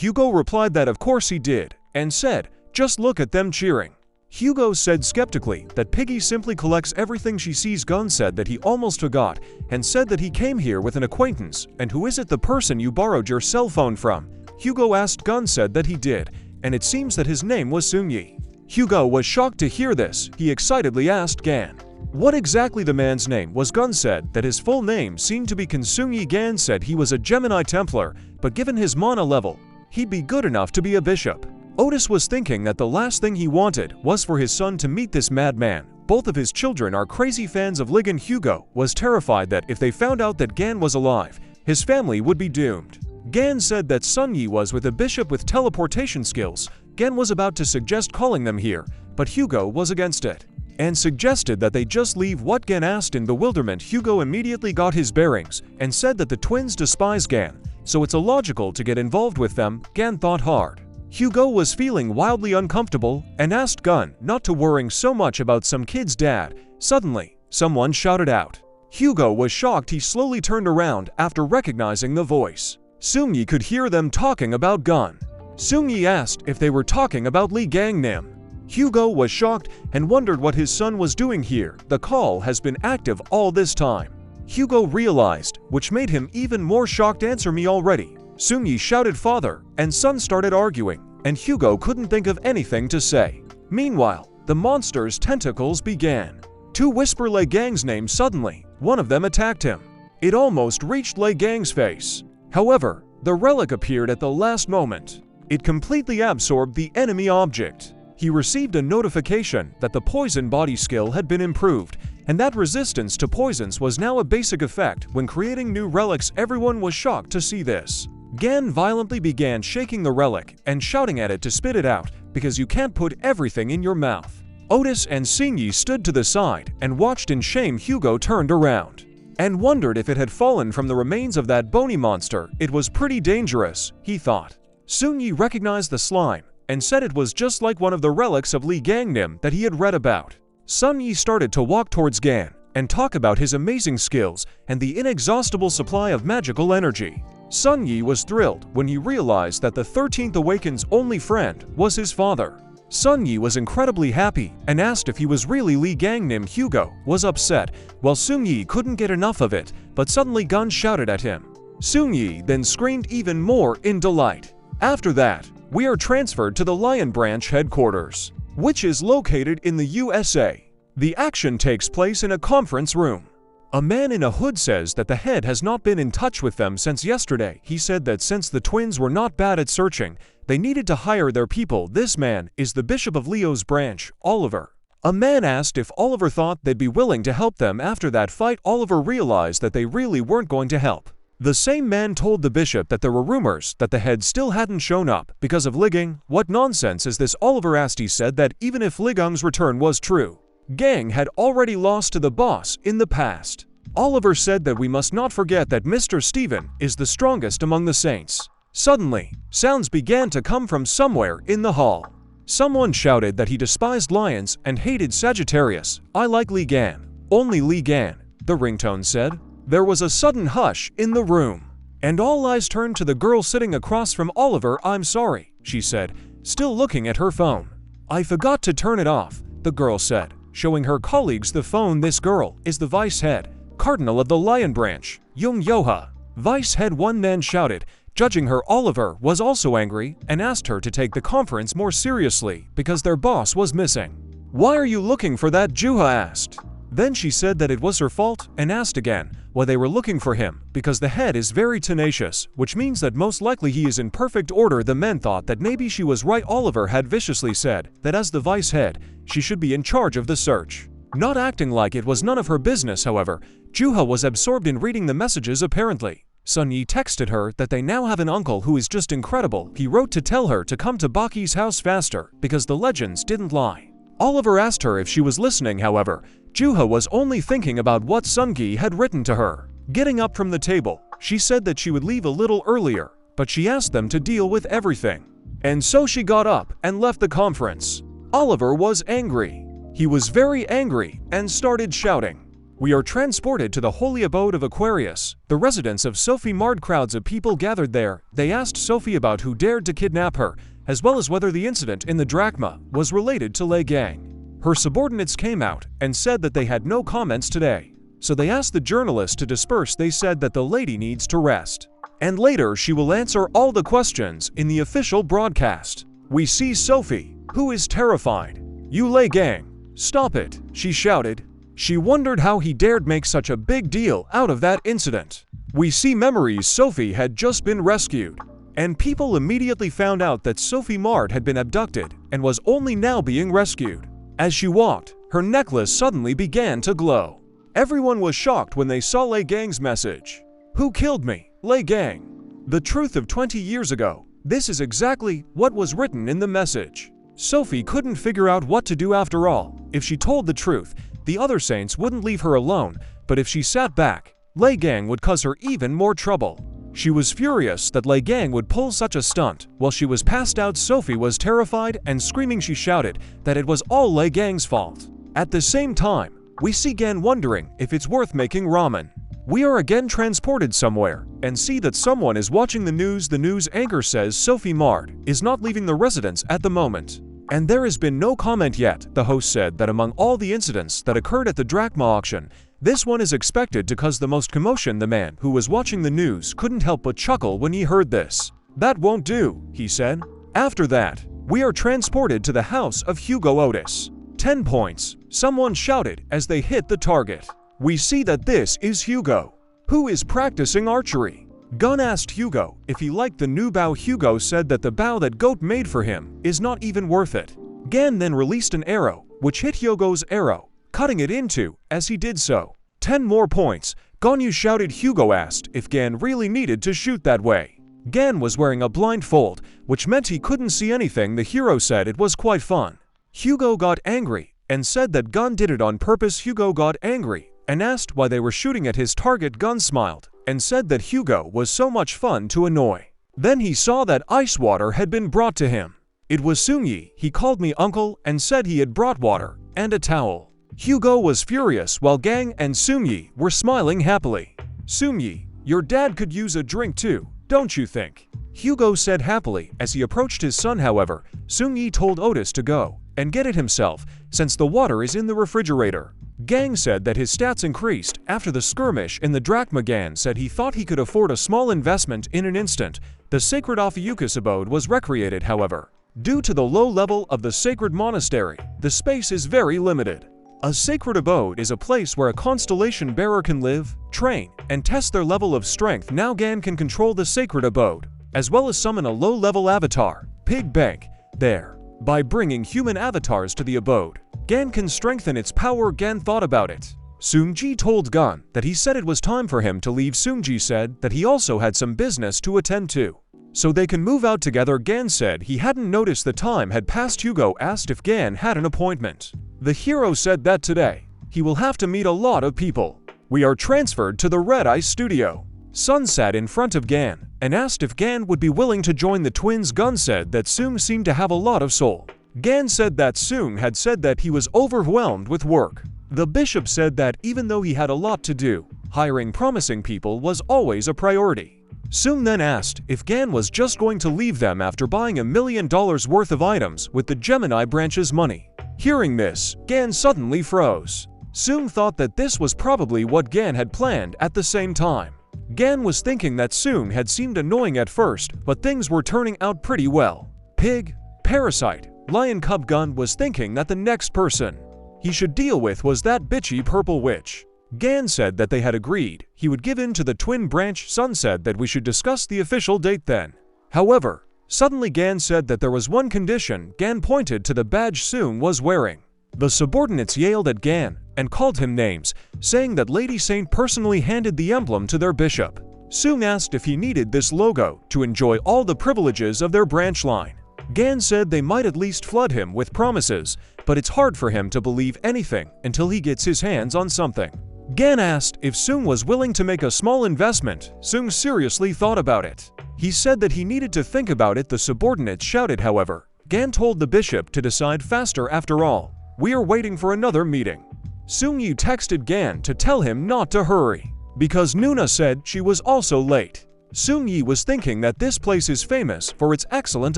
Hugo replied that of course he did, and said, "Just look at them cheering." Hugo said skeptically that Piggy simply collects everything she sees. Gun said that he almost forgot, and said that he came here with an acquaintance. "And who is it, the person you borrowed your cell phone from?" Hugo asked. Gun said that he did, and it seems that his name was Seungyi. Hugo was shocked to hear this. He excitedly asked Gan what exactly the man's name was. Gun said that his full name seemed to be Seungyi. Gan said he was a Gemini Templar, but given his mana level, he'd be good enough to be a bishop. Otis was thinking that the last thing he wanted was for his son to meet this madman. Both of his children are crazy fans of Ligan. Hugo was terrified that if they found out that Gan was alive, his family would be doomed. Gan said that Seungyi was with a bishop with teleportation skills. Gan was about to suggest calling them here, but Hugo was against it, and suggested that they just leave. What Gan asked in bewilderment. Hugo immediately got his bearings, and said that the twins despise Gan, so it's illogical to get involved with them. Gan thought hard. Hugo was feeling wildly uncomfortable, and asked Gun not to worry so much about some kid's dad. Suddenly, someone shouted out. Hugo was shocked. He slowly turned around after recognizing the voice. Seungyi could hear them talking about Gun. Seungyi asked if they were talking about Lee Gangnim. Hugo was shocked and wondered what his son was doing here. The call has been active all this time. Hugo realized, which made him even more shocked. "Answer me already." Seungyi shouted. Father and son started arguing, and Hugo couldn't think of anything to say. Meanwhile, the monster's tentacles began to whisper Lei Gang's name. Suddenly, one of them attacked him. It almost reached Lei Gang's face. However, the relic appeared at the last moment. It completely absorbed the enemy object. He received a notification that the poison body skill had been improved, and that resistance to poisons was now a basic effect when creating new relics. Everyone was shocked to see this. Gan violently began shaking the relic and shouting at it to spit it out, because you can't put everything in your mouth. Otis and Seungyi stood to the side and watched in shame. Hugo turned around and wondered if it had fallen from the remains of that bony monster. It was pretty dangerous, he thought. Seungyi recognized the slime and said it was just like one of the relics of Lee Gangnim that he had read about. Seungyi started to walk towards Gan and talk about his amazing skills and the inexhaustible supply of magical energy. Seungyi was thrilled when he realized that the 13th Awakened's only friend was his father. Seungyi was incredibly happy and asked if he was really Lee Gangnim. Hugo was upset, while Seungyi couldn't get enough of it, but suddenly Gun shouted at him. Seungyi then screamed even more in delight. After that, we are transferred to the Lion Branch headquarters, which is located in the USA. The action takes place in a conference room. A man in a hood says that the head has not been in touch with them since yesterday. He said that since the twins were not bad at searching, they needed to hire their people. This man is the Bishop of Leo's branch, Oliver. A man asked if Oliver thought they'd be willing to help them after that fight. Oliver realized that they really weren't going to help. The same man told the bishop that there were rumors that the head still hadn't shown up because of Ligang. What nonsense is this? Oliver asked. He said that even if Ligang's return was true, Gang had already lost to the boss in the past. Oliver said that we must not forget that Mr. Stephen is the strongest among the saints. Suddenly, sounds began to come from somewhere in the hall. Someone shouted that he despised lions and hated Sagittarius. "I like Li Gan. Only Li Gan," the ringtone said. There was a sudden hush in the room, and all eyes turned to the girl sitting across from Oliver. "I'm sorry," she said, still looking at her phone. "I forgot to turn it off," the girl said, showing her colleagues the phone. This girl is the vice head, cardinal of the Lion Branch, Yoha. Vice head 1 then shouted, judging her. Oliver was also angry and asked her to take the conference more seriously because their boss was missing. "Why are you looking for that?" Juha asked. Then she said that it was her fault and asked again why they were looking for him, because the head is very tenacious, which means that most likely he is in perfect order. The men thought that maybe she was right. Oliver had viciously said that as the vice head, she should be in charge of the search, not acting like it was none of her business. However, Juha was absorbed in reading the messages apparently. Seungyi texted her that they now have an uncle who is just incredible. He wrote to tell her to come to Baki's house faster because the legends didn't lie. Oliver asked her if she was listening. However, Juha was only thinking about what Seungyi had written to her. Getting up from the table, she said that she would leave a little earlier, but she asked them to deal with everything. And so she got up and left the conference. Oliver was angry. He was very angry and started shouting. We are transported to the holy abode of Aquarius, the residence of Sophie Mard. Crowds of people gathered there. They asked Sophie about who dared to kidnap her, as well as whether the incident in the drachma was related to Lei Gang. Her subordinates came out and said that they had no comments today. So they asked the journalist to disperse. They said that the lady needs to rest, and later she will answer all the questions in the official broadcast. We see Sophie, who is terrified. "You Lei Gang, stop it," she shouted. She wondered how he dared make such a big deal out of that incident. We see memories. Sophie had just been rescued, and people immediately found out that Sophie Mard had been abducted and was only now being rescued. As she walked, her necklace suddenly began to glow. Everyone was shocked when they saw Lei Gang's message. "Who killed me? Lei Gang. The truth of 20 years ago." This is exactly what was written in the message. Sophie couldn't figure out what to do after all. If she told the truth, the other saints wouldn't leave her alone, but if she sat back, Lei Gang would cause her even more trouble. She was furious that Lei Gang would pull such a stunt. While she was passed out, Sophie was terrified and screaming. She shouted that it was all Lei Gang's fault. At the same time, we see Gan wondering if it's worth making ramen. We are again transported somewhere and see that someone is watching the news. The news anchor says Sophie Mard is not leaving the residence at the moment, and there has been no comment yet. The host said that among all the incidents that occurred at the drachma auction, this one is expected to cause the most commotion. The man who was watching the news couldn't help but chuckle when he heard this. "That won't do," he said. After that, we are transported to the house of Hugo Otis. 10 points, someone shouted as they hit the target. We see that this is Hugo, who is practicing archery. Gun asked Hugo if he liked the new bow. Hugo said that the bow that Goat made for him is not even worth it. Gan then released an arrow, which hit Hugo's arrow, cutting it in two as he did so. 10 more points. Ganyu shouted. Hugo asked if Gan really needed to shoot that way. Gan was wearing a blindfold, which meant he couldn't see anything. The hero said it was quite fun. Hugo got angry and said that Gun did it on purpose. Hugo got angry and asked why they were shooting at his target. Gun smiled and said that Hugo was so much fun to annoy. Then he saw that ice water had been brought to him. It was Sunyi. He called me uncle and said he had brought water and a towel. Hugo was furious while Gang and Sunyi were smiling happily. "Sunyi, your dad could use a drink too, don't you think?" Hugo said happily as he approached his son. However, Sunyi told Otis to go and get it himself since the water is in the refrigerator. Gang said that his stats increased after the skirmish in the drachma. Gan said he thought he could afford a small investment in an instant. The sacred Ophiuchus abode was recreated. However, due to the low level of the sacred monastery, the space is very limited. A sacred abode is a place where a constellation bearer can live, train, and test their level of strength. Now Gan can control the sacred abode, as well as summon a low-level avatar, Pig Bank, there. By bringing human avatars to the abode, Gan can strengthen its power. Gan thought about it. Seungji told Gun that he said it was time for him to leave. Seungji said that he also had some business to attend to, so they can move out together. Gan said he hadn't noticed the time had passed. Hugo asked if Gan had an appointment. The hero said that today he will have to meet a lot of people. We are transferred to the Red Eye studio. Sun sat in front of Gan and asked if Gan would be willing to join the twins. Gun said that Seung seemed to have a lot of soul. Gan said that Seung had said that he was overwhelmed with work. The bishop said that even though he had a lot to do, hiring promising people was always a priority. Seung then asked if Gan was just going to leave them after buying $1 million worth of items with the Gemini branch's money. Hearing this, Gan suddenly froze. Seung thought that this was probably what Gan had planned at the same time. Gan was thinking that Seung had seemed annoying at first, but things were turning out pretty well. Pig, Parasite, Lion Cub. Gun was thinking that the next person he should deal with was that bitchy purple witch. Gan said that they had agreed he would give in to the twin branch. Sun said that we should discuss the official date then. However, suddenly Gan said that there was one condition. Gan pointed to the badge Seung was wearing. The subordinates yelled at Gan and called him names, saying that Lady Saint personally handed the emblem to their bishop. Seung asked if he needed this logo to enjoy all the privileges of their branch line. Gan said they might at least flood him with promises, but it's hard for him to believe anything until he gets his hands on something. Gan asked if Seung was willing to make a small investment. Seung seriously thought about it. He said that he needed to think about it. The subordinates shouted. However, Gan told the bishop to decide faster. After all, we are waiting for another meeting. Seung-yi texted Gan to tell him not to hurry, because Nuna said she was also late. Seung-yi was thinking that this place is famous for its excellent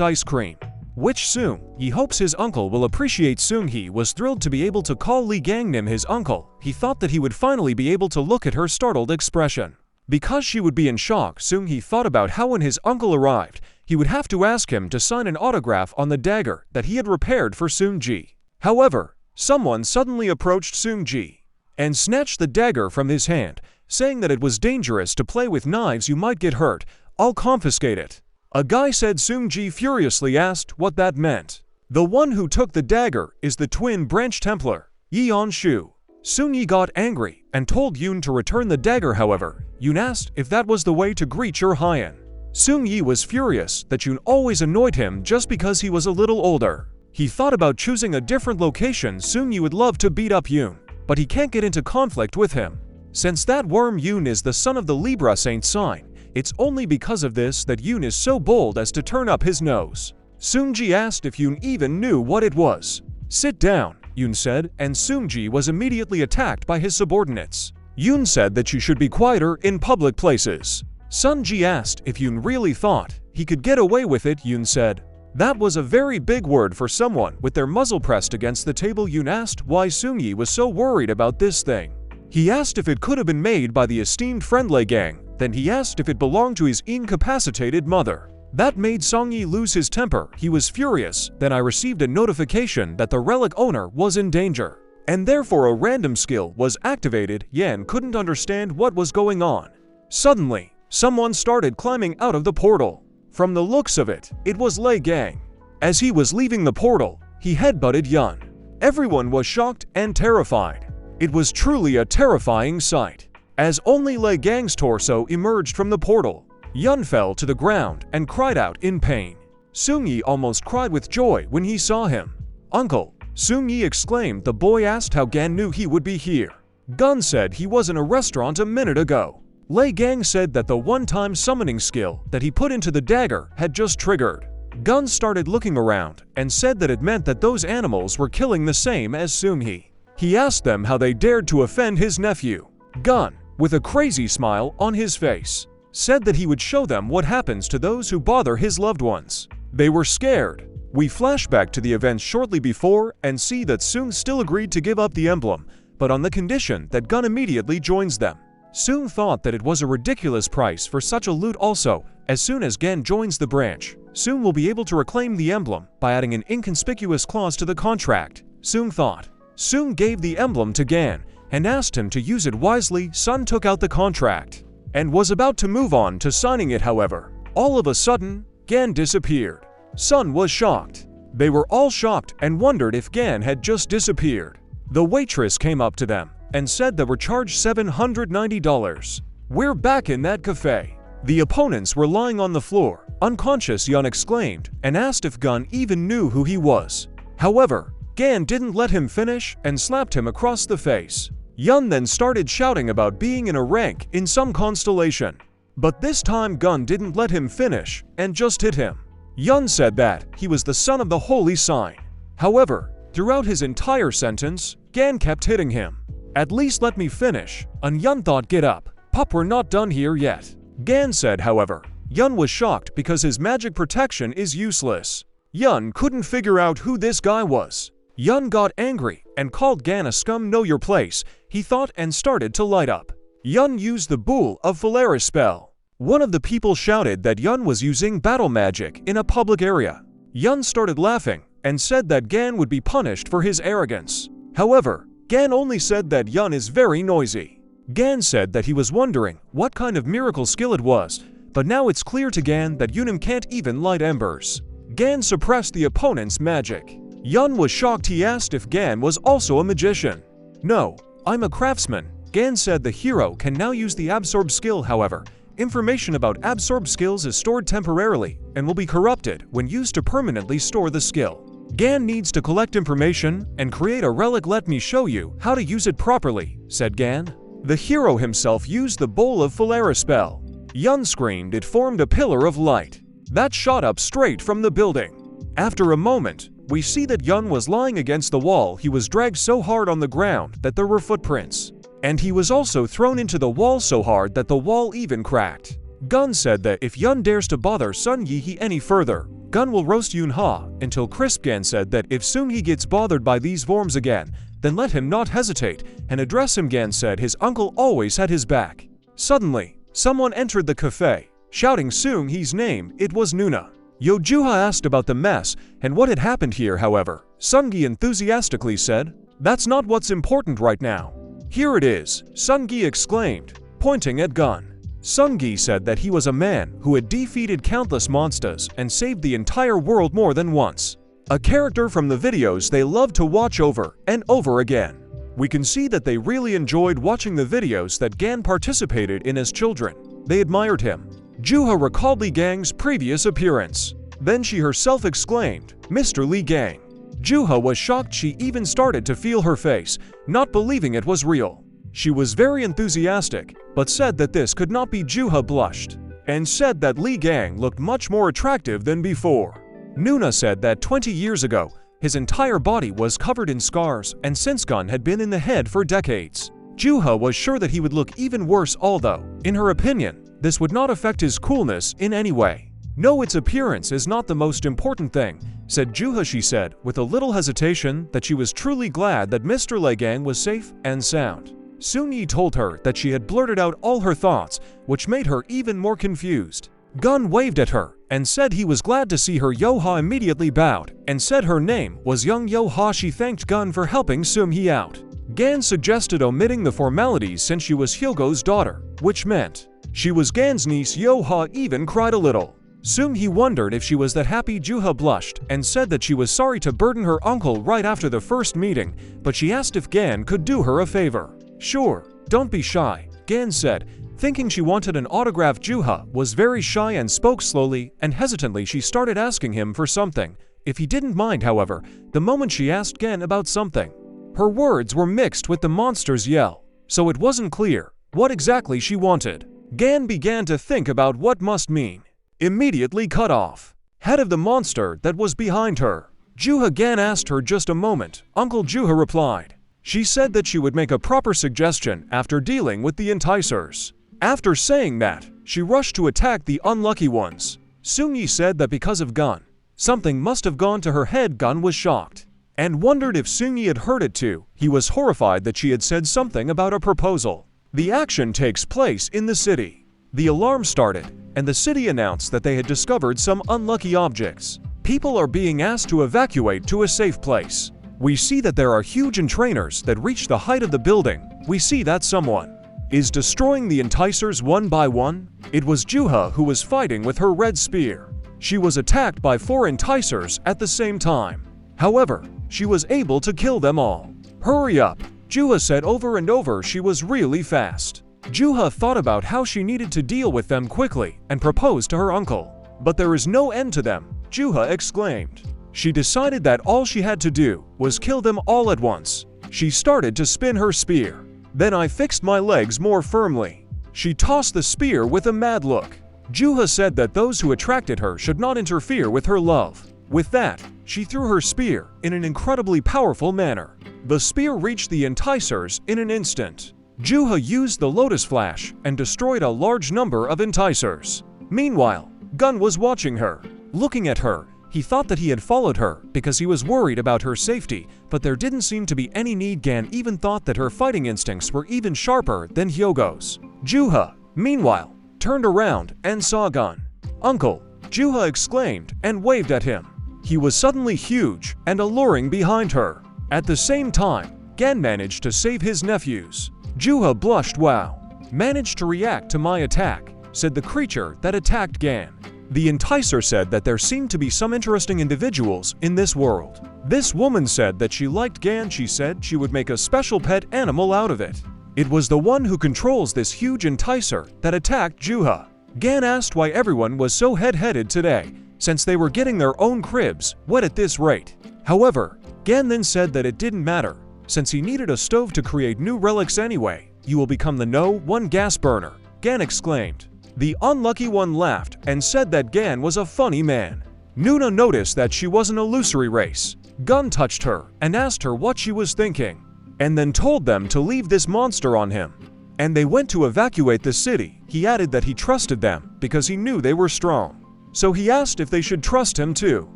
ice cream, which Seung-yi hopes his uncle will appreciate. Seung-yi was thrilled to be able to call Lee Gangnim his uncle. He thought that he would finally be able to look at her startled expression. Because she would be in shock, Seung-yi thought about how when his uncle arrived, he would have to ask him to sign an autograph on the dagger that he had repaired for Seung-ji. However, someone suddenly approached Seung-ji and snatched the dagger from his hand, saying that it was dangerous to play with knives, you might get hurt, I'll confiscate it. A guy said. Seung-ji furiously asked what that meant. The one who took the dagger is the twin branch Templar, Yeon-shu. Seung-yi got angry and told Yoon to return the dagger. However, Yoon asked if that was the way to greet your Hyan. Seung-yi was furious that Yoon always annoyed him just because he was a little older. He thought about choosing a different location. Seung-yi would love to beat up Yoon, but he can't get into conflict with him. Since that worm Yoon is the son of the Libra saint sign, it's only because of this that Yoon is so bold as to turn up his nose. Seung-ji asked if Yoon even knew what it was. Sit down, Yoon said, and Seung-ji was immediately attacked by his subordinates. Yoon said that you should be quieter in public places. Sun-ji asked if Yoon really thought he could get away with it. Yoon said, that was a very big word for someone with their muzzle pressed against the table. Yoon asked why Seung-yi was so worried about this thing. He asked if it could have been made by the esteemed friend Lei Gang. Then he asked if it belonged to his incapacitated mother. That made Seung-yi lose his temper. He was furious. Then I received a notification that the relic owner was in danger, and therefore a random skill was activated. Yan couldn't understand what was going on. Suddenly, someone started climbing out of the portal. From the looks of it, it was Lei Gang. As he was leaving the portal, he headbutted Yun. Everyone was shocked and terrified. It was truly a terrifying sight. As only Lei Gang's torso emerged from the portal, Yun fell to the ground and cried out in pain. Seung-yi almost cried with joy when he saw him. Uncle, Seung-yi exclaimed. The boy asked how Gan knew he would be here. Gun said he was in a restaurant a minute ago. Lei Gang said that the one-time summoning skill that he put into the dagger had just triggered. Gun started looking around and said that it meant that those animals were killing the same as Seung-yi. He asked them how they dared to offend his nephew. Gun, with a crazy smile on his face, said that he would show them what happens to those who bother his loved ones. They were scared. We flash back to the events shortly before and see that Seung still agreed to give up the emblem, but on the condition that Gun immediately joins them. Seung thought that it was a ridiculous price for such a loot. Also, as soon as Gan joins the branch, Seung will be able to reclaim the emblem by adding an inconspicuous clause to the contract, Seung thought. Seung gave the emblem to Gan and asked him to use it wisely. Sun took out the contract and was about to move on to signing it. However, all of a sudden, Gan disappeared. Sun was shocked. They were all shocked and wondered if Gan had just disappeared. The waitress came up to them and said they were charged $790. We're back in that cafe. The opponents were lying on the floor, unconscious. Yun exclaimed and asked if Gun even knew who he was. However, Gan didn't let him finish and slapped him across the face. Yun then started shouting about being in a rank in some constellation. But this time Gun didn't let him finish and just hit him. Yun said that he was the son of the holy sign. However, throughout his entire sentence, Gan kept hitting him. At least let me finish. And Yun thought, get up, pup, we're not done here yet. Gan said. However, Yun was shocked because his magic protection is useless. Yun couldn't figure out who this guy was. Yun got angry and called Gan a scum. Know your place, he thought, and started to light up. Yun used the Bool of Phalaris spell. One of the people shouted that Yun was using battle magic in a public area. Yun started laughing and said that Gan would be punished for his arrogance. However, Gan only said that Yun is very noisy. Gan said that he was wondering what kind of miracle skill it was, but now it's clear to Gan that Yunim can't even light embers. Gan suppressed the opponent's magic. Yun was shocked. He asked if Gan was also a magician. No, I'm a craftsman. Gan said the hero can now use the absorb skill. However, information about absorb skills is stored temporarily and will be corrupted when used to permanently store the skill. Gan needs to collect information and create a relic. Let me show you how to use it properly, said Gan. The hero himself used the Bowl of Phalaris spell. Yun screamed. It formed a pillar of light that shot up straight from the building. After a moment, we see that Gun was lying against the wall. He was dragged so hard on the ground that there were footprints. And he was also thrown into the wall so hard that the wall even cracked. Gun said that if Yun dares to bother Sun Yi any further, Gun will roast Yun-ha, until Crispgan said that if Sun Yi gets bothered by these forms again, then let him not hesitate and address him. Gan said his uncle always had his back. Suddenly, someone entered the cafe, shouting Sun Yi's name. It was Nuna. Yojuha asked about the mess and what had happened here. However, Sun Yi enthusiastically said, "That's not what's important right now." "Here it is," Sun Yi exclaimed, pointing at Gun. Sun Yi said that he was a man who had defeated countless monsters and saved the entire world more than once. A character from the videos they loved to watch over and over again. We can see that they really enjoyed watching the videos that Gan participated in as children. They admired him. Juha recalled Li Gang's previous appearance. Then she herself exclaimed, "Mr. Li Gang." Juha was shocked. She even started to feel her face, not believing it was real. She was very enthusiastic, but said that this could not be. Juha blushed, and said that Li Gang looked much more attractive than before. Nuna said that 20 years ago, his entire body was covered in scars, and since Gun had been in the head for decades, Juha was sure that he would look even worse, although, in her opinion, this would not affect his coolness in any way. "No, its appearance is not the most important thing," said Juha. She said, with a little hesitation, that she was truly glad that Mr. Li Gang was safe and sound. Sun Yi told her that she had blurted out all her thoughts, which made her even more confused. Gun waved at her and said he was glad to see her. Yoha immediately bowed and said her name was Young Yoha. She thanked Gun for helping Sun Yi out. Gan suggested omitting the formalities since she was Hyogo's daughter, which meant she was Gan's niece. Yoha even cried a little. Sun Yi wondered if she was that happy. Juha blushed and said that she was sorry to burden her uncle right after the first meeting, but she asked if Gan could do her a favor. "Sure, don't be shy," Gan said, thinking she wanted an autograph. Juha was very shy and spoke slowly and hesitantly. She started asking him for something, if he didn't mind. However, the moment she asked Gan about something, her words were mixed with the monster's yell, so it wasn't clear what exactly she wanted. Gan began to think about what must mean. Immediately cut off head of the monster that was behind her. Juha. Gan asked her just a moment. Uncle. Juha replied. She said that she would make a proper suggestion after dealing with the enticers. After saying that, she rushed to attack the unlucky ones. Sun Yi said that because of Gun, something must have gone to her head. Gun was shocked and wondered if Sun Yi had heard it too. He was horrified that she had said something about a proposal. The action takes place in the city. The alarm started, and the city announced that they had discovered some unlucky objects. People are being asked to evacuate to a safe place. We see that there are huge entrainers that reach the height of the building. We see that someone is destroying the enticers one by one. It was Juha who was fighting with her red spear. She was attacked by 4 enticers at the same time. However, she was able to kill them all. "Hurry up," Juha said over and over. She was really fast. Juha thought about how she needed to deal with them quickly and proposed to her uncle. "But there is no end to them," Juha exclaimed. She decided that all she had to do was kill them all at once. She started to spin her spear. "Then I fixed my legs more firmly." She tossed the spear with a mad look. Juha said that those who attracted her should not interfere with her love. With that, she threw her spear in an incredibly powerful manner. The spear reached the enticers in an instant. Juha used the Lotus Flash and destroyed a large number of enticers. Meanwhile, Gun was watching her. Looking at her, he thought that he had followed her because he was worried about her safety, but there didn't seem to be any need. Gan even thought that her fighting instincts were even sharper than Hyogo's. Juha, meanwhile, turned around and saw Gun. "Uncle," Juha exclaimed and waved at him. He was suddenly huge and alluring behind her. At the same time, Gan managed to save his nephews. Juha blushed. "Wow, managed to react to my attack," said the creature that attacked Gan. The enticer said that there seemed to be some interesting individuals in this world. This woman said that she liked Gan. She said she would make a special pet animal out of it. It was the one who controls this huge enticer that attacked Juha. Gan asked why everyone was so head-headed today, since they were getting their own cribs wet at this rate. However, Gan then said that it didn't matter, since he needed a stove to create new relics anyway. "You will become the No. 1 gas burner," Gan exclaimed. The unlucky one laughed and said that Gan was a funny man. Nuna noticed that she was an illusory race, Gun touched her and asked her what she was thinking, and then told them to leave this monster on him. And they went to evacuate the city. He added that he trusted them because he knew they were strong. So he asked if they should trust him too.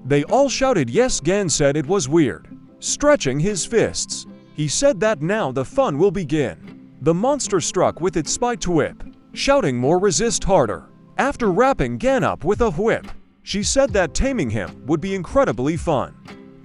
They all shouted yes. Gan said it was weird, stretching his fists. He said that now the fun will begin. The monster struck with its spiked whip, shouting more resist harder. After wrapping Gan up with a whip, she said that taming him would be incredibly fun.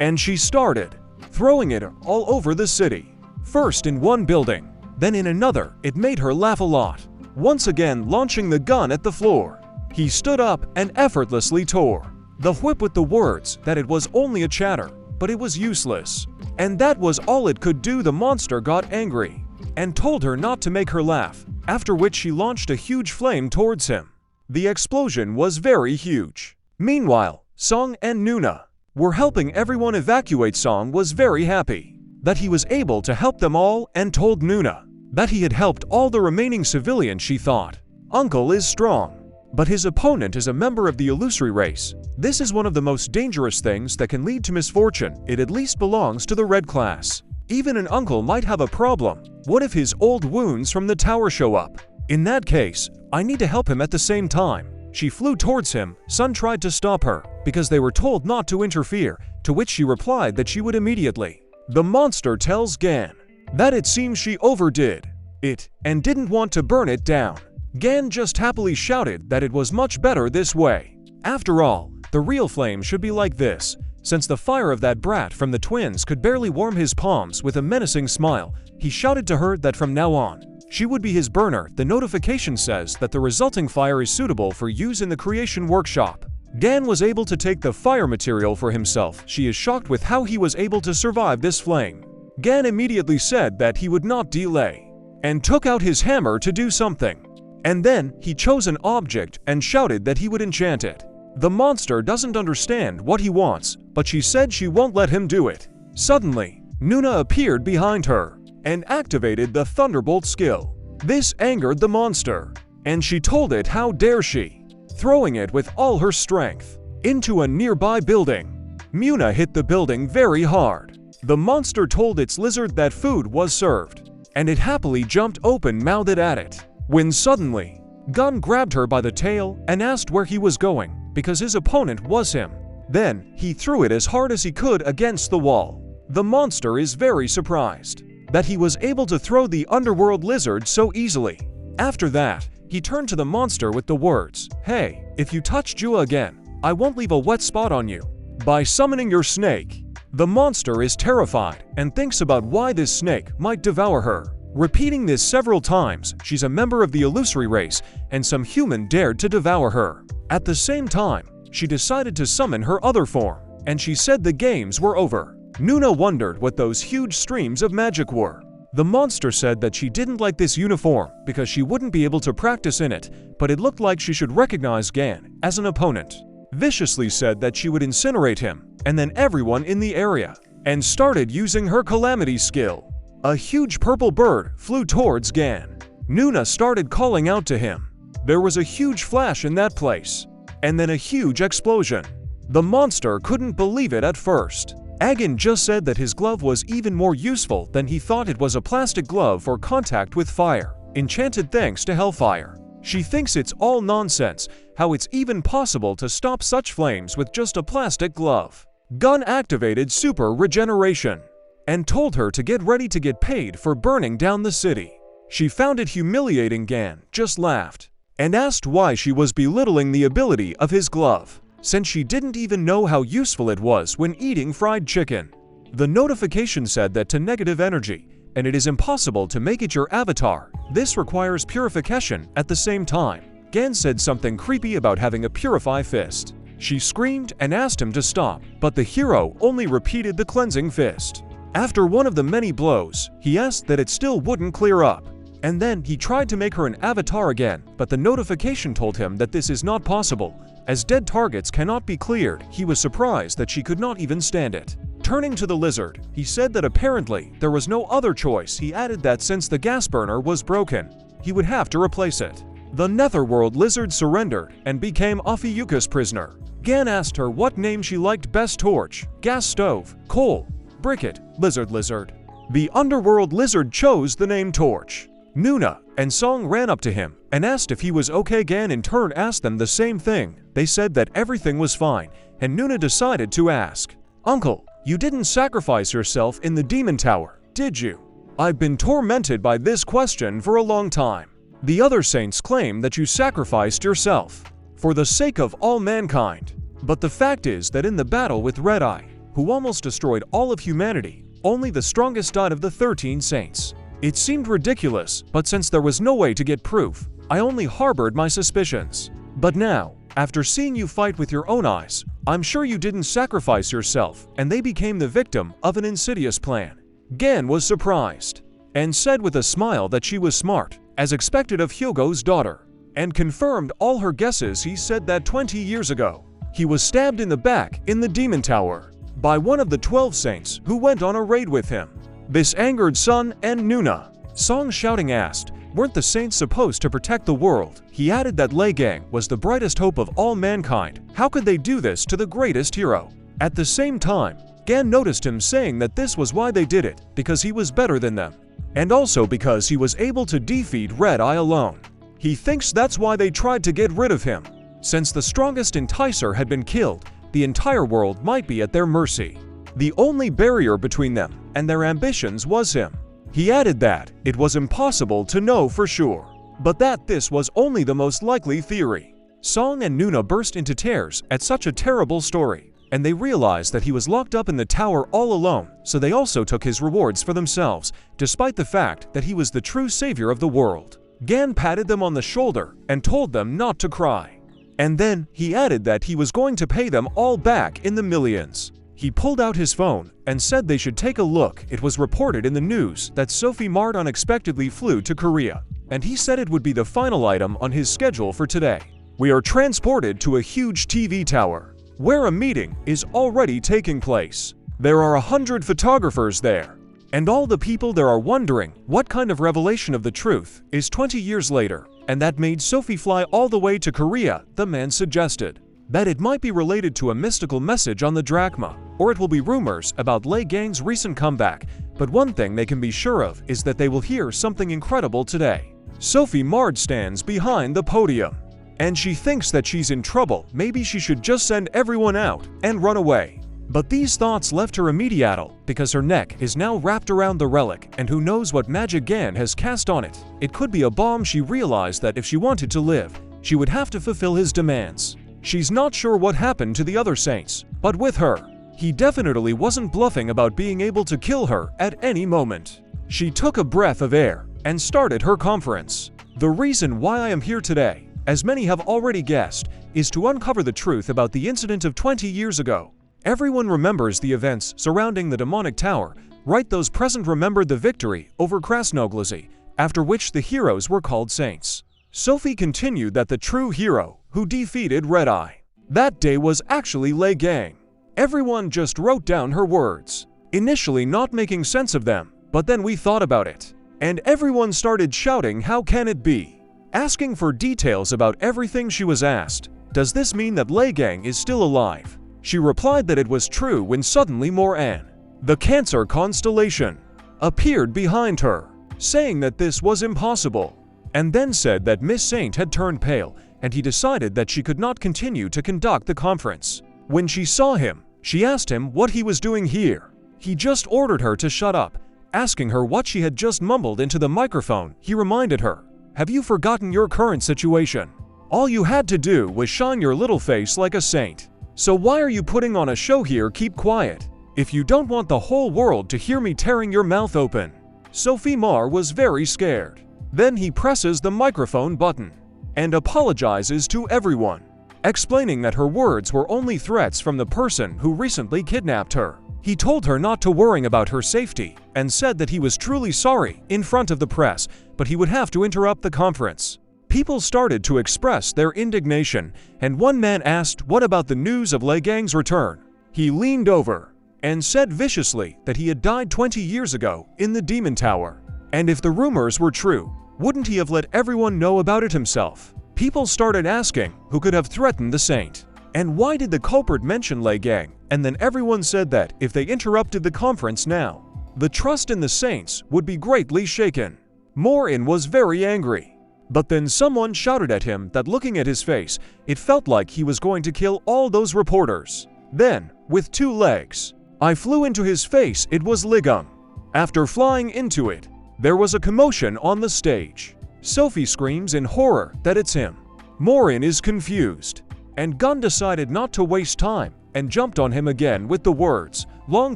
And she started throwing it all over the city. First in one building, then in another. It made her laugh a lot. Once again launching the gun at the floor, he stood up and effortlessly tore the whip with the words that it was only a chatter, but it was useless. And that was all it could do. The monster got angry and told her not to make her laugh, after which she launched a huge flame towards him. The explosion was very huge. Meanwhile, Song and Nuna were helping everyone evacuate. Song was very happy that he was able to help them all and told Nuna that he had helped all the remaining civilians. She thought, Uncle is strong, but his opponent is a member of the illusory race. This is one of the most dangerous things that can lead to misfortune. It at least belongs to the red class. Even an uncle might have a problem. What if his old wounds from the tower show up? In that case, I need to help him at the same time. She flew towards him. Sun tried to stop her because they were told not to interfere, to which she replied that she would immediately. The monster tells Gan that it seems she overdid it and didn't want to burn it down. Gan just happily shouted that it was much better this way. After all, the real flame should be like this. Since the fire of that brat from the twins could barely warm his palms, with a menacing smile, he shouted to her that from now on, she would be his burner. The notification says that the resulting fire is suitable for use in the creation workshop. Gan was able to take the fire material for himself. She is shocked with how he was able to survive this flame. Gan immediately said that he would not delay and took out his hammer to do something. And then he chose an object and shouted that he would enchant it. The monster doesn't understand what he wants, but she said she won't let him do it. Suddenly, Nuna appeared behind her and activated the Thunderbolt skill. This angered the monster, and she told it how dare she, throwing it with all her strength into a nearby building. Muna hit the building very hard. The monster told its lizard that food was served, and it happily jumped open-mouthed at it. When suddenly, Gun grabbed her by the tail and asked where he was going, because his opponent was him. Then, he threw it as hard as he could against the wall. The monster is very surprised that he was able to throw the underworld lizard so easily. After that, he turned to the monster with the words, "Hey, if you touch Jua again, I won't leave a wet spot on you." By summoning your snake, the monster is terrified and thinks about why this snake might devour her. Repeating this several times, she's a member of the illusory race, and some human dared to devour her. At the same time, she decided to summon her other form, and she said the games were over. Nuna wondered what those huge streams of magic were. The monster said that she didn't like this uniform because she wouldn't be able to practice in it, but it looked like she should recognize Gan as an opponent. Viciously said that she would incinerate him, and then everyone in the area, and started using her calamity skill. A huge purple bird flew towards Gan. Nuna started calling out to him. There was a huge flash in that place, and then a huge explosion. The monster couldn't believe it at first. Agan just said that his glove was even more useful than he thought. It was a plastic glove for contact with fire, enchanted thanks to hellfire. She thinks it's all nonsense, how it's even possible to stop such flames with just a plastic glove. Gun activated super regeneration and told her to get ready to get paid for burning down the city. She found it humiliating. Gan just laughed and asked why she was belittling the ability of his glove, since she didn't even know how useful it was when eating fried chicken. The notification said that to negative energy, and it is impossible to make it your avatar. This requires purification at the same time. Gan said something creepy about having a purify fist. She screamed and asked him to stop, but the hero only repeated the cleansing fist. After one of the many blows, he asked that it still wouldn't clear up. And then he tried to make her an avatar again, but the notification told him that this is not possible, as dead targets cannot be cleared. He was surprised that she could not even stand it. Turning to the lizard, he said that apparently there was no other choice. He added that since the gas burner was broken, he would have to replace it. The netherworld lizard surrendered and became Afiyuka's prisoner. Gan asked her what name she liked best: torch, gas stove, coal, briquette, lizard. The underworld lizard chose the name Torch. Nuna and Song ran up to him and asked if he was okay. Gan in turn asked them the same thing. They said that everything was fine, and Nuna decided to ask, "Uncle, you didn't sacrifice yourself in the demon tower, did you? I've been tormented by this question for a long time. The other saints claim that you sacrificed yourself for the sake of all mankind. But the fact is that in the battle with Red Eye, who almost destroyed all of humanity, only the strongest died of the 13 saints. It seemed ridiculous, but since there was no way to get proof, I only harbored my suspicions. But now, after seeing you fight with your own eyes, I'm sure you didn't sacrifice yourself, and they became the victim of an insidious plan." Gan was surprised, and said with a smile that she was smart, as expected of Hyogo's daughter, and confirmed all her guesses. He said that 20 years ago, he was stabbed in the back in the demon tower by one of the 12 saints who went on a raid with him. This angered Sun and Nuna. Song shouting asked, weren't the saints supposed to protect the world? He added that Lei Gang was the brightest hope of all mankind. How could they do this to the greatest hero? At the same time, Gan noticed him saying that this was why they did it, because he was better than them, and also because he was able to defeat Red Eye alone. He thinks that's why they tried to get rid of him. Since the strongest enticer had been killed, the entire world might be at their mercy. The only barrier between them and their ambitions was him. He added that it was impossible to know for sure, but that this was only the most likely theory. Song and Nuna burst into tears at such a terrible story, and they realized that he was locked up in the tower all alone, so they also took his rewards for themselves, despite the fact that he was the true savior of the world. Gan patted them on the shoulder and told them not to cry. And then he added that he was going to pay them all back in the millions. He pulled out his phone and said they should take a look. It was reported in the news that Sophie Mard unexpectedly flew to Korea, and he said it would be the final item on his schedule for today. We are transported to a huge TV tower, where a meeting is already taking place. There are 100 photographers there, and all the people there are wondering what kind of revelation of the truth is 20 years later, and that made Sophie fly all the way to Korea. The man suggested that it might be related to a mystical message on the drachma, or it will be rumors about Lei Gang's recent comeback, but one thing they can be sure of is that they will hear something incredible today. Sophie Mard stands behind the podium, and she thinks that she's in trouble. Maybe she should just send everyone out and run away. But these thoughts left her immediately because her neck is now wrapped around the relic, and who knows what magic Gan has cast on it. It could be a bomb. She realized that if she wanted to live, she would have to fulfill his demands. She's not sure what happened to the other saints, but with her, he definitely wasn't bluffing about being able to kill her at any moment. She took a breath of air and started her conference. The reason why I am here today, as many have already guessed, is to uncover the truth about the incident of 20 years ago. Everyone remembers the events surrounding the demonic tower, right? Those present remembered the victory over Krasnoglazy, after which the heroes were called saints. Sophie continued that the true hero who defeated Red Eye that day was actually Lei Gang. Everyone just wrote down her words, initially not making sense of them, but then we thought about it, and everyone started shouting, "How can it be?" Asking for details about everything. She was asked, "Does this mean that Lei Gang is still alive?" She replied that it was true when suddenly Moran, the Cancer constellation, appeared behind her, saying that this was impossible, and then said that Miss Saint had turned pale, and he decided that she could not continue to conduct the conference. When she saw him, she asked him what he was doing here. He just ordered her to shut up, asking her what she had just mumbled into the microphone. He reminded her, "Have you forgotten your current situation? All you had to do was shine your little face like a saint. So why are you putting on a show here? Keep quiet, if you don't want the whole world to hear me tearing your mouth open." Sophie Mar was very scared. Then he presses the microphone button and apologizes to everyone, explaining that her words were only threats from the person who recently kidnapped her. He told her not to worry about her safety and said that he was truly sorry in front of the press, but he would have to interrupt the conference. People started to express their indignation, and one man asked, "What about the news of Lei Gang's return?" He leaned over and said viciously that he had died 20 years ago in the Demon Tower. And if the rumors were true, wouldn't he have let everyone know about it himself? People started asking who could have threatened the saint. And why did the culprit mention Lei Gang? And then everyone said that if they interrupted the conference now, the trust in the saints would be greatly shaken. Morin was very angry. But then someone shouted at him that looking at his face, it felt like he was going to kill all those reporters. Then, with 2 legs, I flew into his face. It was Ligum. After flying into it, there was a commotion on the stage. Sophie screams in horror that it's him. Morin is confused, and Gun decided not to waste time and jumped on him again with the words, "Long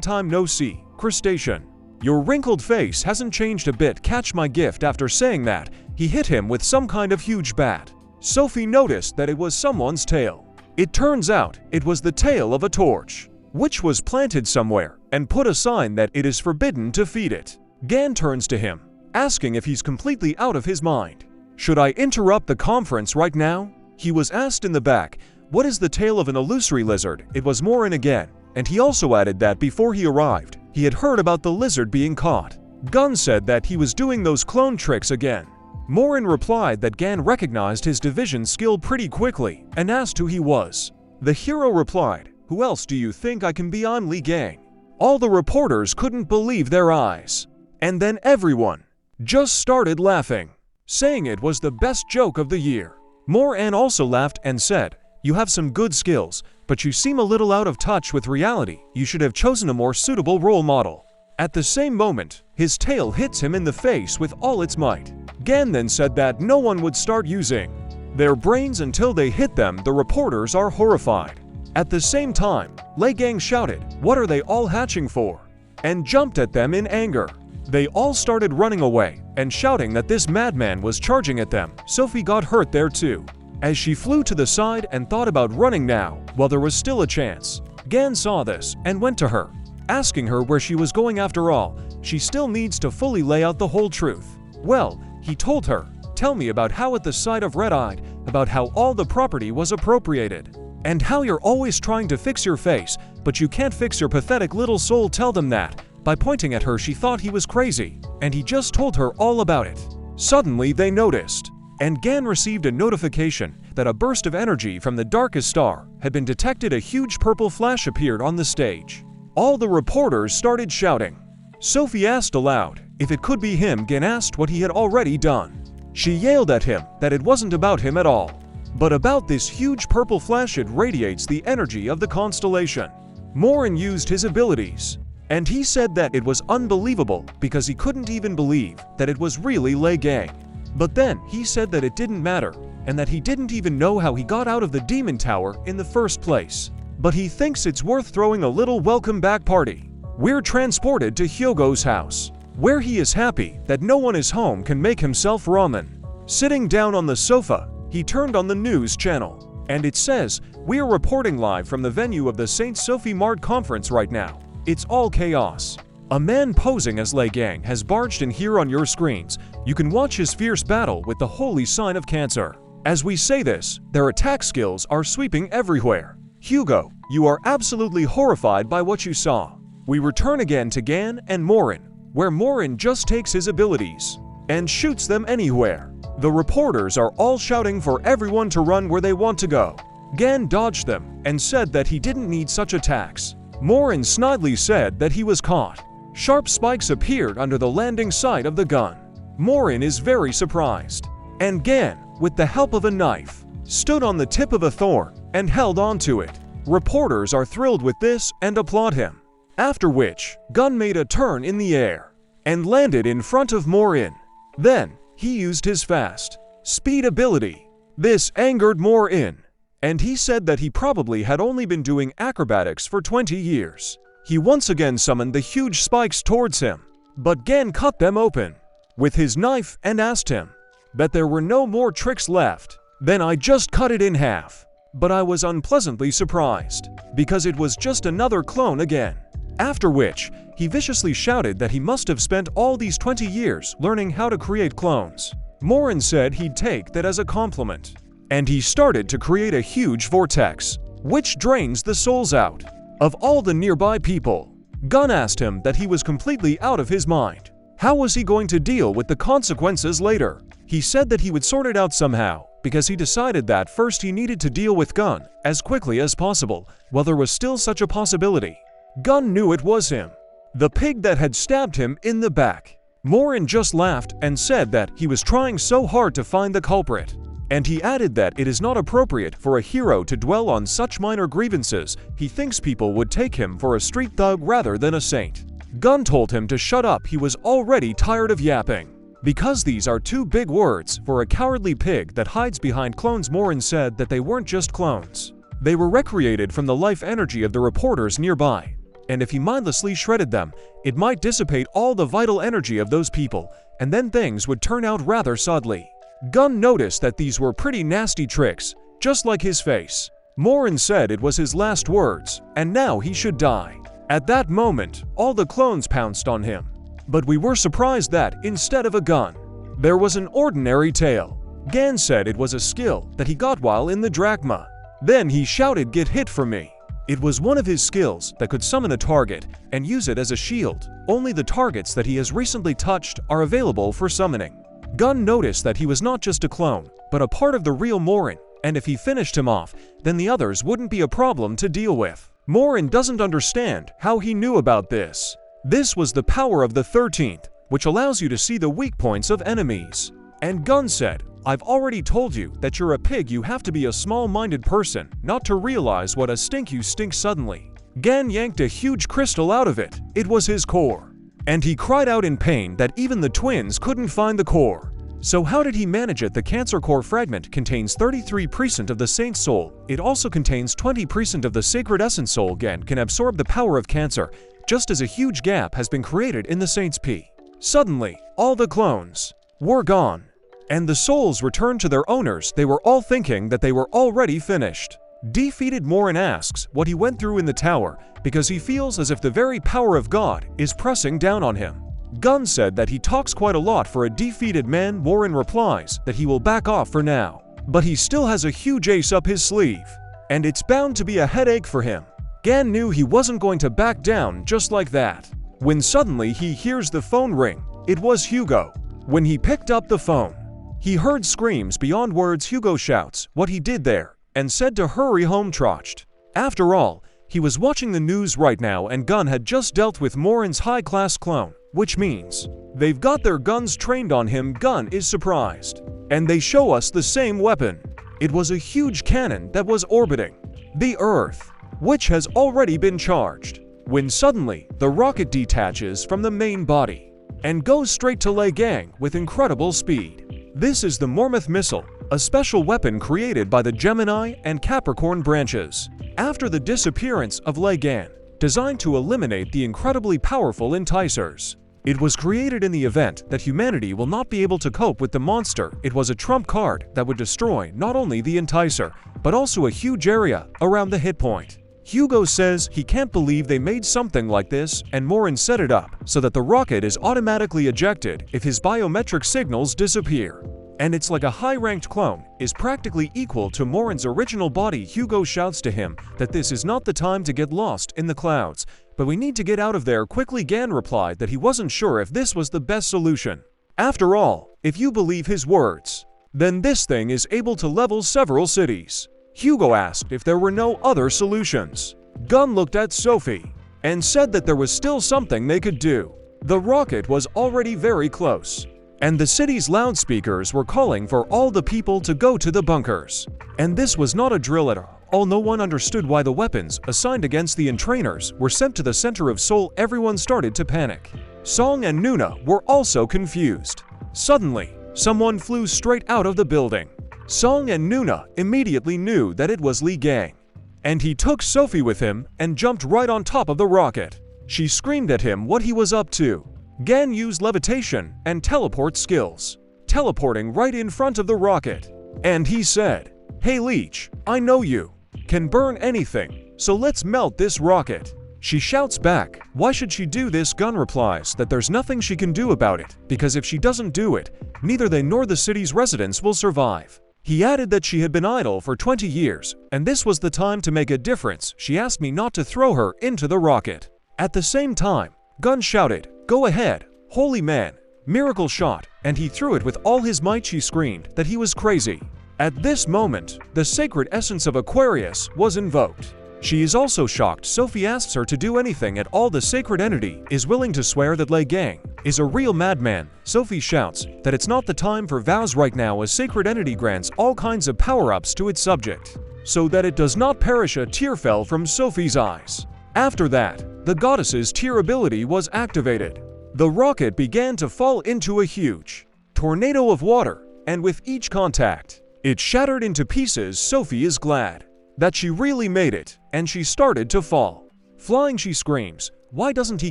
time no see, crustacean. Your wrinkled face hasn't changed a bit, catch my gift." After saying that, he hit him with some kind of huge bat. Sophie noticed that it was someone's tail. It turns out it was the tail of a torch, which was planted somewhere and put a sign that it is forbidden to feed it. Gan turns to him, asking if he's completely out of his mind. Should I interrupt the conference right now? He was asked in the back, what is the tail of an illusory lizard? It was Morin again, and he also added that before he arrived, he had heard about the lizard being caught. Gun said that he was doing those clone tricks again. Morin replied that Gan recognized his division skill pretty quickly and asked who he was. The hero replied, "Who else do you think I can be? I'm Li Gang." All the reporters couldn't believe their eyes. And then everyone just started laughing, saying it was the best joke of the year. Morin also laughed and said, "You have some good skills, but you seem a little out of touch with reality. You should have chosen a more suitable role model." At the same moment, his tail hits him in the face with all its might. Gan then said that no one would start using their brains until they hit them. The reporters are horrified. At the same time, Lei Gang shouted, "What are they all hatching for?" and jumped at them in anger. They all started running away and shouting that this madman was charging at them. Sophie got hurt there too, as she flew to the side and thought about running now while there was still a chance. Gan saw this and went to her, asking her where she was going. After all, she still needs to fully lay out the whole truth. Well, he told her, "Tell me about how at the sight of Red-Eyed, about how all the property was appropriated, and how you're always trying to fix your face, but you can't fix your pathetic little soul. Tell them that." By pointing at her, she thought he was crazy, and he just told her all about it. Suddenly they noticed, and Gan received a notification that a burst of energy from the darkest star had been detected. A huge purple flash appeared on the stage. All the reporters started shouting. Sophie asked aloud if it could be him. Gan asked what he had already done. She yelled at him that it wasn't about him at all, but about this huge purple flash. It radiates the energy of the constellation. Morin used his abilities, and he said that it was unbelievable because he couldn't even believe that it was really Lei Gang. But then he said that it didn't matter, and that he didn't even know how he got out of the demon tower in the first place. But he thinks it's worth throwing a little welcome back party. We're transported to Hyogo's house, where he is happy that no one is home, can make himself ramen. Sitting down on the sofa, he turned on the news channel, and it says, "We are reporting live from the venue of the St. Sophie Mart conference right now. It's all chaos. A man posing as Lei Gang has barged in here on your screens. You can watch his fierce battle with the holy sign of Cancer." As we say this, their attack skills are sweeping everywhere. Hugo, you are absolutely horrified by what you saw. We return again to Gan and Morin, where Morin just takes his abilities and shoots them anywhere. The reporters are all shouting for everyone to run where they want to go. Gan dodged them and said that he didn't need such attacks. Morin snidely said that he was caught. Sharp spikes appeared under the landing site of the gun. Morin is very surprised, and Gan, with the help of a knife, stood on the tip of a thorn and held onto it. Reporters are thrilled with this and applaud him. After which, Gun made a turn in the air and landed in front of Morin. Then, he used his fast speed ability. This angered Morin, and he said that he probably had only been doing acrobatics for 20 years. He once again summoned the huge spikes towards him, but Gan cut them open with his knife and asked him that there were no more tricks left. Then I just cut it in half, but I was unpleasantly surprised because it was just another clone again. After which, he viciously shouted that he must have spent all these 20 years learning how to create clones. Morin said he'd take that as a compliment, and he started to create a huge vortex, which drains the souls out of all the nearby people. Gun asked him that he was completely out of his mind. How was he going to deal with the consequences later? He said that he would sort it out somehow, because he decided that first he needed to deal with Gun as quickly as possible while there was still such a possibility. Gun knew it was him, the pig that had stabbed him in the back. Morin just laughed and said that he was trying so hard to find the culprit. And he added that it is not appropriate for a hero to dwell on such minor grievances. He thinks people would take him for a street thug rather than a saint. Gun told him to shut up, he was already tired of yapping. Because these are too big words for a cowardly pig that hides behind clones, Morin said that they weren't just clones. They were recreated from the life energy of the reporters nearby. And if he mindlessly shredded them, it might dissipate all the vital energy of those people, and then things would turn out rather suddenly. Gun noticed that these were pretty nasty tricks, just like his face. Morin said it was his last words, and now he should die. At that moment, all the clones pounced on him. But we were surprised that, instead of a gun, there was an ordinary tail. Gan said it was a skill that he got while in the drachma. Then he shouted, "Get hit for me." It was one of his skills that could summon a target and use it as a shield. Only the targets that he has recently touched are available for summoning. Gun noticed that he was not just a clone, but a part of the real Morin, and if he finished him off, then the others wouldn't be a problem to deal with. Morin doesn't understand how he knew about this. This was the power of the 13th, which allows you to see the weak points of enemies. And Gun said, "I've already told you that you're a pig. You have to be a small-minded person not to realize what a stink you stink suddenly." Gan yanked a huge crystal out of it. It was his core. And he cried out in pain that even the twins couldn't find the core. So how did he manage it? The Cancer Core fragment contains 33% of the Saint's Soul. It also contains 20% of the Sacred Essence Soul. Gan can absorb the power of Cancer, just as a huge gap has been created in the Saint's P. Suddenly, all the clones were gone, and the souls returned to their owners. They were all thinking that they were already finished. Defeated Morin asks what he went through in the tower, because he feels as if the very power of God is pressing down on him. Gun said that he talks quite a lot for a defeated man. Morin replies that he will back off for now, but he still has a huge ace up his sleeve, and it's bound to be a headache for him. Gan knew he wasn't going to back down just like that, when suddenly he hears the phone ring. It was Hugo. When he picked up the phone, he heard screams beyond words. Hugo shouts what he did there and said to hurry home trotched. After all, he was watching the news right now, and Gun had just dealt with Morin's high-class clone, which means they've got their guns trained on him. Gun is surprised, and they show us the same weapon. It was a huge cannon that was orbiting the Earth, which has already been charged, when suddenly the rocket detaches from the main body and goes straight to Lei Gang with incredible speed. This is the Mormoth missile, a special weapon created by the Gemini and Capricorn branches after the disappearance of Lei Gang, designed to eliminate the incredibly powerful enticers. It was created in the event that humanity will not be able to cope with the monster. It was a trump card that would destroy not only the enticer, but also a huge area around the hit point. Hugo says he can't believe they made something like this, and Morin set it up so that the rocket is automatically ejected if his biometric signals disappear. And it's like a high-ranked clone is practically equal to Morin's original body. Hugo shouts to him that this is not the time to get lost in the clouds, but we need to get out of there quickly. Gan replied that he wasn't sure if this was the best solution. After all, if you believe his words, then this thing is able to level several cities. Hugo asked if there were no other solutions. Gun looked at Sophie and said that there was still something they could do. The rocket was already very close, and the city's loudspeakers were calling for all the people to go to the bunkers. And this was not a drill at all. No one understood why the weapons assigned against the entrainers were sent to the center of Seoul. Everyone started to panic. Song and Nuna were also confused. Suddenly, someone flew straight out of the building. Song and Nuna immediately knew that it was Lei Gang, and he took Sophie with him and jumped right on top of the rocket. She screamed at him what he was up to. Gan used levitation and teleport skills, teleporting right in front of the rocket. And he said, "Hey Leech, I know you can burn anything, so let's melt this rocket." She shouts back, why should she do this? Gun replies that there's nothing she can do about it, because if she doesn't do it, neither they nor the city's residents will survive. He added that she had been idle for 20 years, and this was the time to make a difference. She asked me not to throw her into the rocket. At the same time, Gun shouted, "Go ahead, holy man, miracle shot," and he threw it with all his might. She screamed that he was crazy At this moment, the sacred essence of Aquarius was invoked. She is also shocked. Sophie asks her to do anything at all. The sacred entity is willing to swear that Lei Gang is a real madman. Sophie shouts that it's not the time for vows right now. A sacred entity grants all kinds of power-ups to its subject, so that it does not perish. A tear fell from Sophie's eyes. After that, the goddess's tear ability was activated. The rocket began to fall into a huge tornado of water, and with each contact, it shattered into pieces. Sophie is glad that she really made it, and she started to fall. Flying, she screams, "Why doesn't he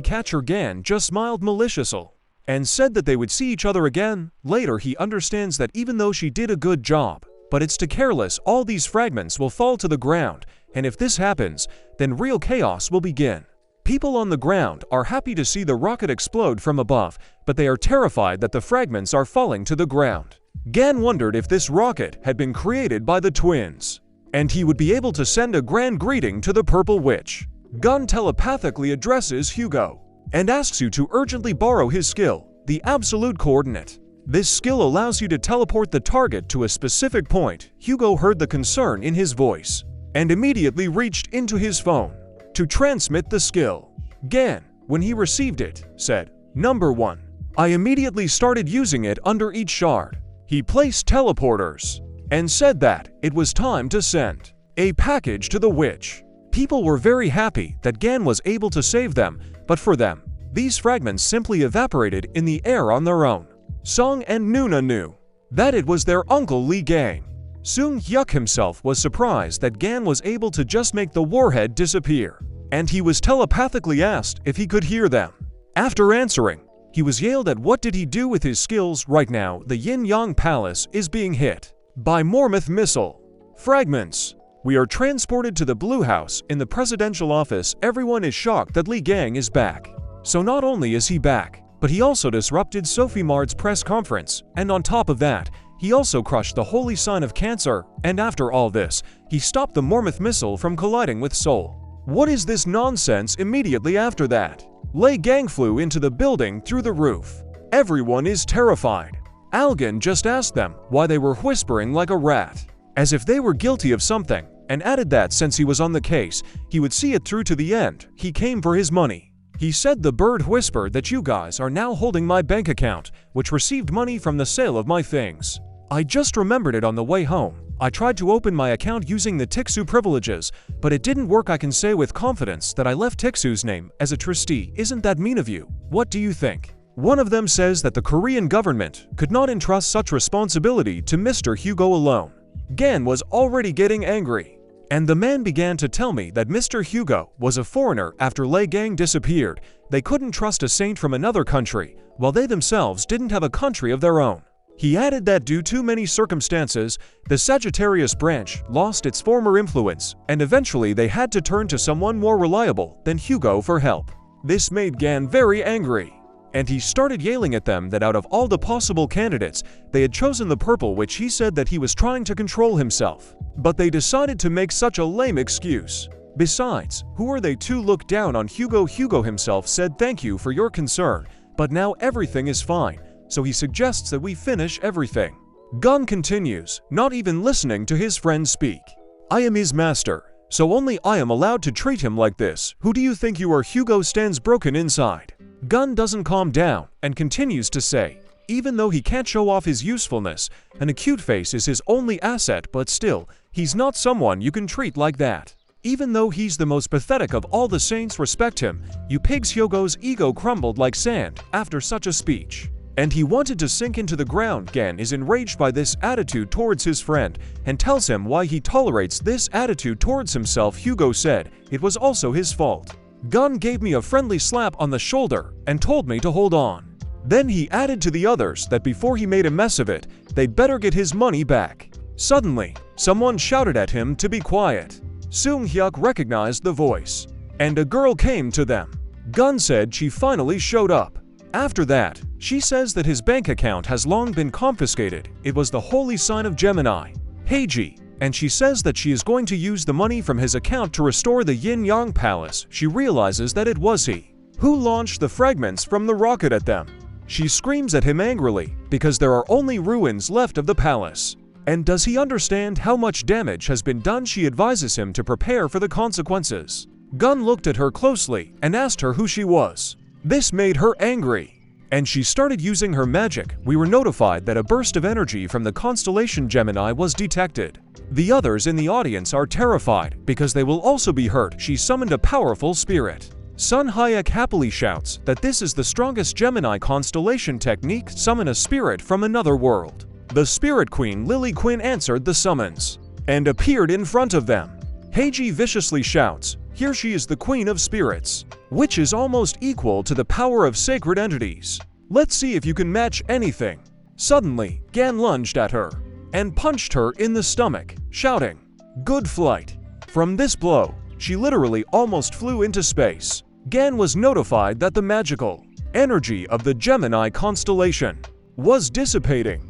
catch her?" Gan just smiled maliciously and said that they would see each other again. Later he understands that even though she did a good job, but it's too careless, all these fragments will fall to the ground, and if this happens, then real chaos will begin. People on the ground are happy to see the rocket explode from above, but they are terrified that the fragments are falling to the ground. Gan wondered if this rocket had been created by the twins, and he would be able to send a grand greeting to the Purple Witch. Gun telepathically addresses Hugo and asks you to urgently borrow his skill, the Absolute Coordinate. This skill allows you to teleport the target to a specific point. Hugo heard the concern in his voice and immediately reached into his phone to transmit the skill. Gan, when he received it, said, "Number 1. I immediately started using it under each shard." He placed teleporters and said that it was time to send a package to the witch. People were very happy that Gan was able to save them, but for them, these fragments simply evaporated in the air on their own. Song and Nuna knew that it was their uncle Lei Gang. Sung Hyuk himself was surprised that Gan was able to just make the warhead disappear, and he was telepathically asked if he could hear them. After answering, he was yelled at. What did he do with his skills? Right now, the Yin-Yang Palace is being hit by Mormoth missile fragments. We are transported to the Blue House in the presidential office. Everyone is shocked that Lei Gang is back. So not only is he back, but he also disrupted Sophie Mard's press conference, and on top of that, he also crushed the holy sign of Cancer, and after all this, he stopped the Mormoth missile from colliding with Seoul. What is this nonsense? Immediately after that, Lei Gang flew into the building through the roof. Everyone is terrified. Algan just asked them why they were whispering like a rat, as if they were guilty of something, and added that since he was on the case, he would see it through to the end. He came for his money. He said, "The bird whispered that you guys are now holding my bank account, which received money from the sale of my things. I just remembered it on the way home. I tried to open my account using the Tixu privileges, but it didn't work. I can say with confidence that I left Tixu's name as a trustee. Isn't that mean of you? What do you think?" One of them says that the Korean government could not entrust such responsibility to Mr. Hugo alone. Gan was already getting angry, and the man began to tell me that Mr. Hugo was a foreigner. After Lei Gang disappeared, they couldn't trust a saint from another country, while they themselves didn't have a country of their own. He added that due to many circumstances, the Sagittarius branch lost its former influence, and eventually they had to turn to someone more reliable than Hugo for help. This made Gan very angry, and he started yelling at them that out of all the possible candidates, they had chosen the Purple Witch. He said that he was trying to control himself, but they decided to make such a lame excuse. Besides, who are they to look down on Hugo? Hugo himself said, "Thank you for your concern, but now everything is fine," so he suggests that we finish everything. Gun continues, not even listening to his friend speak. "I am his master, so only I am allowed to treat him like this. Who do you think you are?" Hugo stands broken inside. Gun doesn't calm down and continues to say, even though he can't show off his usefulness, an acute face is his only asset, but still, he's not someone you can treat like that. Even though he's the most pathetic of all the saints, respect him. You pigs. Hugo's ego crumbled like sand after such a speech, and he wanted to sink into the ground. Gan is enraged by this attitude towards his friend and tells him why he tolerates this attitude towards himself. Hugo said it was also his fault. Gun gave me a friendly slap on the shoulder and told me to hold on. Then he added to the others that before he made a mess of it, they'd better get his money back. Suddenly, someone shouted at him to be quiet. Sung Hyuk recognized the voice, and a girl came to them. Gun said she finally showed up. After that, she says that his bank account has long been confiscated. It was the holy sign of Gemini, Heiji, and she says that she is going to use the money from his account to restore the Yin-Yang Palace. She realizes that it was he who launched the fragments from the rocket at them. She screams at him angrily because there are only ruins left of the palace. And does he understand how much damage has been done? She advises him to prepare for the consequences. Gun looked at her closely and asked her who she was. This made her angry, and she started using her magic. We were notified that a burst of energy from the constellation Gemini was detected. The others in the audience are terrified because they will also be hurt. She summoned a powerful spirit. Sun Hayek happily shouts that this is the strongest Gemini constellation technique. Summon a spirit from another world. The spirit queen Lily Quinn answered the summons and appeared in front of them. Heiji viciously shouts, "Here she is, the queen of spirits," which is almost equal to the power of sacred entities. Let's see if you can match anything. Suddenly, Gan lunged at her and punched her in the stomach, shouting, "Good flight." From this blow, she literally almost flew into space. Gan was notified that the magical energy of the Gemini constellation was dissipating,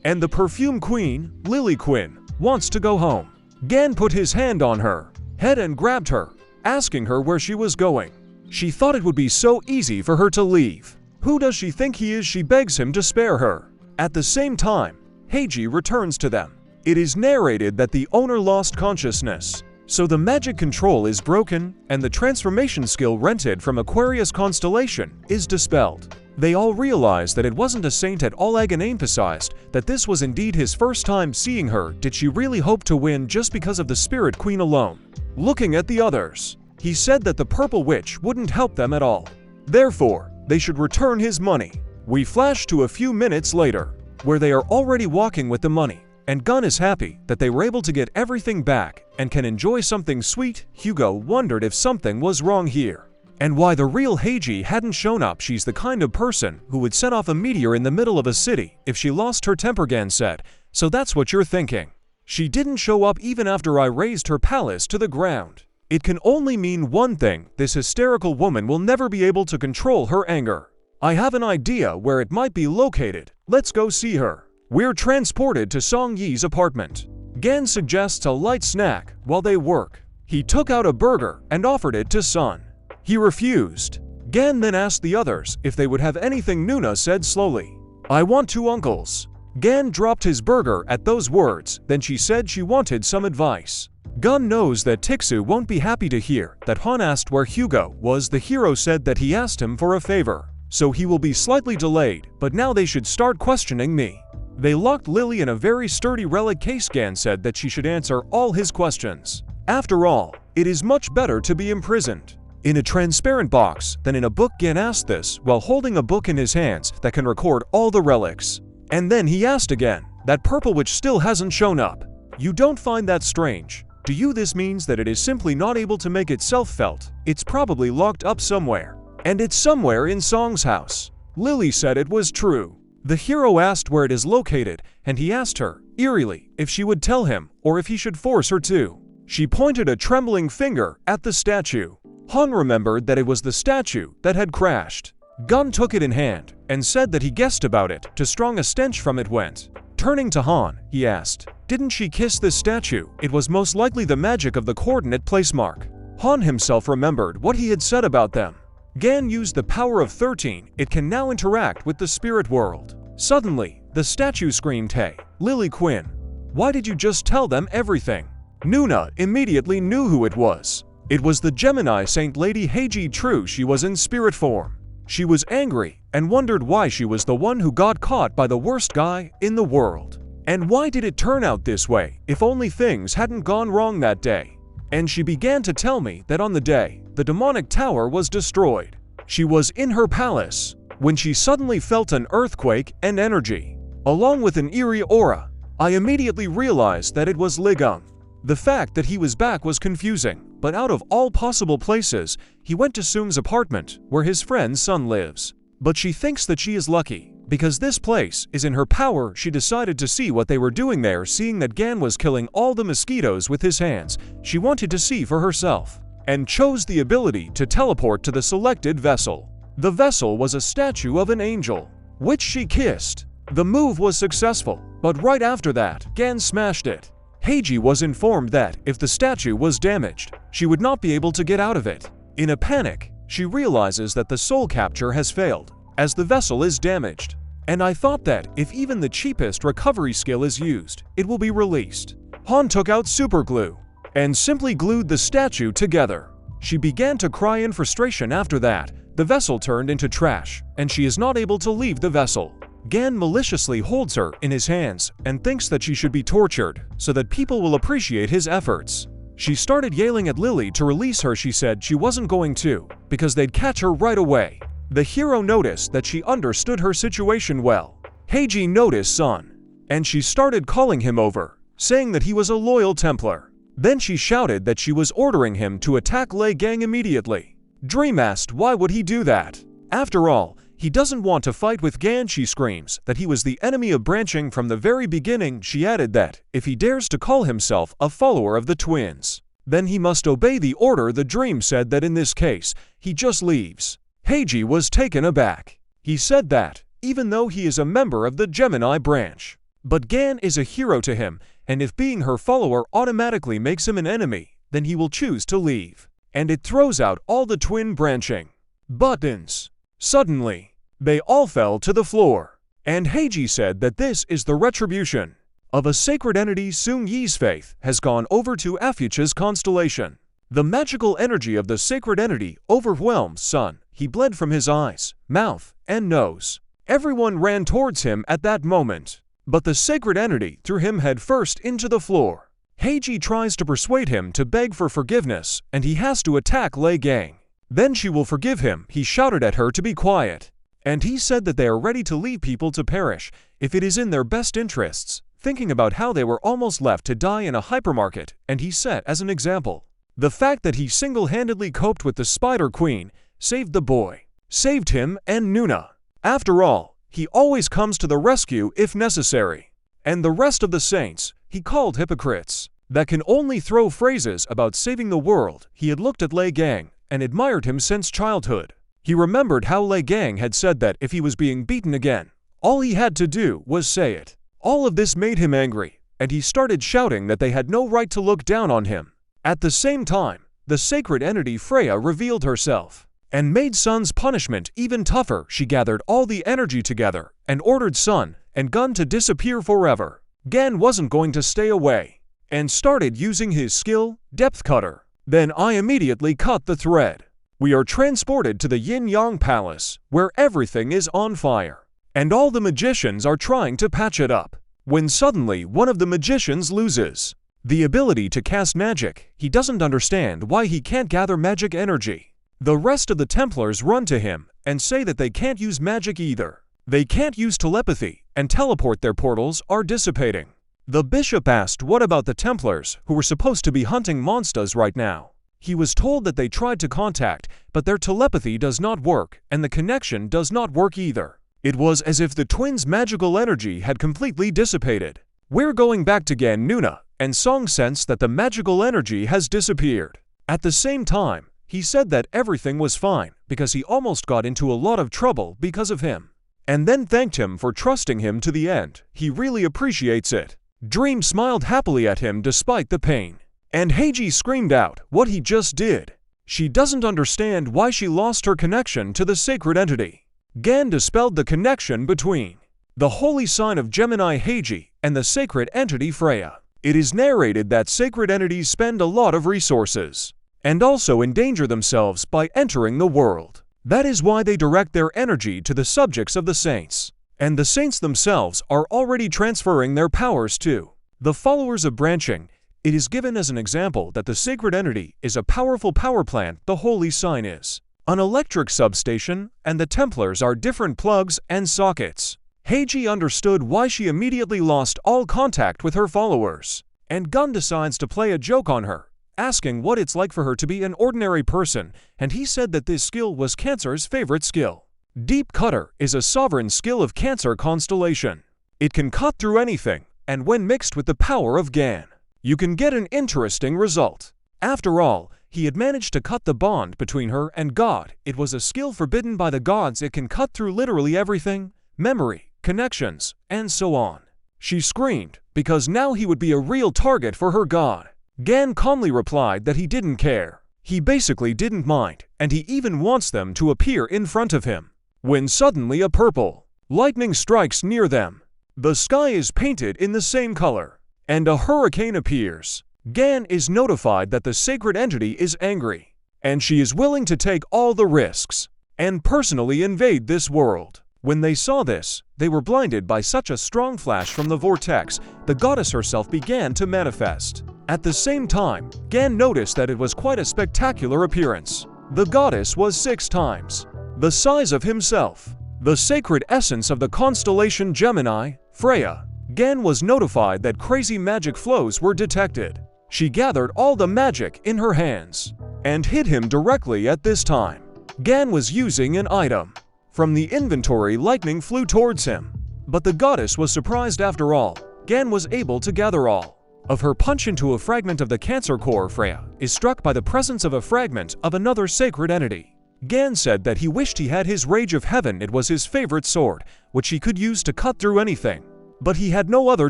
and the perfume queen, Lily Quinn, wants to go home. Gan put his hand on her head and grabbed her, asking her where she was going. She thought it would be so easy for her to leave. Who does she think he is? She begs him to spare her. At the same time, Heiji returns to them. It is narrated that the owner lost consciousness, so the magic control is broken and the transformation skill rented from Aquarius constellation is dispelled. They all realize that it wasn't a saint at all. Agan emphasized that this was indeed his first time seeing her. Did she really hope to win just because of the spirit queen alone? Looking at the others, he said that the purple witch wouldn't help them at all. Therefore, they should return his money. We flash to a few minutes later, where they are already walking with the money, and Gun is happy that they were able to get everything back and can enjoy something sweet. Hugo wondered if something was wrong here, and why the real Heiji hadn't shown up. She's the kind of person who would set off a meteor in the middle of a city if she lost her temper, Gan said. So that's what you're thinking. She didn't show up even after I razed her palace to the ground. It can only mean one thing: this hysterical woman will never be able to control her anger. I have an idea where it might be located. Let's go see her. We're transported to Song Yi's apartment. Gan suggests a light snack while they work. He took out a burger and offered it to Sun. He refused. Gan then asked the others if they would have anything. Nuna said slowly, "I want 2 uncles." Gan dropped his burger at those words, then she said she wanted some advice. Gun knows that Tixu won't be happy to hear that Han asked where Hugo was. The hero said that he asked him for a favor, so he will be slightly delayed, but now they should start questioning me. They locked Lily in a very sturdy relic case. Gan said that she should answer all his questions. After all, it is much better to be imprisoned in a transparent box than in a book. Gan asked this while holding a book in his hands that can record all the relics. And then he asked again, "That purple witch still hasn't shown up. You don't find that strange, do you? This means that it is simply not able to make itself felt. It's probably locked up somewhere. And it's somewhere in Song's house." Lily said it was true. The hero asked where it is located, and he asked her, eerily, if she would tell him or if he should force her to. She pointed a trembling finger at the statue. Han remembered that it was the statue that had crashed. Gun took it in hand and said that he guessed about it. Too strong a stench from it went. Turning to Han, he asked, "Didn't she kiss this statue?" It was most likely the magic of the coordinate placemark. Han himself remembered what he had said about them. Gan used the power of 13. It can now interact with the spirit world. Suddenly, the statue screamed, "Hey, Lily Quinn, why did you just tell them everything?" Nuna immediately knew who it was. It was the Gemini Saint Lady Heiji. True, she was in spirit form. She was angry and wondered why she was the one who got caught by the worst guy in the world. And why did it turn out this way? If only things hadn't gone wrong that day. And she began to tell me that on the day the demonic tower was destroyed, she was in her palace when she suddenly felt an earthquake and energy, along with an eerie aura. I immediately realized that it was Ligum. The fact that he was back was confusing, but out of all possible places, he went to Sung's apartment, where his friend's son lives. But she thinks that she is lucky, because this place is in her power. She decided to see what they were doing there. Seeing that Gan was killing all the mosquitoes with his hands, she wanted to see for herself, and chose the ability to teleport to the selected vessel. The vessel was a statue of an angel, which she kissed. The move was successful, but right after that, Gan smashed it. Heiji was informed that if the statue was damaged, she would not be able to get out of it. In a panic, she realizes that the soul capture has failed, as the vessel is damaged. And I thought that if even the cheapest recovery skill is used, it will be released. Han took out super glue and simply glued the statue together. She began to cry in frustration after that. The vessel turned into trash, and she is not able to leave the vessel. Gan maliciously holds her in his hands and thinks that she should be tortured so that people will appreciate his efforts. She started yelling at Lily to release her. She said she wasn't going to, because they'd catch her right away. The hero noticed that she understood her situation well. Heiji noticed Sun, and she started calling him over, saying that he was a loyal Templar. Then she shouted that she was ordering him to attack Lei Gang immediately. Dream asked why would he do that. After all, he doesn't want to fight with Gan. She screams that he was the enemy of branching from the very beginning. She added that if he dares to call himself a follower of the twins, then he must obey the order. The dream said that in this case, he just leaves. Heiji was taken aback. He said that, even though he is a member of the Gemini branch, but Gan is a hero to him, and if being her follower automatically makes him an enemy, then he will choose to leave. And it throws out all the twin branching buttons. Suddenly, they all fell to the floor, and Heiji said that this is the retribution of a sacred entity. Sung Yi's faith has gone over to Afucha's constellation. The magical energy of the sacred entity overwhelmed Sun. He bled from his eyes, mouth, and nose. Everyone ran towards him at that moment, but the sacred entity threw him headfirst into the floor. Heiji tries to persuade him to beg for forgiveness, and he has to attack Lei Gang. Then she will forgive him. He shouted at her to be quiet, and he said that they are ready to leave people to perish if it is in their best interests, thinking about how they were almost left to die in a hypermarket, and he set as an example the fact that he single-handedly coped with the Spider Queen, saved the boy, saved him and Nuna. After all, he always comes to the rescue if necessary. And the rest of the saints, he called hypocrites that can only throw phrases about saving the world. He had looked at Lei Gang and admired him since childhood. He remembered how Lei Gang had said that if he was being beaten again, all he had to do was say it. All of this made him angry, and he started shouting that they had no right to look down on him. At the same time, the sacred entity Freya revealed herself and made Sun's punishment even tougher. She gathered all the energy together and ordered Sun and Gun to disappear forever. Gan wasn't going to stay away and started using his skill, Depth Cutter. Then I immediately cut the thread. We are transported to the Yin-Yang Palace, where everything is on fire, and all the magicians are trying to patch it up, when suddenly one of the magicians loses the ability to cast magic. He doesn't understand why he can't gather magic energy. The rest of the Templars run to him and say that they can't use magic either. They can't use telepathy, and teleport. Their portals are dissipating. The bishop asked what about the Templars, who were supposed to be hunting monsters right now. He was told that they tried to contact, but their telepathy does not work, and the connection does not work either. It was as if the twins' magical energy had completely dissipated. We're going back to Gan. Nuna and Song sensed that the magical energy has disappeared. At the same time, he said that everything was fine because he almost got into a lot of trouble because of him, and then thanked him for trusting him to the end. He really appreciates it. Dream smiled happily at him despite the pain, and Heiji screamed out what he just did. She doesn't understand why she lost her connection to the sacred entity. Gan dispelled the connection between the holy sign of Gemini Heiji and the sacred entity Freya. It is narrated that sacred entities spend a lot of resources and also endanger themselves by entering the world. That is why they direct their energy to the subjects of the saints, and the saints themselves are already transferring their powers to the followers of branching. It is given as an example that the sacred entity is a powerful power plant. The holy sign is an electric substation, and the Templars are different plugs and sockets. Heiji understood why she immediately lost all contact with her followers, and Gun decides to play a joke on her, asking what it's like for her to be an ordinary person, and he said that this skill was Cancer's favorite skill. Deep Cutter is a sovereign skill of Cancer constellation. It can cut through anything, and when mixed with the power of Gan, you can get an interesting result. After all, he had managed to cut the bond between her and God. It was a skill forbidden by the gods. It can cut through literally everything, memory, connections, and so on. She screamed, because now he would be a real target for her god. Gan calmly replied that he didn't care. He basically didn't mind, and he even wants them to appear in front of him. When suddenly a purple Lightning strikes near them. The sky is painted in the same color, and a hurricane appears. Gan is notified that the sacred entity is angry, and she is willing to take all the risks and personally invade this world. When they saw this, they were blinded by such a strong flash from the vortex. The goddess herself began to manifest. At the same time, Gan noticed that it was quite a spectacular appearance. The goddess was 6 times the size of himself. The sacred essence of the constellation Gemini, Freya. Gan was notified that crazy magic flows were detected. She gathered all the magic in her hands and hit him directly at this time. Gan was using an item. From the inventory, lightning flew towards him. But the goddess was surprised after all. Gan was able to gather all of her punch into a fragment of the Cancer core. Freya is struck by the presence of a fragment of another sacred entity. Gan said that he wished he had his Rage of Heaven. It was his favorite sword, which he could use to cut through anything. But he had no other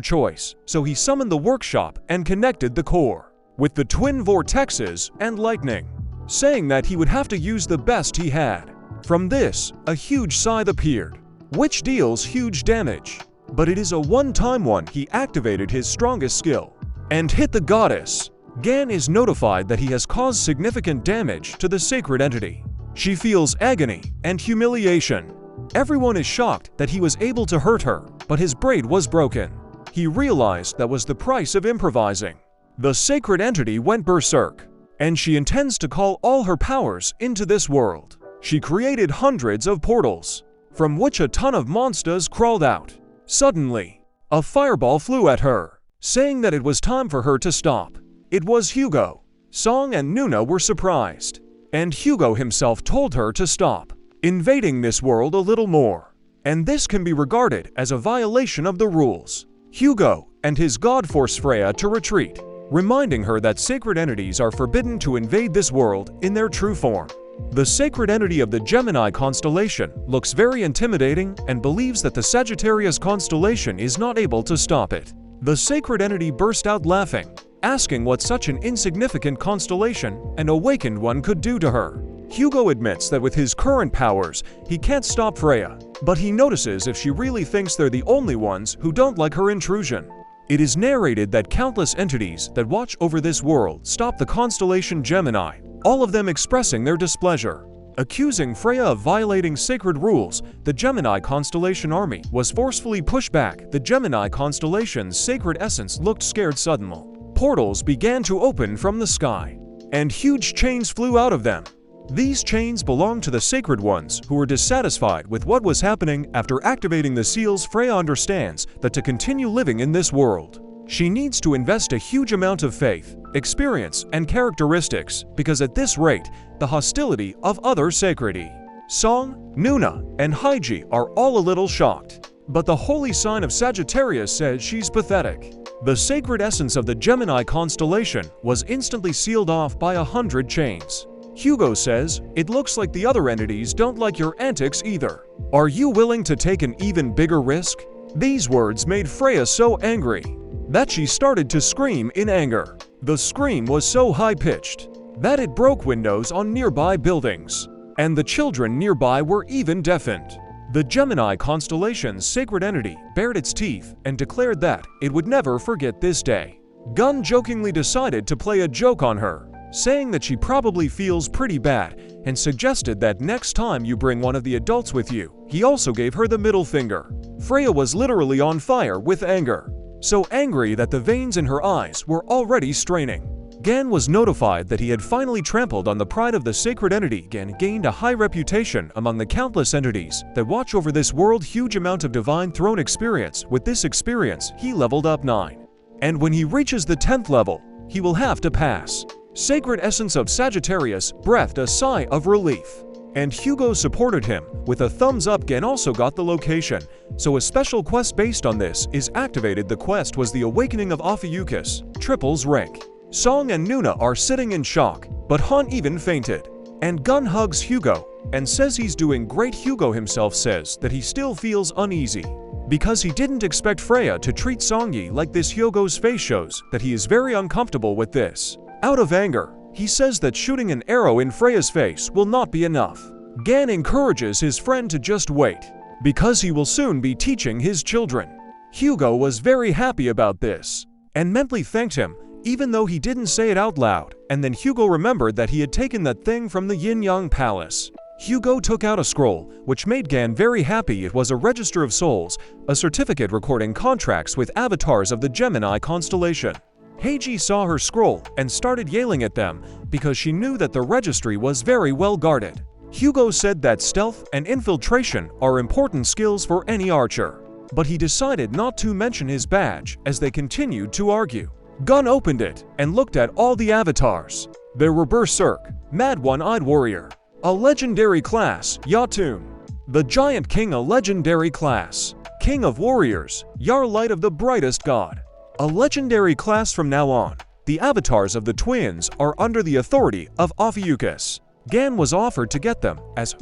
choice, so he summoned the workshop and connected the core with the twin vortexes and lightning, saying that he would have to use the best he had. From this, a huge scythe appeared, which deals huge damage. But it is a one-time one. He activated his strongest skill and hit the goddess. Gan is notified that he has caused significant damage to the sacred entity. She feels agony and humiliation. Everyone is shocked that he was able to hurt her, but his braid was broken. He realized that was the price of improvising. The sacred entity went berserk, and she intends to call all her powers into this world. She created hundreds of portals, from which a ton of monsters crawled out. Suddenly, a fireball flew at her, saying that it was time for her to stop. It was Hugo. Song and Nuna were surprised, and Hugo himself told her to stop invading this world a little more, and this can be regarded as a violation of the rules. Hugo and his god force Freya to retreat, reminding her that sacred entities are forbidden to invade this world in their true form. The sacred entity of the Gemini constellation looks very intimidating and believes that the Sagittarius constellation is not able to stop it. The sacred entity burst out laughing, asking what such an insignificant constellation and awakened one could do to her. Hugo admits that with his current powers, he can't stop Freya, but he notices if she really thinks they're the only ones who don't like her intrusion. It is narrated that countless entities that watch over this world stop the constellation Gemini, all of them expressing their displeasure. Accusing Freya of violating sacred rules, the Gemini constellation army was forcefully pushed back. The Gemini constellation's sacred essence looked scared suddenly. Portals began to open from the sky, and huge chains flew out of them. These chains belonged to the sacred ones who were dissatisfied with what was happening. After activating the seals, Freya understands that to continue living in this world, she needs to invest a huge amount of faith, experience, and characteristics, because at this rate, the hostility of other sacredi, Song, Nuna, and Haiji are all a little shocked. But the holy sign of Sagittarius says she's pathetic. The sacred essence of the Gemini constellation was instantly sealed off by 100 chains. Hugo says, "It looks like the other entities don't like your antics either. Are you willing to take an even bigger risk?" These words made Freya so angry that she started to scream in anger. The scream was so high-pitched that it broke windows on nearby buildings, and the children nearby were even deafened. The Gemini constellation's sacred entity bared its teeth and declared that it would never forget this day. Gun jokingly decided to play a joke on her, saying that she probably feels pretty bad, and suggested that next time you bring one of the adults with you. He also gave her the middle finger. Freya was literally on fire with anger, so angry that the veins in her eyes were already straining. Gan was notified that he had finally trampled on the pride of the sacred entity. Gan gained a high reputation among the countless entities that watch over this world. Huge amount of divine throne experience. With this experience, he leveled up 9. And when he reaches the 10th level, he will have to pass. Sacred essence of Sagittarius breathed a sigh of relief, and Hugo supported him with a thumbs up. Gan also got the location, so a special quest based on this is activated. The quest was the awakening of Ophiuchus, Triple's rank. Song and Nuna are sitting in shock, but Han even fainted. And Gun hugs Hugo and says he's doing great. Hugo himself says that he still feels uneasy because he didn't expect Freya to treat Songyi like this. Hugo's face shows that he is very uncomfortable with this. Out of anger, he says that shooting an arrow in Freya's face will not be enough. Gan encourages his friend to just wait because he will soon be teaching his children. Hugo was very happy about this, and mentally thanked him, even though he didn't say it out loud, and then Hugo remembered that he had taken that thing from the Yin-Yang Palace. Hugo took out a scroll, which made Gan very happy. It was a register of souls, a certificate recording contracts with avatars of the Gemini constellation. Heiji saw her scroll and started yelling at them because she knew that the registry was very well guarded. Hugo said that stealth and infiltration are important skills for any archer, but he decided not to mention his badge as they continued to argue. Gun opened it and looked at all the avatars. There were Berserk, Mad One-Eyed Warrior, a legendary class, Yatun, the Giant King, a legendary class, King of Warriors, Yar Light of the Brightest God, a legendary class. From now on, the avatars of the twins are under the authority of Ophiuchus. Gan was offered to get them as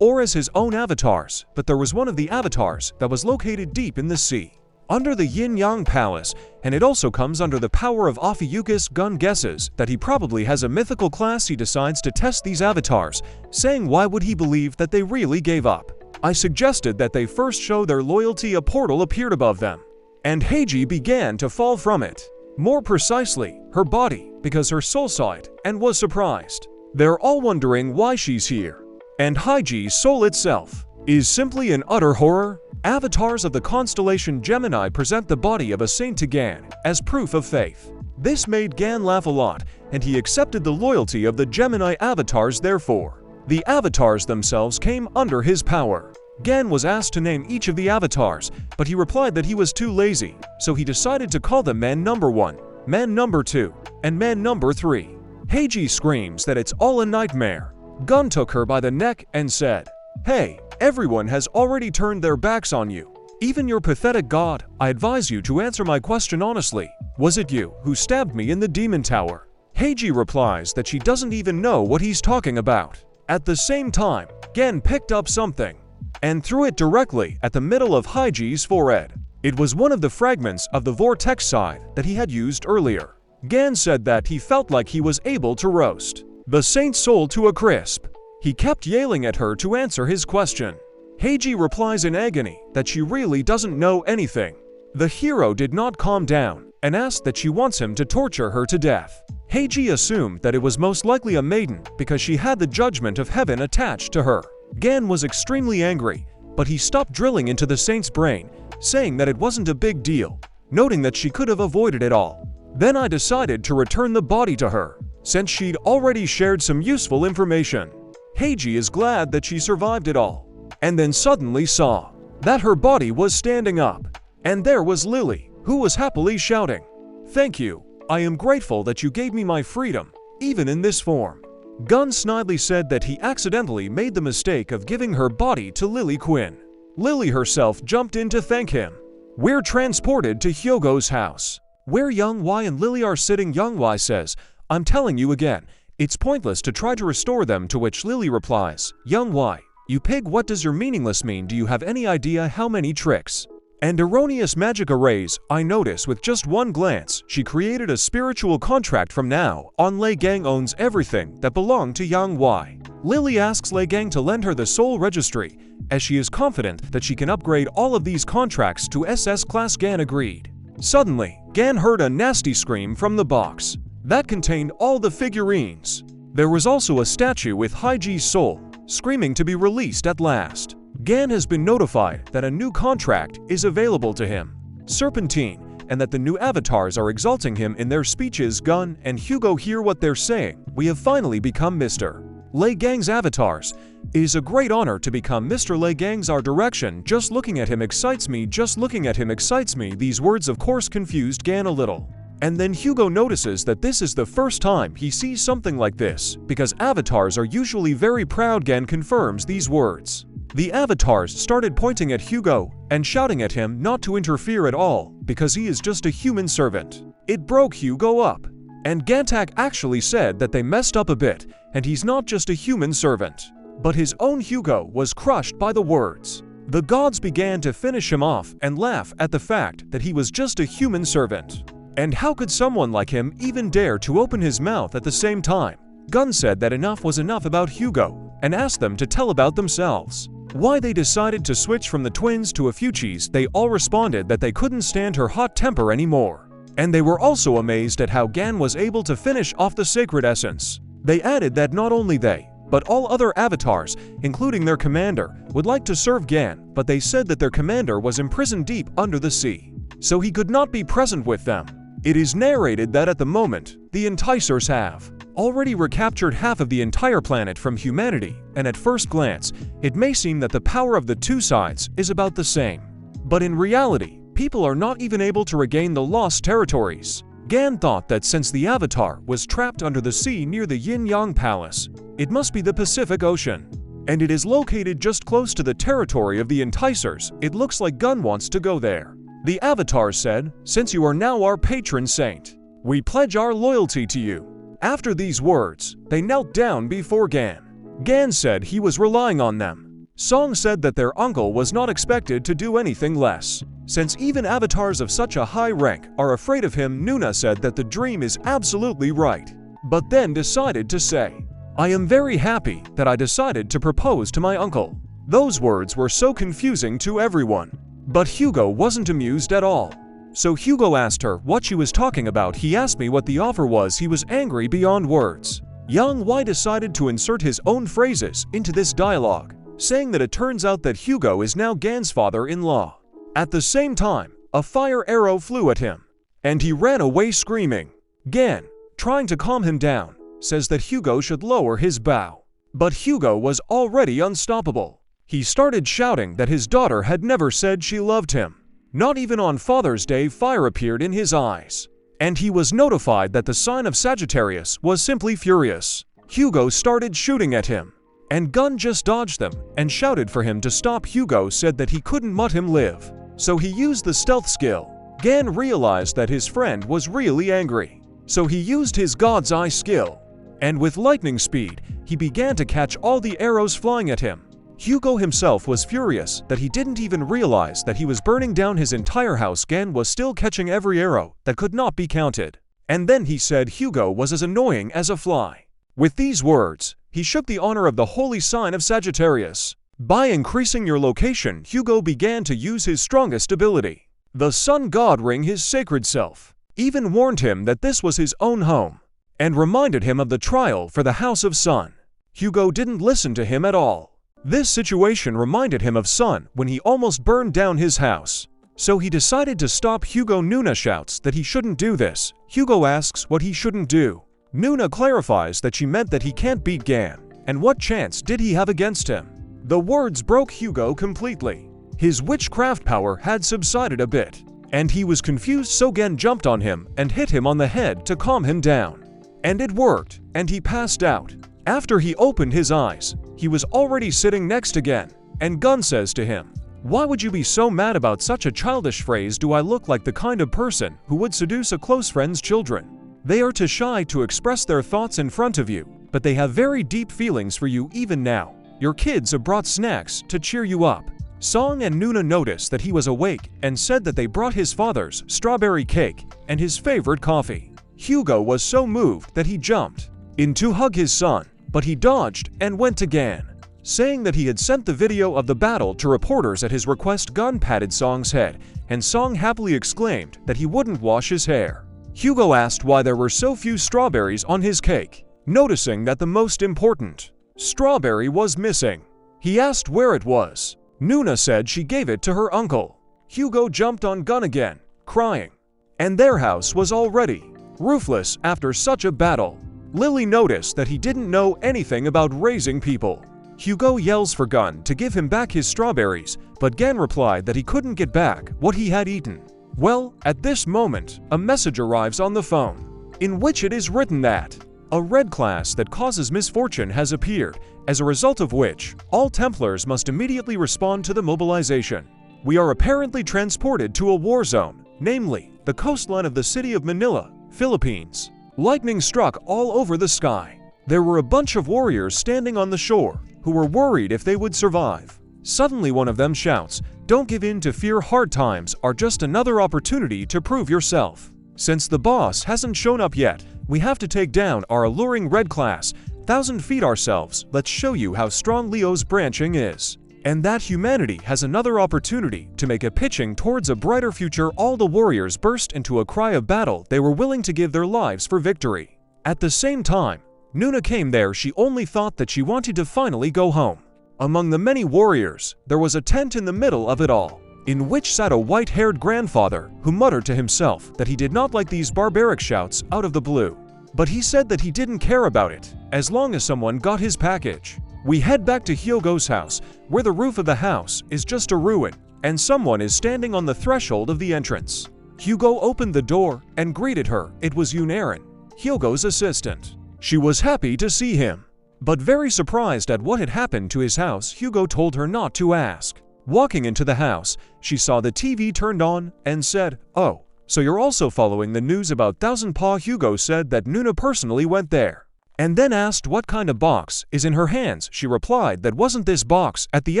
his own avatars, but there was one of the avatars that was located deep in the sea, under the Yin-Yang Palace, and it also comes under the power of Ophiuchus. Gun guesses that he probably has a mythical class. He decides to test these avatars, saying why would he believe that they really gave up. I suggested that they first show their loyalty. A portal appeared above them, and Heiji began to fall from it. More precisely, her body, because her soul saw it and was surprised. They're all wondering why she's here, and Heiji's soul itself is simply an utter horror. Avatars of the constellation Gemini present the body of a saint to Gan as proof of faith. This made Gan laugh a lot, and he accepted the loyalty of the Gemini avatars. Therefore, the avatars themselves came under his power. Gan was asked to name each of the avatars, but he replied that he was too lazy, so he decided to call them Man Number 1, Man Number 2, and Man Number 3. Heiji screams that it's all a nightmare. Gun took her by the neck and said, "Hey, everyone has already turned their backs on you. Even your pathetic god. I advise you to answer my question honestly. Was it you who stabbed me in the demon tower?" Heiji replies that she doesn't even know what he's talking about. At the same time, Gan picked up something and threw it directly at the middle of Heiji's forehead. It was one of the fragments of the vortex side that he had used earlier. Gan said that he felt like he was able to roast the saint's soul to a crisp. He kept yelling at her to answer his question. Heiji replies in agony that she really doesn't know anything. The hero did not calm down and asked that she wants him to torture her to death. Heiji assumed that it was most likely a maiden because she had the judgment of heaven attached to her. Gan was extremely angry, but he stopped drilling into the saint's brain, saying that it wasn't a big deal, noting that she could have avoided it all. Then I decided to return the body to her, since she'd already shared some useful information. Heiji is glad that she survived it all, and then suddenly saw that her body was standing up, and there was Lily, who was happily shouting, "Thank you, I am grateful that you gave me my freedom, even in this form." Gun snidely said that he accidentally made the mistake of giving her body to Lily Quinn. Lily herself jumped in to thank him. We're transported to Hyogo's house, where Young Y and Lily are sitting. Young Y says, "I'm telling you again, it's pointless to try to restore them," to which Lily replies, "Young Y, you pig, what does your meaningless mean? Do you have any idea how many tricks and erroneous magic arrays I notice with just one glance?" She created a spiritual contract. From now on, Lei Gang owns everything that belonged to Young Y. Lily asks Lei Gang to lend her the soul registry, as she is confident that she can upgrade all of these contracts to SS class. Gan agreed. Suddenly, Gan heard a nasty scream from the box that contained all the figurines. There was also a statue with Heiji's soul, screaming to be released at last. Gan has been notified that a new contract is available to him, Serpentine, and that the new avatars are exalting him in their speeches. Gun and Hugo hear what they're saying. We have finally become Mr. Lei Gang's avatars. It is a great honor to become Mr. Lei Gang's. Our direction. Just looking at him excites me. Just looking at him excites me. These words of course confused Gan a little. And then Hugo notices that this is the first time he sees something like this, because avatars are usually very proud. Gan confirms these words. The avatars started pointing at Hugo and shouting at him not to interfere at all, because he is just a human servant. It broke Hugo up. And Gantak actually said that they messed up a bit, and he's not just a human servant. But his own Hugo was crushed by the words. The gods began to finish him off and laugh at the fact that he was just a human servant. And how could someone like him even dare to open his mouth at the same time? Gun said that enough was enough about Hugo and asked them to tell about themselves. why they decided to switch from the twins to a Fuchsies, they all responded that they couldn't stand her hot temper anymore. And they were also amazed at how Gan was able to finish off the sacred essence. They added that not only they, but all other avatars, including their commander, would like to serve Gan, but they said that their commander was imprisoned deep under the sea, so he could not be present with them. It is narrated that at the moment, the enticers have already recaptured half of the entire planet from humanity, and at first glance, it may seem that the power of the two sides is about the same. But in reality, people are not even able to regain the lost territories. Gan thought that since the Avatar was trapped under the sea near the Yin-Yang Palace, it must be the Pacific Ocean. And it is located just close to the territory of the enticers. It looks like Gun wants to go there. The Avatar said, "Since you are now our patron saint, we pledge our loyalty to you." After these words, they knelt down before Gan. Gan said he was relying on them. Song said that their uncle was not expected to do anything less, since even avatars of such a high rank are afraid of him. Nuna said that the dream is absolutely right, but then decided to say, "I am very happy that I decided to propose to my uncle." Those words were so confusing to everyone, but Hugo wasn't amused at all. So Hugo asked her what she was talking about. He asked me what the offer was. He was angry beyond words. Young Y decided to insert his own phrases into this dialogue, saying that it turns out that Hugo is now Gan's father-in-law. At the same time, a fire arrow flew at him, and he ran away screaming. Gan, trying to calm him down, says that Hugo should lower his bow. But Hugo was already unstoppable. He started shouting that his daughter had never said she loved him. Not even on Father's Day, fire appeared in his eyes, and he was notified that the sign of Sagittarius was simply furious. Hugo started shooting at him, and Gun just dodged them and shouted for him to stop. Hugo said that he couldn't let him live, so he used the stealth skill. Gan realized that his friend was really angry, so he used his God's Eye skill, and with lightning speed, he began to catch all the arrows flying at him. Hugo himself was furious that he didn't even realize that he was burning down his entire house. Gan was still catching every arrow that could not be counted. And then he said Hugo was as annoying as a fly. With these words, he shook the honor of the holy sign of Sagittarius. By increasing your location, Hugo began to use his strongest ability. The sun god ring, his sacred self, even warned him that this was his own home, and reminded him of the trial for the House of Sun. Hugo didn't listen to him at all. This situation reminded him of Sun when he almost burned down his house. So he decided to stop Hugo. Nuna shouts that he shouldn't do this. Hugo asks what he shouldn't do. Nuna clarifies that she meant that he can't beat Gan, and what chance did he have against him? The words broke Hugo completely. His witchcraft power had subsided a bit, and he was confused, so Gan jumped on him and hit him on the head to calm him down. And it worked, and he passed out. After he opened his eyes, he was already sitting next to Gan, and Gun says to him, "Why would you be so mad about such a childish phrase? Do I look like the kind of person who would seduce a close friend's children? They are too shy to express their thoughts in front of you, but they have very deep feelings for you even now. Your kids have brought snacks to cheer you up." Song and Nuna noticed that he was awake and said that they brought his father's strawberry cake and his favorite coffee. Hugo was so moved that he jumped in to hug his son, but he dodged and went to Gan, saying that he had sent the video of the battle to reporters at his request. Gun patted Song's head, and Song happily exclaimed that he wouldn't wash his hair. Hugo asked why there were so few strawberries on his cake, noticing that the most important strawberry was missing. He asked where it was. Nuna said she gave it to her uncle. Hugo jumped on Gun again, crying, and their house was already roofless after such a battle. Lily noticed that he didn't know anything about raising people. Hugo yells for Gun to give him back his strawberries, but Gan replied that he couldn't get back what he had eaten. Well, at this moment, a message arrives on the phone, in which it is written that a red class that causes misfortune has appeared, as a result of which all Templars must immediately respond to the mobilization. We are apparently transported to a war zone, namely the coastline of the city of Manila, Philippines. Lightning struck all over the sky. There were a bunch of warriors standing on the shore who were worried if they would survive. Suddenly one of them shouts, "Don't give in to fear. Hard times are just another opportunity to prove yourself. Since the boss hasn't shown up yet, we have to take down our alluring red class. 1,000 feet ourselves. Let's show you how strong Leo's branching is." and that humanity has another opportunity to make a pitching towards a brighter future. All the warriors burst into a cry of battle. They were willing to give their lives for victory. At the same time, Nuna came there. She only thought that she wanted to finally go home. Among the many warriors, there was a tent in the middle of it all, in which sat a white-haired grandfather who muttered to himself that he did not like these barbaric shouts out of the blue. But he said that he didn't care about it, as long as someone got his package. We head back to Hyogo's house, where the roof of the house is just a ruin, and someone is standing on the threshold of the entrance. Hyogo opened the door and greeted her. It was Yunaren, Hyogo's assistant. She was happy to see him, but very surprised at what had happened to his house. Hyogo told her not to ask. Walking into the house, she saw the TV turned on and said, "Oh, so you're also following the news about Thousand Paw?" Hyogo said that Nuna personally went there, and then asked what kind of box is in her hands. She replied that wasn't this box at the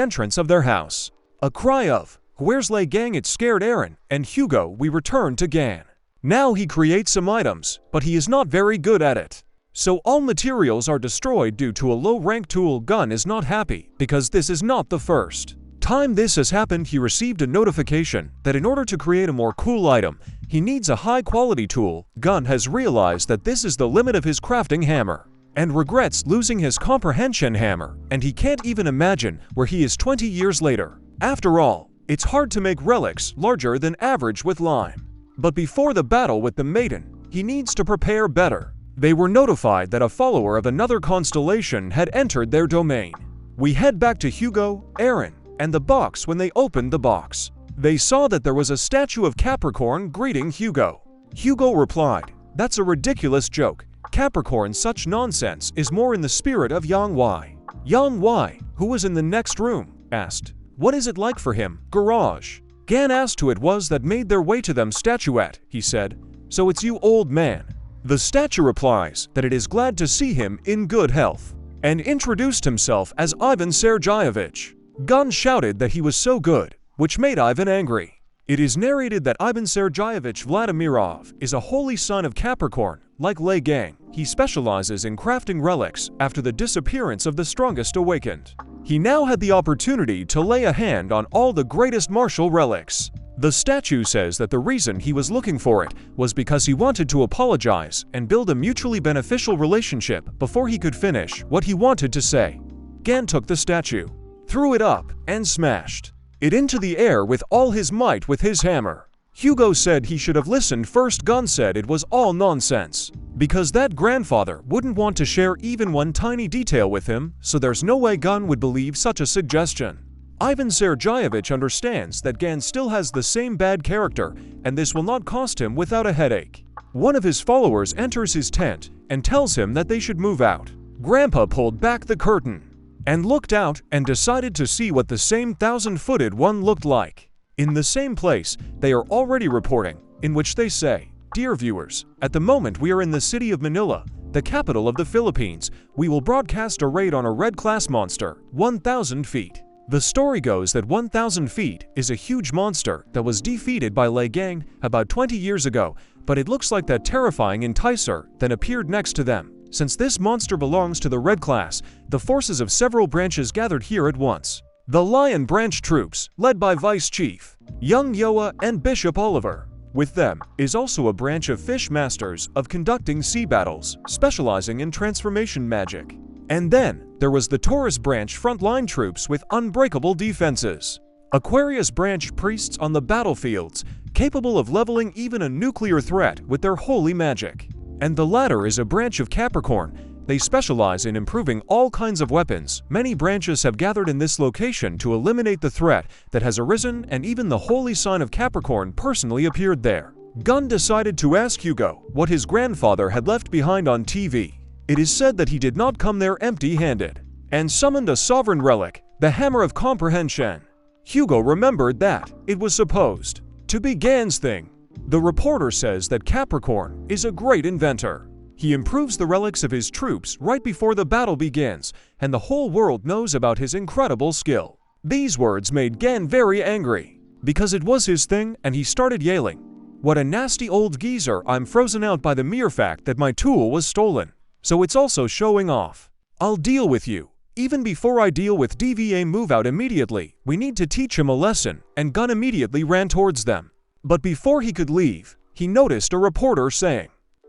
entrance of their house. A cry of, "Where's Lei Gang?" It scared Eren and Hyogo. We return to Gan. Now he creates some items, but he is not very good at it. So all materials are destroyed due to a low-rank tool. Gun is not happy because this is not the first time this has happened. He received a notification that in order to create a more cool item, he needs a high-quality tool. Gun has realized that this is the limit of his crafting hammer, and regrets losing his comprehension hammer, and he can't even imagine where he is 20 years later. After all, it's hard to make relics larger than average with lime. But before the battle with the maiden, he needs to prepare better. They were notified that a follower of another constellation had entered their domain. We head back to Hyogo, Eren, and the box. When they opened the box, they saw that there was a statue of Capricorn greeting Hyogo. Hyogo replied, "That's a ridiculous joke. Capricorn, such nonsense is more in the spirit of Yang Wei." Yang Wei, who was in the next room, asked, "What is it like for him?" Garage. Gan asked who it was that made their way to them. Statuette, he said. "So it's you, old man." The statue replies that it is glad to see him in good health, and introduced himself as Ivan Sergeyevich. Gun shouted that he was so good, which made Ivan angry. It is narrated that Ivan Sergeyevich Vladimirov is a holy son of Capricorn. Like Lei Gang, he specializes in crafting relics after the disappearance of the strongest awakened. He now had the opportunity to lay a hand on all the greatest martial relics. The statue says that the reason he was looking for it was because he wanted to apologize and build a mutually beneficial relationship before he could finish what he wanted to say. Gan took the statue, threw it up, and smashed it into the air with all his might with his hammer. Hyogo said he should have listened first. Gun said it was all nonsense, because that grandfather wouldn't want to share even one tiny detail with him, so there's no way Gun would believe such a suggestion. Ivan Sergeyevich understands that Gan still has the same bad character, and this will not cost him without a headache. One of his followers enters his tent and tells him that they should move out. Grandpa pulled back the curtain and looked out and decided to see what the same thousand-footed one looked like. In the same place, they are already reporting, in which they say, "Dear viewers, at the moment we are in the city of Manila, the capital of the Philippines. We will broadcast a raid on a red-class monster, 1,000 feet. The story goes that 1,000 feet is a huge monster that was defeated by Lei Gang about 20 years ago, but it looks like that terrifying enticer then appeared next to them. Since this monster belongs to the red class, the forces of several branches gathered here at once. The Lion Branch troops, led by Vice Chief Young Yoha and Bishop Oliver. With them is also a branch of fish masters of conducting sea battles, specializing in transformation magic. And then, there was the Taurus branch frontline troops with unbreakable defenses. Aquarius branch priests on the battlefields, capable of leveling even a nuclear threat with their holy magic. And the latter is a branch of Capricorn. They specialize in improving all kinds of weapons. Many branches have gathered in this location to eliminate the threat that has arisen, and even the holy sign of Capricorn personally appeared there. Gun decided to ask Hyogo what his grandfather had left behind on TV. It is said that he did not come there empty-handed, and summoned a sovereign relic, the Hammer of Comprehension. Hyogo remembered that it was supposed to be Gan's thing. The reporter says that Capricorn is a great inventor. He improves the relics of his troops right before the battle begins, and the whole world knows about his incredible skill. These words made Gan very angry, because it was his thing, and he started yelling, "What a nasty old geezer! I'm frozen out by the mere fact that my tool was stolen. So it's also showing off. I'll deal with you, Even before I deal with DVA, move out immediately. We need to teach him a lesson," and Gun immediately ran towards them. But before he could leave, he noticed a reporter saying,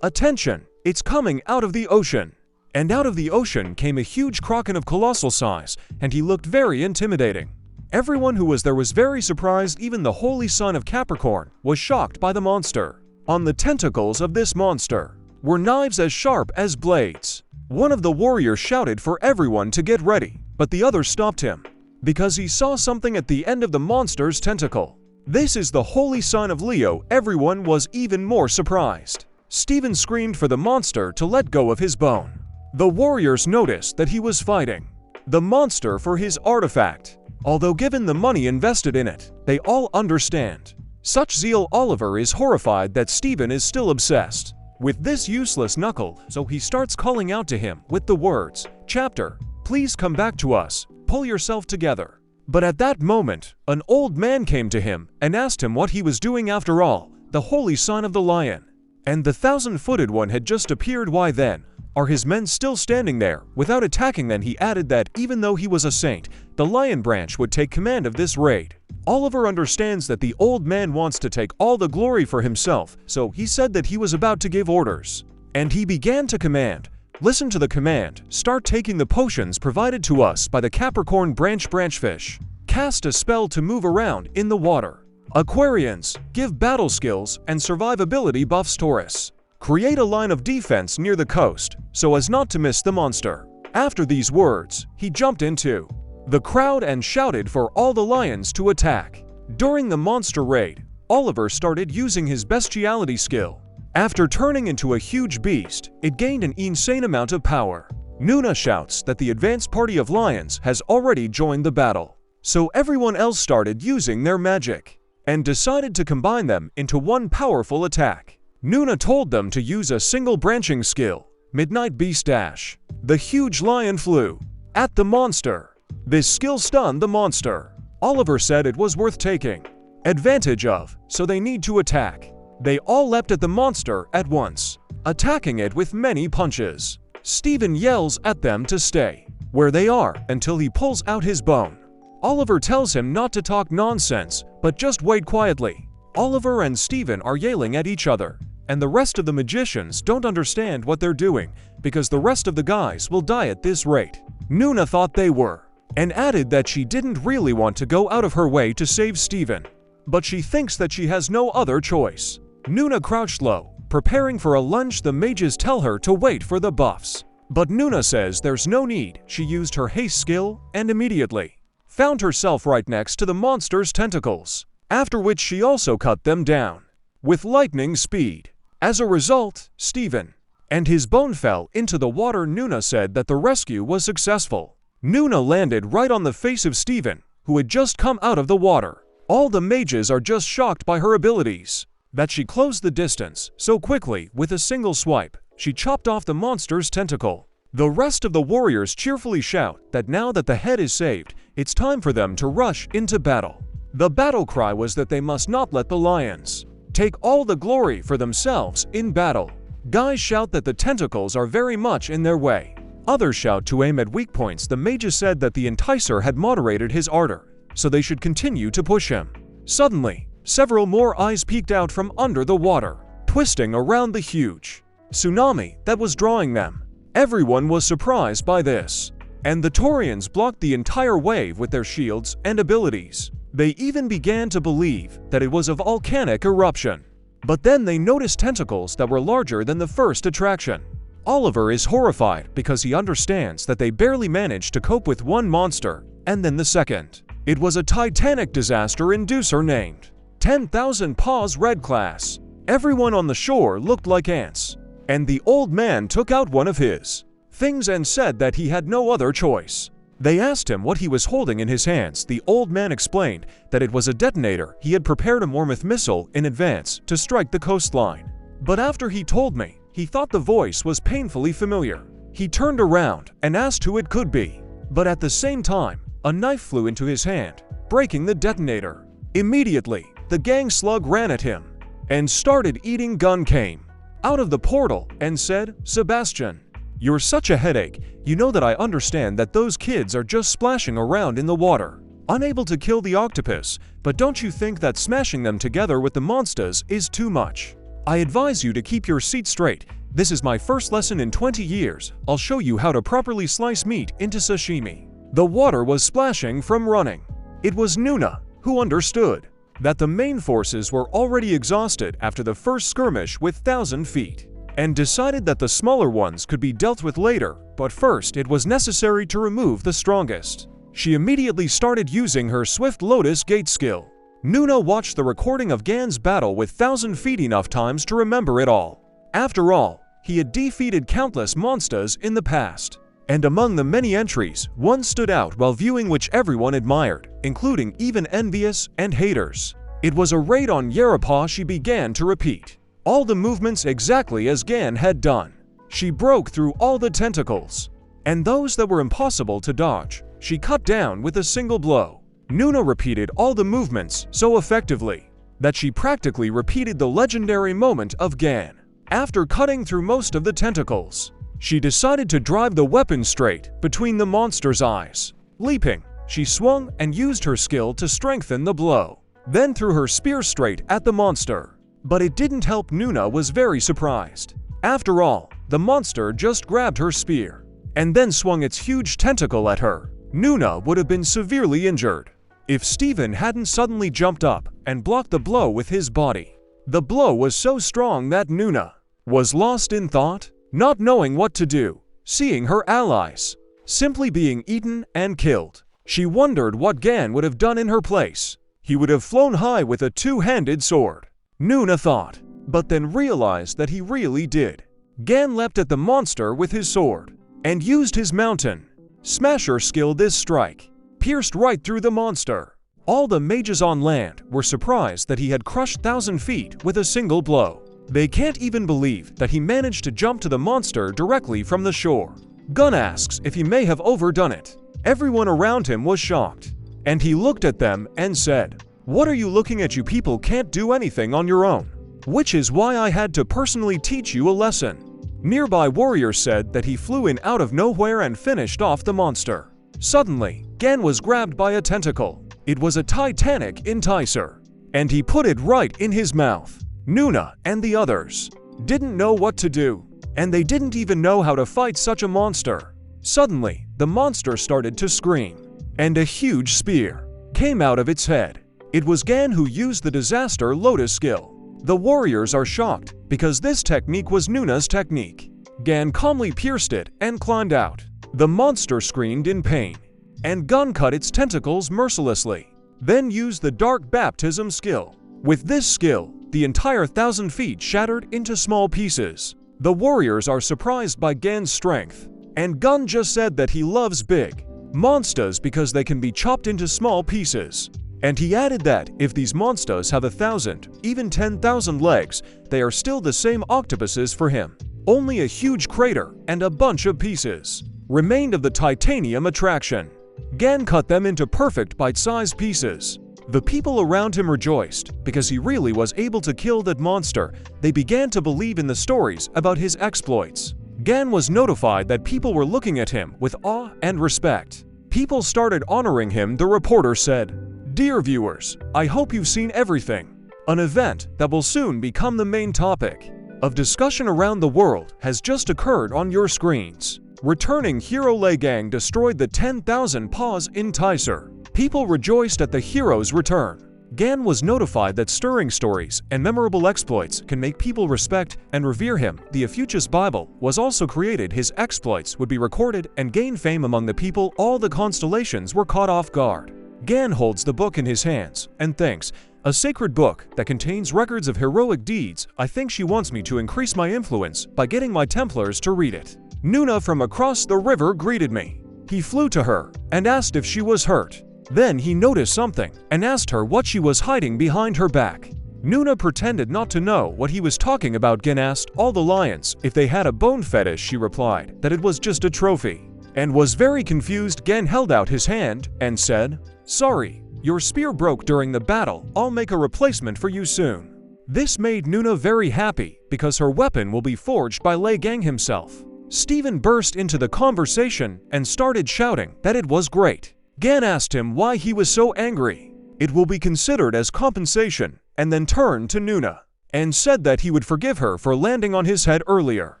"Attention, it's coming out of the ocean." And out of the ocean came a huge kraken of colossal size, and he looked very intimidating. Everyone who was there was very surprised. Even the holy son of Capricorn was shocked by the monster. On the tentacles of this monster were knives as sharp as blades. One of the warriors shouted for everyone to get ready, but the other stopped him because he saw something at the end of the monster's tentacle. "This is the holy sign of Leo." Everyone was even more surprised. Steven screamed for the monster to let go of his bone. The warriors noticed that he was fighting the monster for his artifact. Although given the money invested in it, they all understand such zeal. Oliver is horrified that Steven is still obsessed with this useless knuckle, so he starts calling out to him with the words, "Chapter, please come back to us, pull yourself together." But at that moment, an old man came to him and asked him what he was doing. After all, the holy sign of the lion and the 1,000-footed one had just appeared. Why then are his men still standing there without attacking? Then he added that even though he was a saint, the lion branch would take command of this raid. Oliver understands that the old man wants to take all the glory for himself, so he said that he was about to give orders. And he began to command, "Listen to the command. Start taking the potions provided to us by the Capricorn branchfish. Cast a spell to move around in the water. Aquarians, give battle skills and survivability buffs. Taurus, create a line of defense near the coast so as not to miss the monster." After these words, he jumped into the crowd and shouted for all the lions to attack. During the monster raid, Oliver started using his bestiality skill. After turning into a huge beast, it gained an insane amount of power. Nuna shouts that the advanced party of lions has already joined the battle, so everyone else started using their magic and decided to combine them into one powerful attack. Nuna told them to use a single branching skill, Midnight Beast Dash. The huge lion flew at the monster. This skill stunned the monster. Oliver said it was worth taking advantage of, so they need to attack. They all leapt at the monster at once, attacking it with many punches. Steven yells at them to stay where they are until he pulls out his bone. Oliver tells him not to talk nonsense, but just wait quietly. Oliver and Steven are yelling at each other, and the rest of the magicians don't understand what they're doing because the rest of the guys will die at this rate. Nuna thought they were, and added that she didn't really want to go out of her way to save Steven, but she thinks that she has no other choice. Nuna crouched low, preparing for a lunge. The mages tell her to wait for the buffs, but Nuna says there's no need. She used her haste skill and immediately found herself right next to the monster's tentacles, after which she also cut them down with lightning speed. As a result, Steven and his bone fell into the water. Nuna said that the rescue was successful. Nuna landed right on the face of Steven, who had just come out of the water. All the mages are just shocked by her abilities, that she closed the distance so quickly with a single swipe. She chopped off the monster's tentacle. The rest of the warriors cheerfully shout that now that the head is saved, it's time for them to rush into battle. The battle cry was that they must not let the lions take all the glory for themselves in battle. Guys shout that the tentacles are very much in their way. Others shout to aim at weak points. The mages said that the enticer had moderated his ardor, so they should continue to push him. Suddenly, several more eyes peeked out from under the water, twisting around the huge tsunami that was drawing them. Everyone was surprised by this, and the Taurians blocked the entire wave with their shields and abilities. They even began to believe that it was a volcanic eruption. But then they noticed tentacles that were larger than the first attraction. Oliver is horrified because he understands that they barely managed to cope with one monster, and then the second. It was a titanic disaster inducer named 10,000 Paws Red Class. Everyone on the shore looked like ants, and the old man took out one of his things and said that he had no other choice. They asked him what he was holding in his hands. The old man explained that it was a detonator. He had prepared a Mormoth missile in advance to strike the coastline. But after he told me, he thought the voice was painfully familiar. He turned around and asked who it could be. But at the same time, a knife flew into his hand, breaking the detonator. Immediately, the gang slug ran at him and started eating. Gun came out of the portal and said, "Sebastian, You're such a headache. You know that I understand that those kids are just splashing around in the water, unable to kill the octopus, but don't you think that smashing them together with the monsters is too much? I advise you to keep your seat straight. This is my first lesson in 20 years. I'll show you how to properly slice meat into sashimi. The water was splashing from running. It was Nuna who understood that the main forces were already exhausted after the first skirmish with 1,000 feet, and decided that the smaller ones could be dealt with later, but first it was necessary to remove the strongest. She immediately started using her Swift Lotus Gate skill. Nuna watched the recording of Gan's battle with 1,000 feet enough times to remember it all. After all, he had defeated countless monsters in the past. And among the many entries, one stood out while viewing which everyone admired, including even envious and haters. It was a raid on Yerapa. She began to repeat all the movements exactly as Gan had done. She broke through all the tentacles, and those that were impossible to dodge, she cut down with a single blow. Nuna repeated all the movements so effectively that she practically repeated the legendary moment of Gan. After cutting through most of the tentacles, she decided to drive the weapon straight between the monster's eyes. Leaping, she swung and used her skill to strengthen the blow, then threw her spear straight at the monster. But it didn't help. Nuna was very surprised. After all, the monster just grabbed her spear and then swung its huge tentacle at her. Nuna would have been severely injured if Steven hadn't suddenly jumped up and blocked the blow with his body. The blow was so strong that Nuna was lost in thought, not knowing what to do, seeing her allies simply being eaten and killed. She wondered what Gan would have done in her place. He would have flown high with a two-handed sword, Nuna thought, but then realized that he really did. Gan leapt at the monster with his sword and used his mountain smasher skill. This strike pierced right through the monster. All the mages on land were surprised that he had crushed 1,000 feet with a single blow. They can't even believe that he managed to jump to the monster directly from the shore. Gun asks if he may have overdone it. Everyone around him was shocked, and he looked at them and said, "What are you looking at? You people can't do anything on your own, which is why I had to personally teach you a lesson." Nearby warriors said that he flew in out of nowhere and finished off the monster. Suddenly, Gan was grabbed by a tentacle. It was a titanic enticer, and he put it right in his mouth. Nuna and the others didn't know what to do, and they didn't even know how to fight such a monster. Suddenly, the monster started to scream, and a huge spear came out of its head. It was Gan who used the Disaster Lotus skill. The warriors are shocked because this technique was Nuna's technique. Gan calmly pierced it and climbed out. The monster screamed in pain, and Gun cut its tentacles mercilessly, then used the Dark Baptism skill. With this skill, the entire 1,000 feet shattered into small pieces. The warriors are surprised by Gan's strength, and Gun just said that he loves big monsters because they can be chopped into small pieces. And he added that if these monsters have 1,000, even 10,000 legs, they are still the same octopuses for him. Only a huge crater and a bunch of pieces remained of the titanium attraction. Gan cut them into perfect bite-sized pieces. The people around him rejoiced because he really was able to kill that monster. They began to believe in the stories about his exploits. Gan was notified that people were looking at him with awe and respect. People started honoring him. The reporter said, "Dear viewers, I hope you've seen everything. An event that will soon become the main topic of discussion around the world has just occurred on your screens. Returning hero Lei Gang destroyed the 10,000 paws enticer. People rejoiced at the hero's return." Gan was notified that stirring stories and memorable exploits can make people respect and revere him. The Ophiuchus Bible was also created. His exploits would be recorded and gain fame among the people. All the constellations were caught off guard. Gan holds the book in his hands and thinks, "A sacred book that contains records of heroic deeds. I think she wants me to increase my influence by getting my Templars to read it." Nuna from across the river greeted me. He flew to her and asked if she was hurt. Then he noticed something and asked her what she was hiding behind her back. Nuna pretended not to know what he was talking about. Gan asked all the lions if they had a bone fetish. She replied that it was just a trophy and was very confused. Gan held out his hand and said, "Sorry, your spear broke during the battle. I'll make a replacement for you soon." This made Nuna very happy because her weapon will be forged by Lei Gang himself. Stephen burst into the conversation and started shouting that it was great. Gan asked him why he was so angry. It will be considered as compensation, and then turned to Nuna and said that he would forgive her for landing on his head earlier.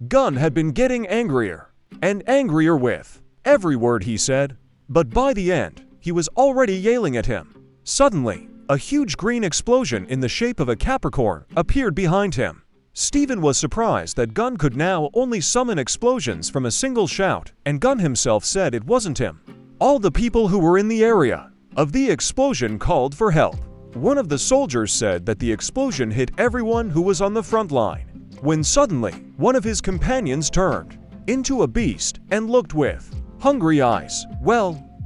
Gun had been getting angrier and angrier with every word he said, but by the end, he was already yelling at him. Suddenly, a huge green explosion in the shape of a Capricorn appeared behind him. Stephen was surprised that Gun could now only summon explosions from a single shout, and Gun himself said it wasn't him. All the people who were in the area of the explosion called for help. One of the soldiers said that the explosion hit everyone who was on the front line, when suddenly one of his companions turned into a beast and looked with hungry eyes,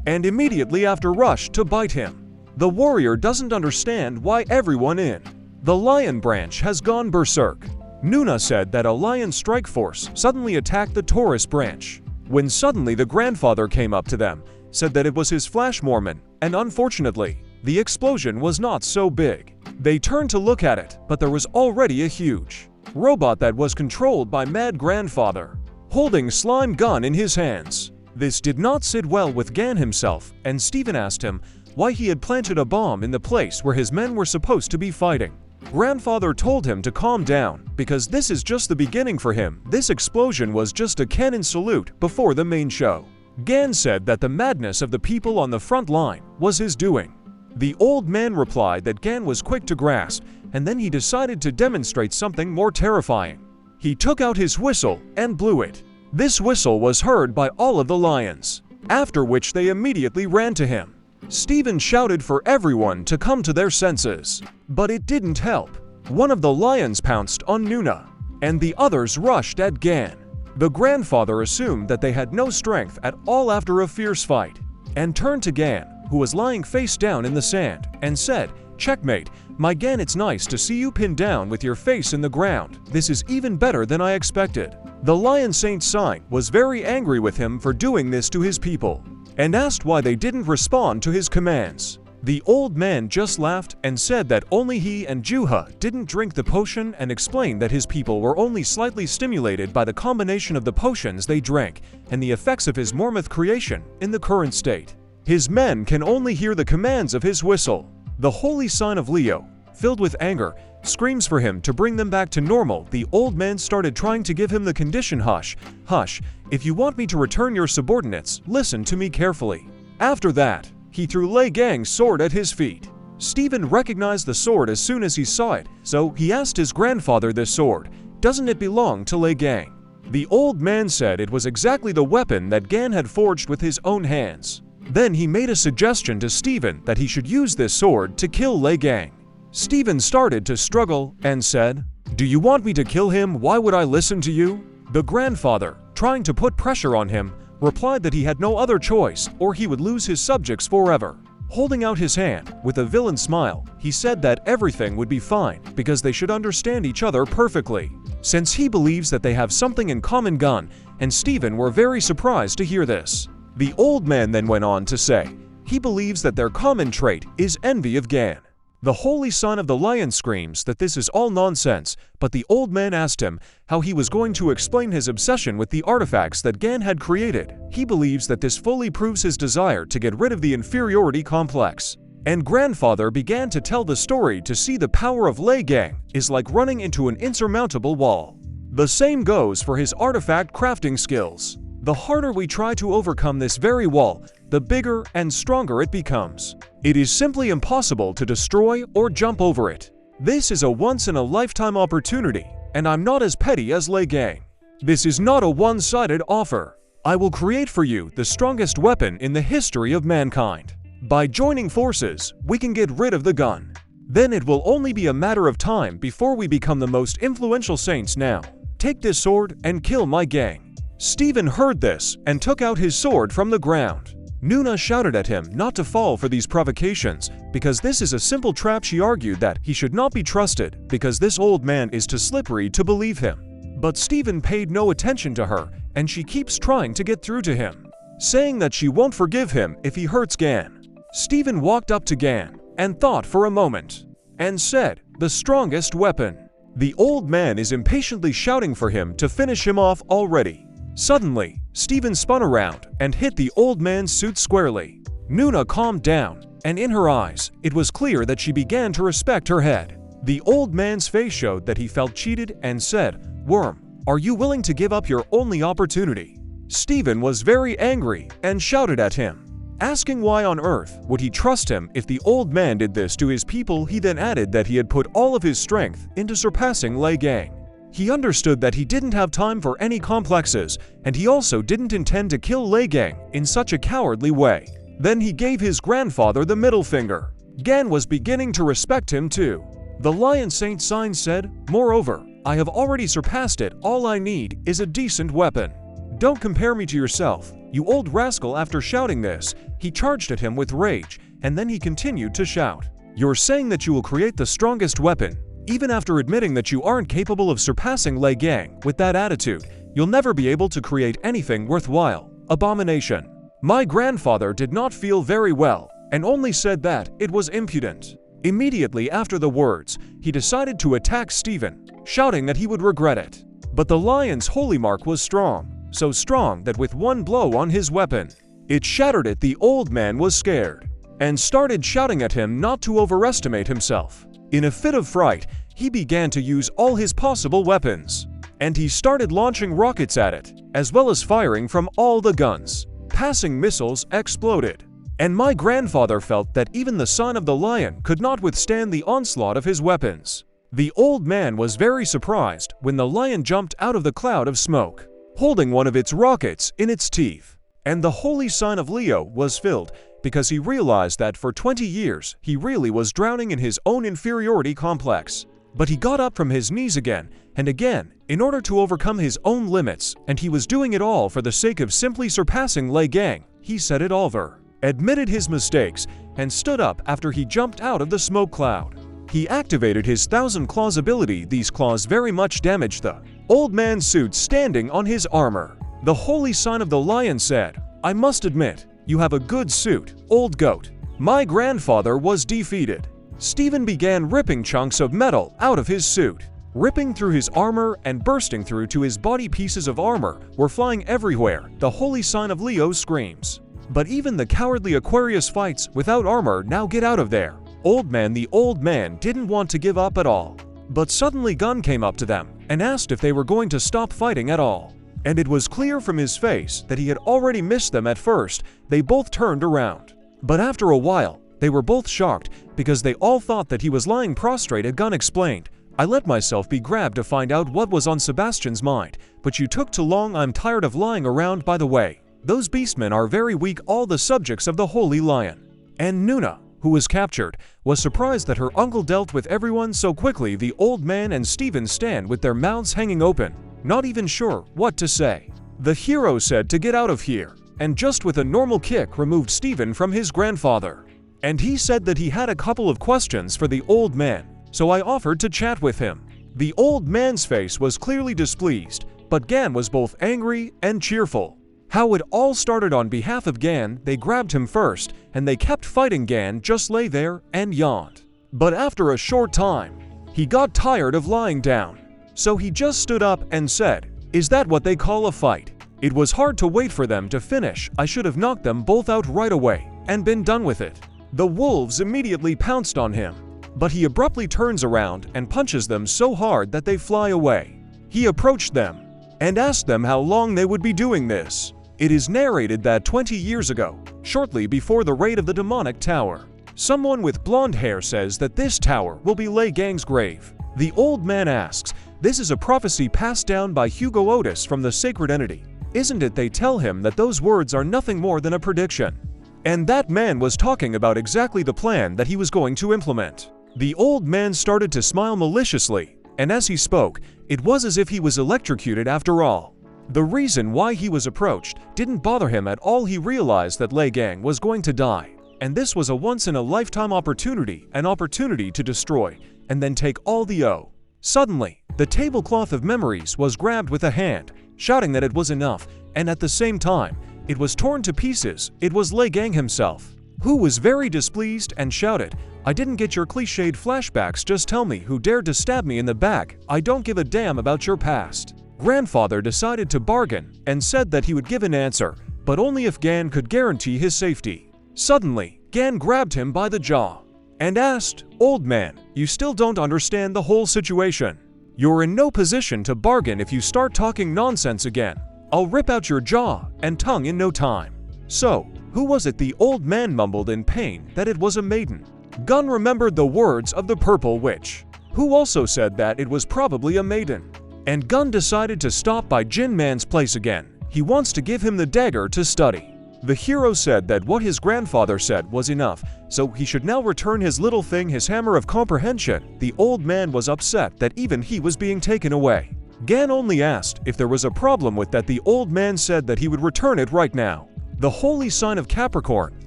and immediately after rushed to bite him. The warrior doesn't understand why everyone in the lion branch has gone berserk. Nuna said that a lion strike force suddenly attacked the Taurus branch, when suddenly the grandfather came up to them, said that it was his flash Mormon, and unfortunately, the explosion was not so big. They turned to look at it, but there was already a huge robot that was controlled by Mad Grandfather, holding slime gun in his hands. This did not sit well with Gan himself, and Stephen asked him why he had planted a bomb in the place where his men were supposed to be fighting. Grandfather told him to calm down, because this is just the beginning for him. This explosion was just a cannon salute before the main show. Gan said that the madness of the people on the front line was his doing. The old man replied that Gan was quick to grasp, and then he decided to demonstrate something more terrifying. He took out his whistle and blew it. This whistle was heard by all of the lions, after which they immediately ran to him. Stephen shouted for everyone to come to their senses, but it didn't help. One of the lions pounced on Nuna, and the others rushed at Gan. The grandfather assumed that they had no strength at all after a fierce fight, and turned to Gan, who was lying face down in the sand, and said, "Checkmate, my Gan, it's nice to see you pinned down with your face in the ground. This is even better than I expected." The Lion Saint sign was very angry with him for doing this to his people, and asked why they didn't respond to his commands. The old man just laughed and said that only he and Yoha didn't drink the potion, and explained that his people were only slightly stimulated by the combination of the potions they drank and the effects of his Mormoth creation in the current state. His men can only hear the commands of his whistle. The holy sign of Leo, filled with anger, screams for him to bring them back to normal. The old man started trying to give him the condition, "Hush, hush, if you want me to return your subordinates, listen to me carefully." After that, he threw Lei Gang's sword at his feet. Stephen recognized the sword as soon as he saw it, so he asked his grandfather, "This sword, doesn't it belong to Lei Gang?" The old man said it was exactly the weapon that Gan had forged with his own hands. Then he made a suggestion to Stephen that he should use this sword to kill Lei Gang. Stephen started to struggle and said, "Do you want me to kill him? Why would I listen to you?" The grandfather, trying to put pressure on him, replied that he had no other choice or he would lose his subjects forever. Holding out his hand with a villain smile, he said that everything would be fine because they should understand each other perfectly, since he believes that they have something in common. Gun and Stephen were very surprised to hear this. The old man then went on to say he believes that their common trait is envy of Gan. The holy son of the lion screams that this is all nonsense, but the old man asked him how he was going to explain his obsession with the artifacts that Gan had created. He believes that this fully proves his desire to get rid of the inferiority complex. And grandfather began to tell the story to see the power of Lei Gang is like running into an insurmountable wall. The same goes for his artifact crafting skills. The harder we try to overcome this very wall, the bigger and stronger it becomes. It is simply impossible to destroy or jump over it. This is a once-in-a-lifetime opportunity, and I'm not as petty as Lei Gang. This is not a one-sided offer. I will create for you the strongest weapon in the history of mankind. By joining forces, we can get rid of the gun. Then it will only be a matter of time before we become the most influential saints. Now, take this sword and kill my gang." Stephen heard this and took out his sword from the ground. Nuna shouted at him not to fall for these provocations, because this is a simple trap. She argued that he should not be trusted because this old man is too slippery to believe him. But Stephen paid no attention to her, and she keeps trying to get through to him, saying that she won't forgive him if he hurts Gan. Stephen walked up to Gan and thought for a moment, and said, "The strongest weapon." The old man is impatiently shouting for him to finish him off already. Suddenly, Stephen spun around and hit the old man's suit squarely. Nuna calmed down, and in her eyes, it was clear that she began to respect her head. The old man's face showed that he felt cheated and said, "Worm, are you willing to give up your only opportunity?" Stephen was very angry and shouted at him, asking why on earth would he trust him if the old man did this to his people. He then added that he had put all of his strength into surpassing Lei Gang. He understood that he didn't have time for any complexes, and he also didn't intend to kill Lei Gang in such a cowardly way. Then he gave his grandfather the middle finger. Gan was beginning to respect him too. The Lion Saint sign said, "Moreover, I have already surpassed it. All I need is a decent weapon. Don't compare me to yourself, you old rascal." After shouting this, he charged at him with rage, and then he continued to shout, "You're saying that you will create the strongest weapon, even after admitting that you aren't capable of surpassing Lei Gang. With that attitude, you'll never be able to create anything worthwhile. Abomination." My grandfather did not feel very well, and only said that it was impudent. Immediately after the words, he decided to attack Stephen, shouting that he would regret it. But the lion's holy mark was strong, so strong that with one blow on his weapon, it shattered it. The old man was scared, and started shouting at him not to overestimate himself. In a fit of fright, he began to use all his possible weapons, and he started launching rockets at it, as well as firing from all the guns. Passing missiles exploded, and my grandfather felt that even the son of the lion could not withstand the onslaught of his weapons. The old man was very surprised when the lion jumped out of the cloud of smoke, holding one of its rockets in its teeth, and the holy sign of Leo was filled because he realized that for 20 years he really was drowning in his own inferiority complex. But he got up from his knees again and again in order to overcome his own limits, and he was doing it all for the sake of simply surpassing Lei Gang. He said it over, admitted his mistakes, and stood up after he jumped out of the smoke cloud. He activated his 1,000 claws ability. These claws very much damaged the old man's suit standing on his armor. The holy sign of the lion said, "I must admit, you have a good suit, old goat." My grandfather was defeated. Stephen began ripping chunks of metal out of his suit, ripping through his armor and bursting through to his body. Pieces of armor were flying everywhere. The holy sign of Leo screams, "But even the cowardly Aquarius fights without armor. Now get out of there." The old man didn't want to give up at all. But suddenly Gun came up to them and asked if they were going to stop fighting at all. And it was clear from his face that he had already missed them at first. They both turned around. But after a while, they were both shocked because they all thought that he was lying prostrate. Gun explained, "I let myself be grabbed to find out what was on Sebastian's mind, but you took too long. I'm tired of lying around. By the way, those beastmen are very weak, all the subjects of the Holy Lion." And Nuna, who was captured, was surprised that her uncle dealt with everyone so quickly. The old man and Stephen stand with their mouths hanging open, not even sure what to say. The hero said to get out of here, and just with a normal kick removed Stephen from his grandfather. And he said that he had a couple of questions for the old man, so I offered to chat with him. The old man's face was clearly displeased, but Gan was both angry and cheerful. How it all started on behalf of Gan, they grabbed him first, and they kept fighting. Gan just lay there and yawned. But after a short time, he got tired of lying down. So he just stood up and said, "Is that what they call a fight?" It was hard to wait for them to finish. I should have knocked them both out right away and been done with it. The wolves immediately pounced on him, but he abruptly turns around and punches them so hard that they fly away. He approached them and asked them how long they would be doing this. It is narrated that 20 years ago, shortly before the raid of the demonic tower, someone with blonde hair says that this tower will be Lei Gang's grave. The old man asks, "This is a prophecy passed down by Hugo Otis from the sacred entity, isn't it?" They tell him that those words are nothing more than a prediction, and that man was talking about exactly the plan that he was going to implement. The old man started to smile maliciously, and as he spoke, it was as if he was electrocuted after all. The reason why he was approached didn't bother him at all. He realized that Lei Gang was going to die, and this was a once-in-a-lifetime opportunity, an opportunity to destroy and then take all the O. Suddenly, the tablecloth of memories was grabbed with a hand, shouting that it was enough, and at the same time, it was torn to pieces. It was Lei Gang himself, who was very displeased and shouted, "I didn't get your cliched flashbacks. Just tell me who dared to stab me in the back. I don't give a damn about your past." Grandfather decided to bargain and said that he would give an answer, but only if Gan could guarantee his safety. Suddenly, Gan grabbed him by the jaw and asked, "Old man, you still don't understand the whole situation. You're in no position to bargain if you start talking nonsense again. I'll rip out your jaw and tongue in no time." "So, who was it?" the old man mumbled in pain that it was a maiden. Gun remembered the words of the purple witch, who also said that it was probably a maiden. And Gun decided to stop by Jin Man's place again. He wants to give him the dagger to study. The hero said that what his grandfather said was enough, so he should now return his little thing, his hammer of comprehension. The old man was upset that even he was being taken away. Gan only asked if there was a problem with that. The old man said that he would return it right now. The holy sign of Capricorn,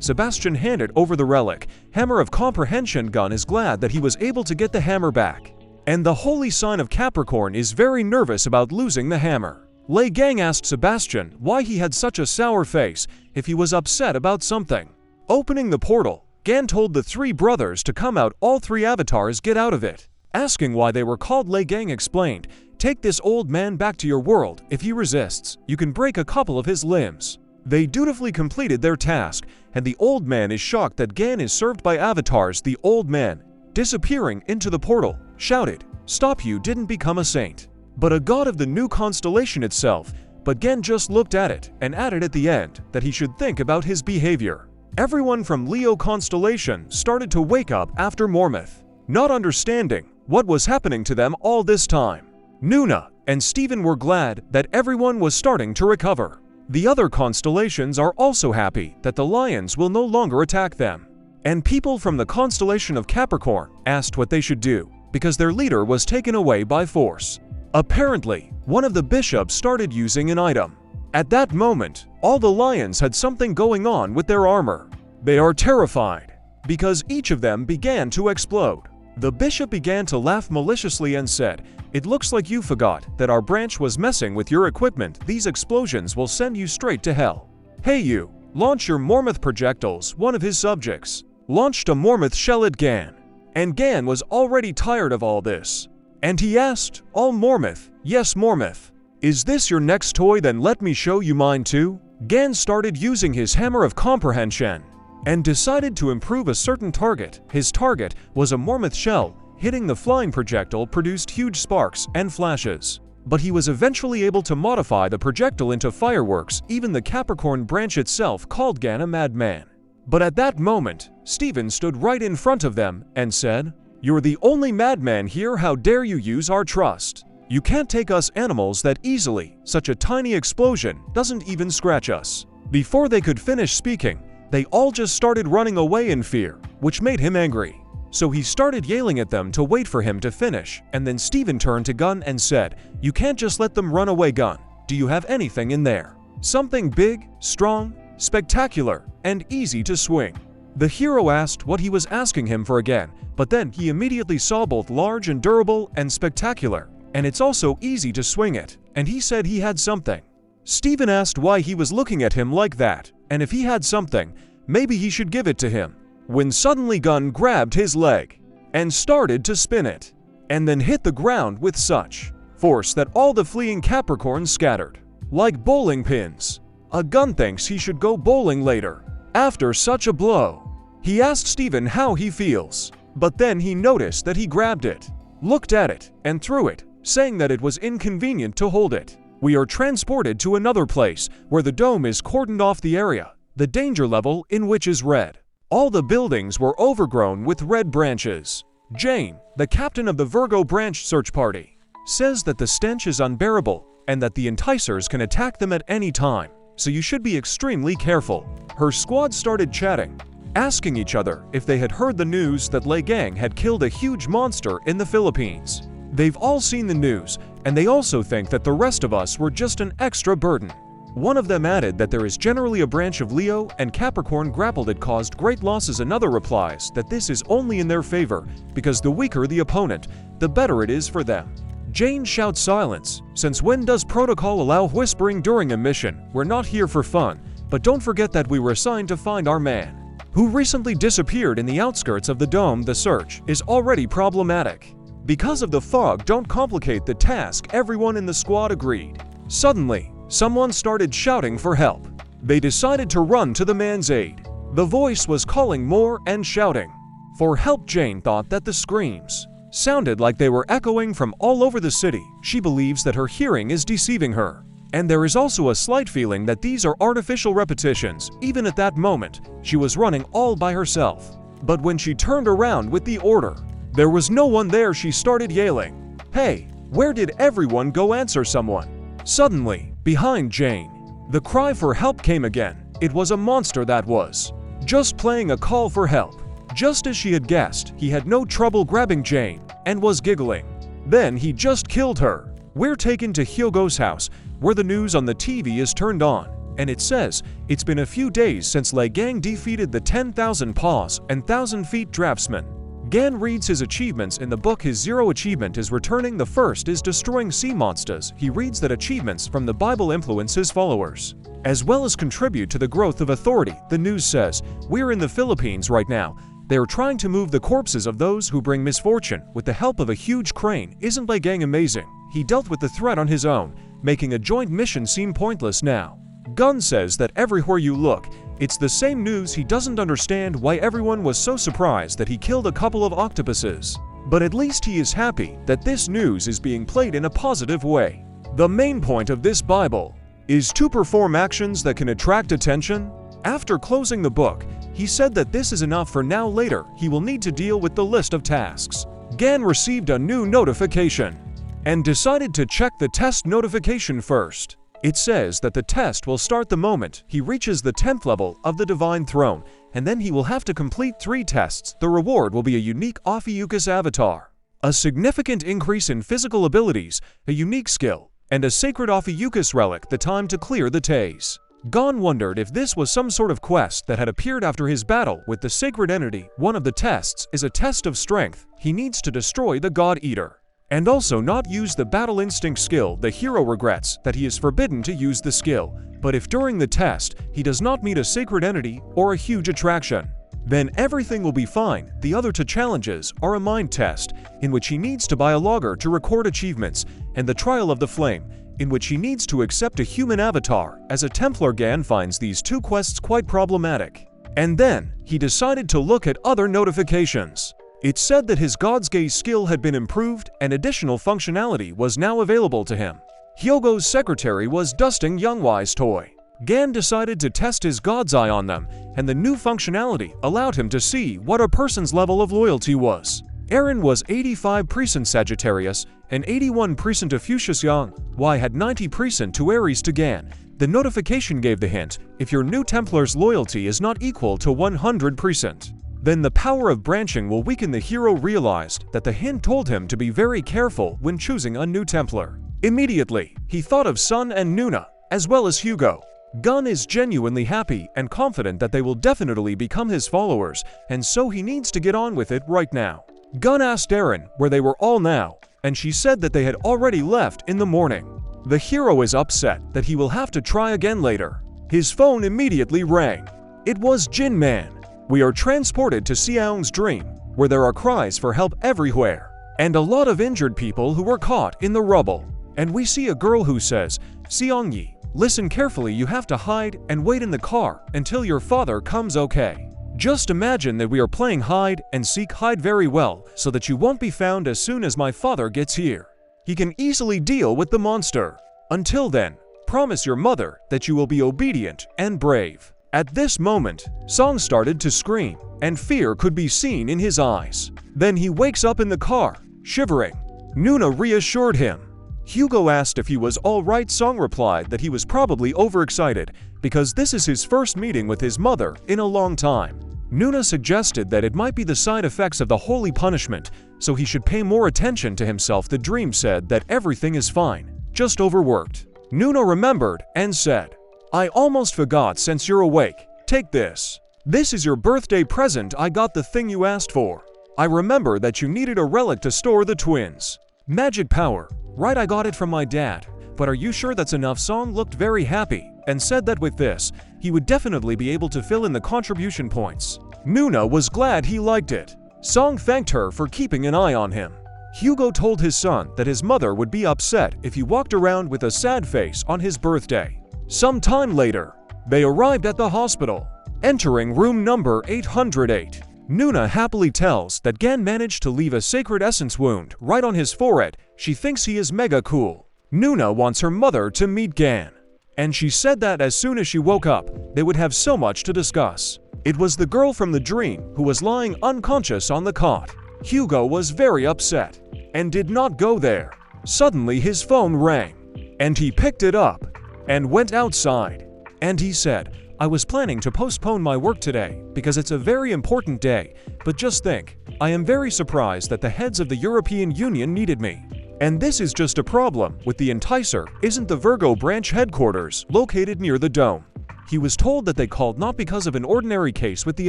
Sebastian handed over the relic, hammer of comprehension. Gun is glad that he was able to get the hammer back. And the holy sign of Capricorn is very nervous about losing the hammer. Lei Gang asked Sebastian why he had such a sour face, if he was upset about something. Opening the portal, Gan told the three brothers to come out. All three avatars get out of it. Asking why they were called, Lei Gang explained, "Take this old man back to your world. If he resists, you can break a couple of his limbs." They dutifully completed their task, and the old man is shocked that Gan is served by avatars. The old man, disappearing into the portal, shouted, "Stop, you didn't become a saint, but a god of the new constellation itself." But Gan just looked at it and added at the end that he should think about his behavior. Everyone from Leo constellation started to wake up after Mormouth, not understanding what was happening to them all this time. Nuna and Steven were glad that everyone was starting to recover. The other constellations are also happy that the lions will no longer attack them. And people from the constellation of Capricorn asked what they should do, because their leader was taken away by force. Apparently, one of the bishops started using an item. At that moment, all the lions had something going on with their armor. They are terrified, because each of them began to explode. The bishop began to laugh maliciously and said, "It looks like you forgot that our branch was messing with your equipment. These explosions will send you straight to hell. Hey you, launch your Mormoth projectiles." One of his subjects launched a Mormoth shell at Gan, and Gan was already tired of all this. And he asked, "All Mormoth?" "Yes, Mormoth." "Is this your next toy? Then let me show you mine too." Gan started using his hammer of comprehension and decided to improve a certain target. His target was a Mormoth shell. Hitting the flying projectile produced huge sparks and flashes. But he was eventually able to modify the projectile into fireworks. Even the Capricorn branch itself called Gan a madman. But at that moment, Steven stood right in front of them and said, "You're the only madman here. How dare you use our trust? You can't take us animals that easily. Such a tiny explosion doesn't even scratch us." Before they could finish speaking, they all just started running away in fear, which made him angry. So he started yelling at them to wait for him to finish, and then Steven turned to Gun and said, "You can't just let them run away, Gun. Do you have anything in there? Something big, strong, spectacular, and easy to swing?" The hero asked what he was asking him for again, but then he immediately saw both large and durable and spectacular, and it's also easy to swing it, and he said he had something. Steven asked why he was looking at him like that, and if he had something, maybe he should give it to him. When suddenly Gun grabbed his leg and started to spin it, and then hit the ground with such force that all the fleeing Capricorns scattered like bowling pins. Gun thinks he should go bowling later. After such a blow, he asked Steven how he feels, but then he noticed that he grabbed it, looked at it, and threw it, saying that it was inconvenient to hold it. We are transported to another place where the dome is cordoned off the area, the danger level in which is red. All the buildings were overgrown with red branches. Jane, the captain of the Virgo branch search party, says that the stench is unbearable and that the enticers can attack them at any time, so you should be extremely careful. Her squad started chatting, asking each other if they had heard the news that Lei Gang had killed a huge monster in the Philippines. They've all seen the news, and they also think that the rest of us were just an extra burden. One of them added that there is generally a branch of Leo and Capricorn grappled. It caused great losses. Another replies that this is only in their favor, because the weaker the opponent, the better it is for them. Jane shouts silence. Since when does protocol allow whispering during a mission? We're not here for fun, but don't forget that we were assigned to find our man, who recently disappeared in the outskirts of the dome. The search is already problematic. Because of the fog, don't complicate the task, everyone in the squad agreed. Suddenly, someone started shouting for help. They decided to run to the man's aid. The voice was calling more and shouting for help. Jane thought that the screams sounded like they were echoing from all over the city. She believes that her hearing is deceiving her. And there is also a slight feeling that these are artificial repetitions. Even at that moment, she was running all by herself. But when she turned around with the order, there was no one there. She started yelling, "Hey, where did everyone go? Answer someone." Suddenly, behind Jane, the cry for help came again. It was a monster that was just playing a call for help. Just as she had guessed, he had no trouble grabbing Jane and was giggling. Then he just killed her. We're taken to Hyogo's house, where the news on the TV is turned on, and it says, it's been a few days since Lei Gang defeated the 10,000 Paws and 1,000 Feet Draftsman. Gan reads his achievements in the book. His 0 achievement is returning. The first is destroying sea monsters. He reads that achievements from the Bible influence his followers, as well as contribute to the growth of authority. The news says, we're in the Philippines right now. They are trying to move the corpses of those who bring misfortune with the help of a huge crane. Isn't Lei Gang amazing? He dealt with the threat on his own, making a joint mission seem pointless now. Gun says that everywhere you look, it's the same news. He doesn't understand why everyone was so surprised that he killed a couple of octopuses. But at least he is happy that this news is being played in a positive way. The main point of this Bible is to perform actions that can attract attention. After closing the book, he said that this is enough for now. Later, he will need to deal with the list of tasks. Gan received a new notification and decided to check the test notification first. It says that the test will start the moment he reaches the 10th level of the Divine Throne, and then he will have to complete 3 tests. The reward will be a unique Ophiuchus avatar, a significant increase in physical abilities, a unique skill, and a sacred Ophiuchus relic. The time to clear the Taze. Gon wondered if this was some sort of quest that had appeared after his battle with the sacred entity. One of the tests is a test of strength. He needs to destroy the God Eater and also not use the battle instinct skill. The hero regrets that he is forbidden to use the skill, but if during the test he does not meet a sacred entity or a huge attraction, then everything will be fine. The other 2 challenges are a mind test, in which he needs to buy a logger to record achievements, and the trial of the flame, in which he needs to accept a human avatar. As a Templar, Gan finds these 2 quests quite problematic. And then, he decided to look at other notifications. It said that his God's Gaze skill had been improved and additional functionality was now available to him. Hyogo's secretary was dusting Youngwai's toy. Gan decided to test his God's Eye on them, and the new functionality allowed him to see what a person's level of loyalty was. Aaron was 85% Sagittarius and 81% Ophiuchus. Youngwai had 90% to Aries. To Gan, the notification gave the hint, if your new Templar's loyalty is not equal to 100%. Then the power of branching will weaken. The hero realized that the hint told him to be very careful when choosing a new Templar. Immediately, he thought of Sun and Nuna, as well as Hugo. Gun is genuinely happy and confident that they will definitely become his followers, and so he needs to get on with it right now. Gun asked Aaron where they were all now, and she said that they had already left in the morning. The hero is upset that he will have to try again later. His phone immediately rang. It was Jin Man. We are transported to Xiaong's dream, where there are cries for help everywhere, and a lot of injured people who were caught in the rubble. And we see a girl who says, Xiaongyi, listen carefully, you have to hide and wait in the car until your father comes. Okay. Just imagine that we are playing hide and seek. Hide very well, so that you won't be found as soon as my father gets here. He can easily deal with the monster. Until then, promise your mother that you will be obedient and brave. At this moment, Song started to scream, and fear could be seen in his eyes. Then he wakes up in the car, shivering. Nuna reassured him. Hugo asked if he was all right. Song replied that he was probably overexcited, because this is his first meeting with his mother in a long time. Nuna suggested that it might be the side effects of the holy punishment, so he should pay more attention to himself. The dream said that everything is fine, just overworked. Nuna remembered and said, I almost forgot. Since you're awake, take this. This is your birthday present. I got the thing you asked for. I remember that you needed a relic to store the twins. Magic power. Right, I got it from my dad. But are you sure that's enough? Song looked very happy and said that with this, he would definitely be able to fill in the contribution points. Nuna was glad he liked it. Song thanked her for keeping an eye on him. Hugo told his son that his mother would be upset if he walked around with a sad face on his birthday. Some time later, they arrived at the hospital. Entering room number 808, Nuna happily tells that Gan managed to leave a sacred essence wound right on his forehead. She thinks he is mega cool. Nuna wants her mother to meet Gan, and she said that as soon as she woke up, they would have so much to discuss. It was the girl from the dream who was lying unconscious on the cot. Hugo was very upset and did not go there. Suddenly his phone rang, and he picked it up and went outside. And he said, "I was planning to postpone my work today because it's a very important day, but just think, I am very surprised that the heads of the European Union needed me. And this is just a problem with the Enticer isn't the Virgo branch headquarters located near the dome." He was told that they called not because of an ordinary case with the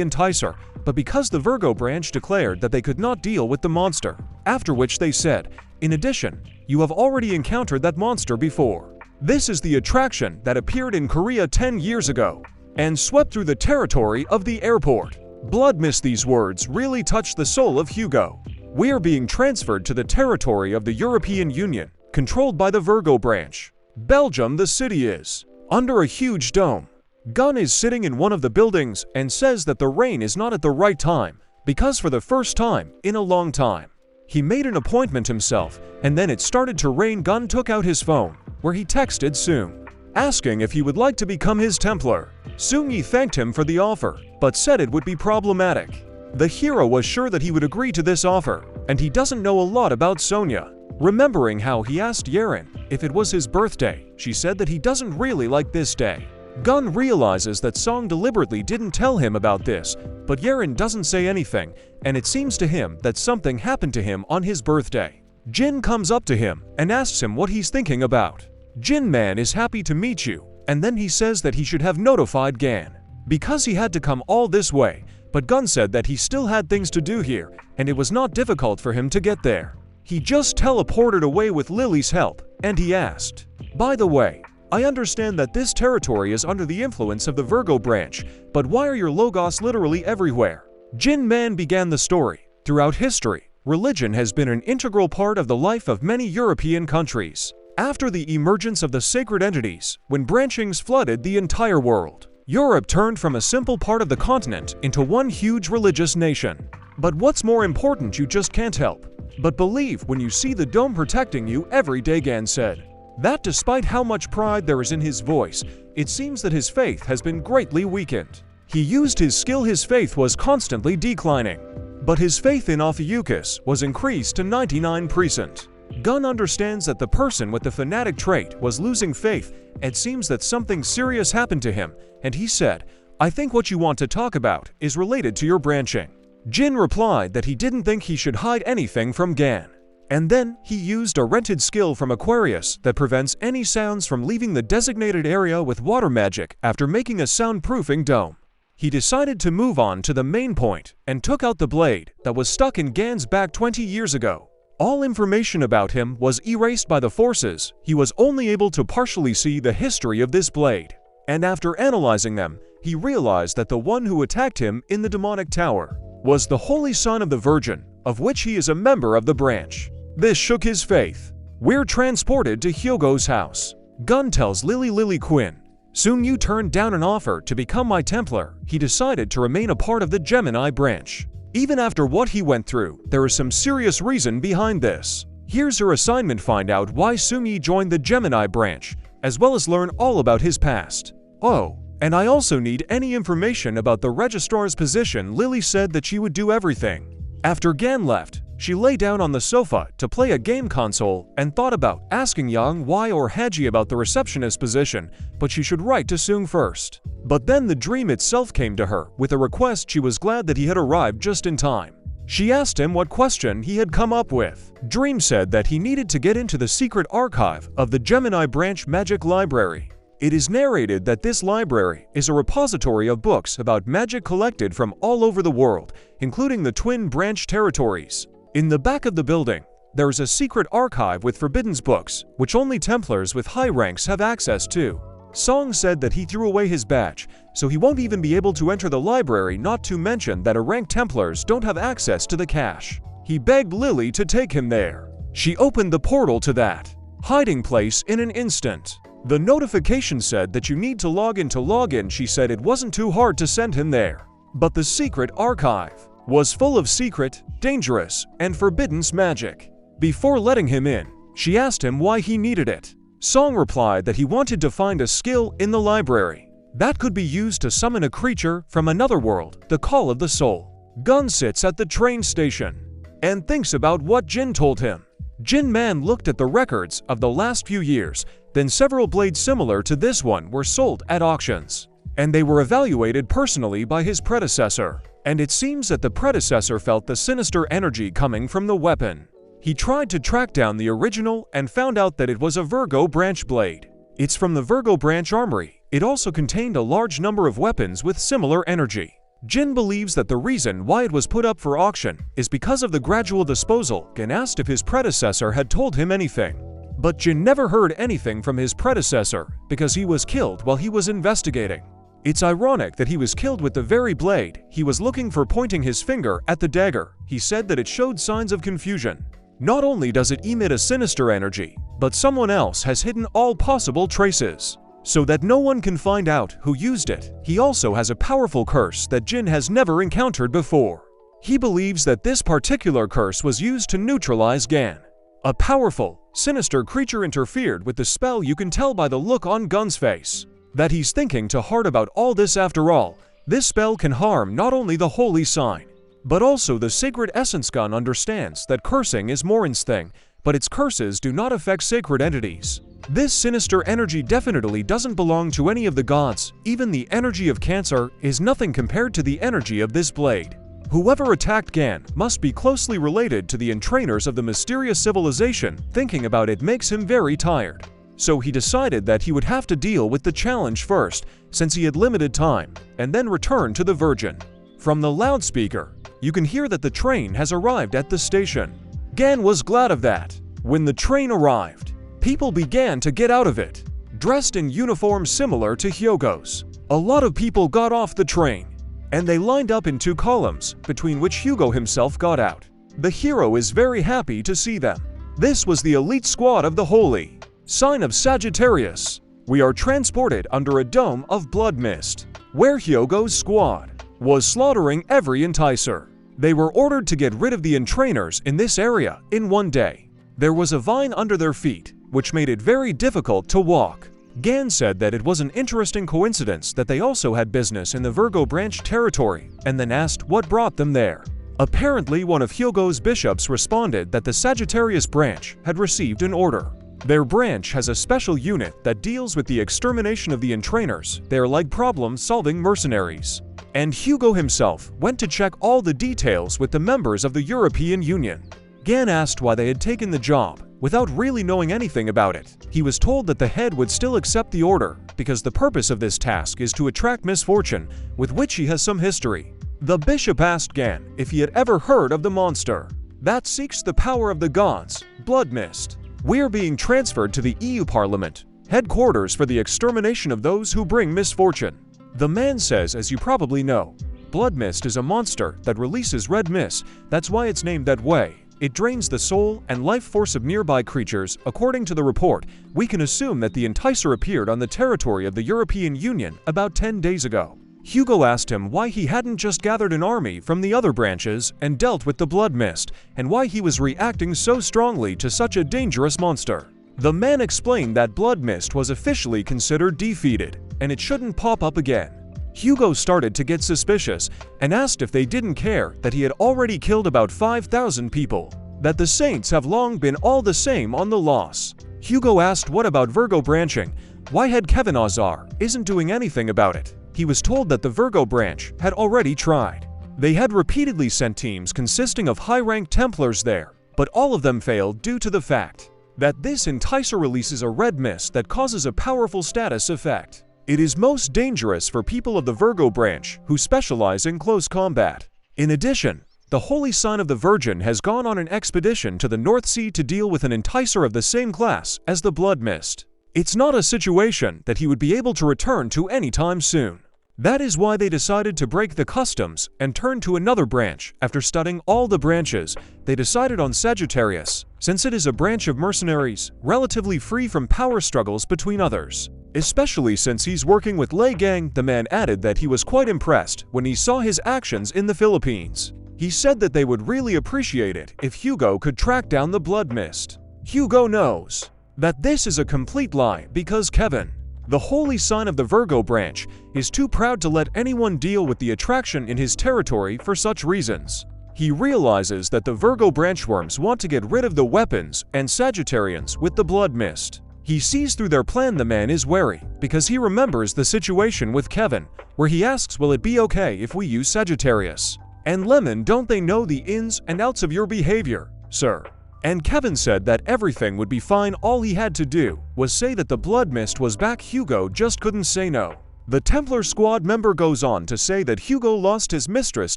Enticer, but because the Virgo branch declared that they could not deal with the monster, after which they said, "In addition, you have already encountered that monster before. This is the attraction that appeared in Korea 10 years ago and swept through the territory of the airport." Blood Mist. These words really touched the soul of Hugo. "We are being transferred to the territory of the European Union, controlled by the Virgo branch. Belgium the city is under a huge dome. Gun is sitting in one of the buildings and says that the rain is not at the right time because for the first time in a long time, he made an appointment himself and then it started to rain. Gun took out his phone, where he texted Soong, asking if he would like to become his Templar. Soong thanked him for the offer, but said it would be problematic. The hero was sure that he would agree to this offer, and he doesn't know a lot about Sonia. Remembering how he asked Yeren if it was his birthday, she said that he doesn't really like this day. Gun realizes that Song deliberately didn't tell him about this, but Yeren doesn't say anything, and it seems to him that something happened to him on his birthday. Jin comes up to him and asks him what he's thinking about. Jin Man is happy to meet you, and then he says that he should have notified Gan because he had to come all this way, but Gun said that he still had things to do here, and it was not difficult for him to get there. He just teleported away with Lily's help, and he asked, "By the way, I understand that this territory is under the influence of the Virgo branch, but why are your logos literally everywhere?" Jin Man began the story. Throughout history, religion has been an integral part of the life of many European countries. After the emergence of the sacred entities, when branchings flooded the entire world, Europe turned from a simple part of the continent into one huge religious nation. But what's more important, you just can't help but believe when you see the dome protecting you every day. Gan said that despite how much pride there is in his voice, it seems that his faith has been greatly weakened. He used his skill, his faith was constantly declining, but his faith in Ophiuchus was increased to 99%. Gun understands that the person with the fanatic trait was losing faith. It seems that something serious happened to him, and he said, "I think what you want to talk about is related to your branching." Jin replied that he didn't think he should hide anything from Gan. And then he used a rented skill from Aquarius that prevents any sounds from leaving the designated area with water magic after making a soundproofing dome. He decided to move on to the main point and took out the blade that was stuck in Gan's back 20 years ago. All information about him was erased by the forces. He was only able to partially see the history of this blade. And after analyzing them, he realized that the one who attacked him in the demonic tower was the Holy Son of the Virgin, of which he is a member of the branch. This shook his faith. We're transported to Hyogo's house. Gun tells Lily Quinn, "Soon you turned down an offer to become my Templar." He decided to remain a part of the Gemini branch. Even after what he went through, there is some serious reason behind this. Here's her assignment: find out why Soong-yi joined the Gemini branch, as well as learn all about his past. Oh, and I also need any information about the registrar's position. Lily said that she would do everything. After Gan left, she lay down on the sofa to play a game console and thought about asking Yang Wai or Haji about the receptionist position, but she should write to Soong first. But then the dream itself came to her with a request. She was glad that he had arrived just in time. She asked him what question he had come up with. Dream said that he needed to get into the secret archive of the Gemini branch magic library. It is narrated that this library is a repository of books about magic collected from all over the world, including the twin branch territories. In the back of the building, there is a secret archive with forbidden books, which only Templars with high ranks have access to. Song said that he threw away his badge, so he won't even be able to enter the library, not to mention that rank Templars don't have access to the cache. He begged Lily to take him there. She opened the portal to that hiding place in an instant. The notification said that you need to log in to log in. She said it wasn't too hard to send him there. But the secret archive was full of secret, dangerous, and forbidden magic. Before letting him in, she asked him why he needed it. Song replied that he wanted to find a skill in the library that could be used to summon a creature from another world, the call of the soul. Gun sits at the train station and thinks about what Jin told him. Jin Man looked at the records of the last few years, then several blades similar to this one were sold at auctions, and they were evaluated personally by his predecessor. And it seems that the predecessor felt the sinister energy coming from the weapon. He tried to track down the original and found out that it was a Virgo branch blade. It's from the Virgo branch armory. It also contained a large number of weapons with similar energy. Jin believes that the reason why it was put up for auction is because of the gradual disposal, and asked if his predecessor had told him anything. But Jin never heard anything from his predecessor because he was killed while he was investigating. It's ironic that he was killed with the very blade he was looking for, pointing his finger at the dagger. He said that it showed signs of confusion. Not only does it emit a sinister energy, but someone else has hidden all possible traces so that no one can find out who used it. He also has a powerful curse that Jin has never encountered before. He believes that this particular curse was used to neutralize Gan. A powerful, sinister creature interfered with the spell. You can tell by the look on Gun's face that he's thinking too hard about all this. After all, this spell can harm not only the holy sign, but also the sacred essence. Gun understands that cursing is Morin's thing, but its curses do not affect sacred entities. This sinister energy definitely doesn't belong to any of the gods. Even the energy of Cancer is nothing compared to the energy of this blade. Whoever attacked Gan must be closely related to the entrainers of the mysterious civilization. Thinking about it makes him very tired. So he decided that he would have to deal with the challenge first, since he had limited time, and then return to the Virgin. From the loudspeaker, you can hear that the train has arrived at the station. Gan was glad of that. When the train arrived, people began to get out of it, dressed in uniforms similar to Hyogo's. A lot of people got off the train, and they lined up in two columns, between which Hugo himself got out. The hero is very happy to see them. This was the elite squad of the Holy Sign of Sagittarius. We are transported under a dome of blood mist, where Hyogo's squad was slaughtering every enticer. They were ordered to get rid of the entrainers in this area in one day. There was a vine under their feet, which made it very difficult to walk. Gan said that it was an interesting coincidence that they also had business in the Virgo branch territory, and then asked what brought them there. Apparently, one of Hyogo's bishops responded that the Sagittarius branch had received an order. Their branch has a special unit that deals with the extermination of the entrainers. They are like problem-solving mercenaries. And Hugo himself went to check all the details with the members of the European Union. Gan asked why they had taken the job, without really knowing anything about it. He was told that the head would still accept the order, because the purpose of this task is to attract misfortune, with which he has some history. The bishop asked Gan if he had ever heard of the monster that seeks the power of the gods, Blood Mist. We're being transferred to the EU Parliament, headquarters for the extermination of those who bring misfortune. The man says, as you probably know, Blood Mist is a monster that releases red mist. That's why it's named that way. It drains the soul and life force of nearby creatures. According to the report, we can assume that the enticer appeared on the territory of the European Union about 10 days ago. Hugo asked him why he hadn't just gathered an army from the other branches and dealt with the blood mist, and why he was reacting so strongly to such a dangerous monster. The man explained that blood mist was officially considered defeated, and it shouldn't pop up again. Hugo started to get suspicious and asked if they didn't care that he had already killed about 5,000 people, that the saints have long been all the same on the loss. Hugo asked what about Virgo branching, why had Kevin Azar isn't doing anything about it. He was told that the Virgo branch had already tried. They had repeatedly sent teams consisting of high-ranked Templars there, but all of them failed due to the fact that this enticer releases a red mist that causes a powerful status effect. It is most dangerous for people of the Virgo branch who specialize in close combat. In addition, the Holy Sign of the Virgin has gone on an expedition to the North Sea to deal with an enticer of the same class as the Blood Mist. It's not a situation that he would be able to return to anytime soon. That is why they decided to break the customs and turn to another branch. After studying all the branches, they decided on Sagittarius, since it is a branch of mercenaries, relatively free from power struggles between others. Especially since he's working with Lei Gang. The man added that he was quite impressed when he saw his actions in the Philippines. He said that they would really appreciate it if Hugo could track down the blood mist. Hugo knows that this is a complete lie because Kevin, the holy sign of the Virgo branch, is too proud to let anyone deal with the attraction in his territory for such reasons. He realizes that the Virgo branchworms want to get rid of the weapons and Sagittarians with the blood mist. He sees through their plan. The man is wary because he remembers the situation with Kevin, where he asks, will it be okay if we use Sagittarius? And Lemon, don't they know the ins and outs of your behavior, sir? And Kevin said that everything would be fine. All he had to do was say that the blood mist was back. Hugo just couldn't say no. The Templar squad member goes on to say that Hugo lost his mistress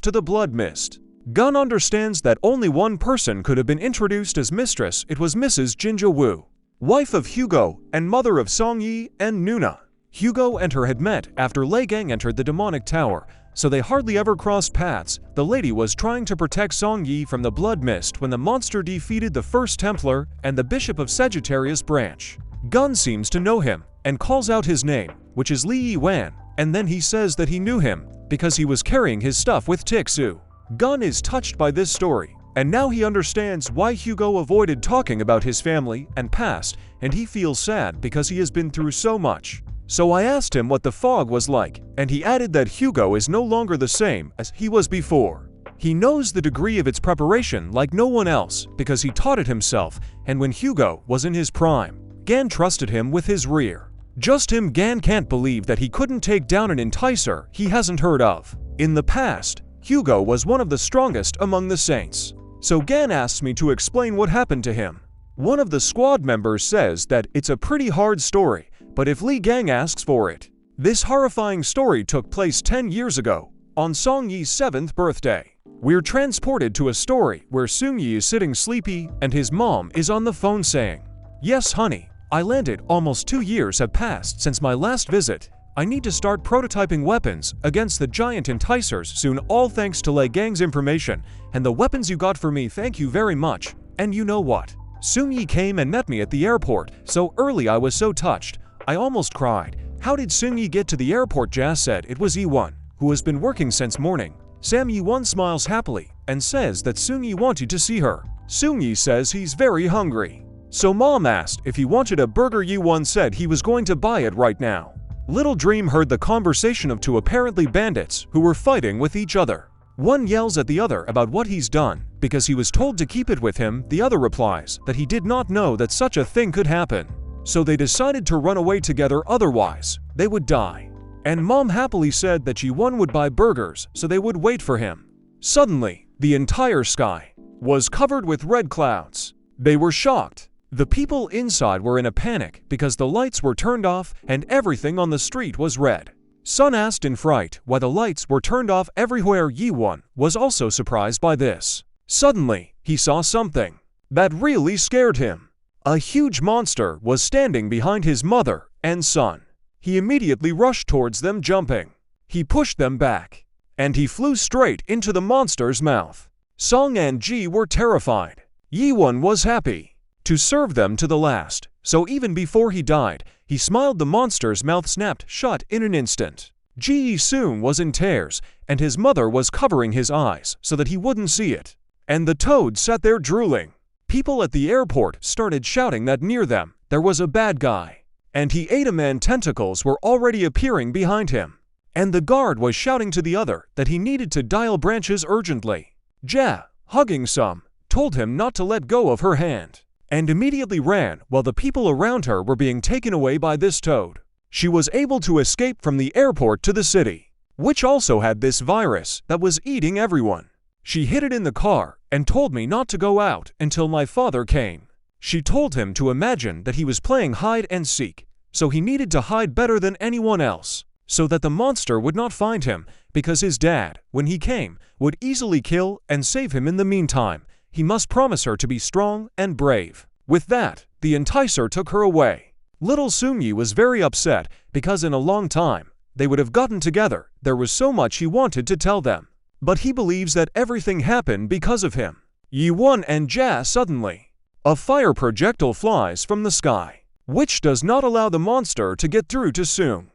to the blood mist. Gun understands that only one person could have been introduced as mistress. It was Mrs. Jinja Wu, wife of Hugo and mother of Song Yi and Nuna. Hugo and her had met after Lei Gang entered the demonic tower, so they hardly ever crossed paths. The lady was trying to protect Song Yi from the blood mist when the monster defeated the first Templar and the Bishop of Sagittarius branch. Gun seems to know him and calls out his name, which is Li Yiwan, and then he says that he knew him because he was carrying his stuff with Tixu. Gun is touched by this story, and now he understands why Hugo avoided talking about his family and past, and he feels sad because he has been through so much. So I asked him what the fog was like, and he added that Hugo is no longer the same as he was before. He knows the degree of its preparation like no one else because he taught it himself, and when Hugo was in his prime, Gan trusted him with his rear. Just him. Gan can't believe that he couldn't take down an enticer he hasn't heard of. In the past, Hugo was one of the strongest among the saints. So Gan asks me to explain what happened to him. One of the squad members says that it's a pretty hard story, but if Li Gang asks for it. This horrifying story took place 10 years ago, on Song Yi's 7th birthday. We're transported to a story where Sung Yi is sitting sleepy and his mom is on the phone saying, "Yes, honey, I landed. Almost 2 years have passed since my last visit. I need to start prototyping weapons against the giant enticers soon, all thanks to Lei Gang's information and the weapons you got for me. Thank you very much. And you know what? Sung Yi came and met me at the airport so early. I was so touched. I almost cried. How did Sung Yi get to the airport?" Jazz said it was Yiwan, who has been working since morning. Sam Yiwan smiles happily and says that Sung Yi wanted to see her. Sung Yi says he's very hungry. So mom asked if he wanted a burger. Yiwan said he was going to buy it right now. Little Dream heard the conversation of two apparently bandits who were fighting with each other. One yells at the other about what he's done because he was told to keep it with him. The other replies that he did not know that such a thing could happen. So they decided to run away together, otherwise they would die. And mom happily said that Yiwan would buy burgers so they would wait for him. Suddenly, the entire sky was covered with red clouds. They were shocked. The people inside were in a panic because the lights were turned off and everything on the street was red. Sun asked in fright why the lights were turned off everywhere. Yiwan was also surprised by this. Suddenly, he saw something that really scared him. A huge monster was standing behind his mother and son. He immediately rushed towards them, jumping. He pushed them back, and he flew straight into the monster's mouth. Song and Ji were terrified. Yiwan was happy to serve them to the last, so even before he died, he smiled. The monster's mouth snapped shut in an instant. Ji soon was in tears, and his mother was covering his eyes so that he wouldn't see it. And the toad sat there drooling. People at the airport started shouting that near them there was a bad guy, and he ate a man. Tentacles were already appearing behind him, and the guard was shouting to the other that he needed to dial branches urgently. Ja, hugging Sum, told him not to let go of her hand, and immediately ran while the people around her were being taken away by this toad. She was able to escape from the airport to the city, which also had this virus that was eating everyone. She hid it in the car and told me not to go out until my father came. She told him to imagine that he was playing hide and seek, so he needed to hide better than anyone else, so that the monster would not find him, because his dad, when he came, would easily kill and save him. In the meantime, he must promise her to be strong and brave. With that, the enticer took her away. Little Sung Yi was very upset because in a long time, they would have gotten together. There was so much he wanted to tell them. But he believes that everything happened because of him. Yi-won and Ja suddenly. A fire projectile flies from the sky, which does not allow the monster to get through to Seung,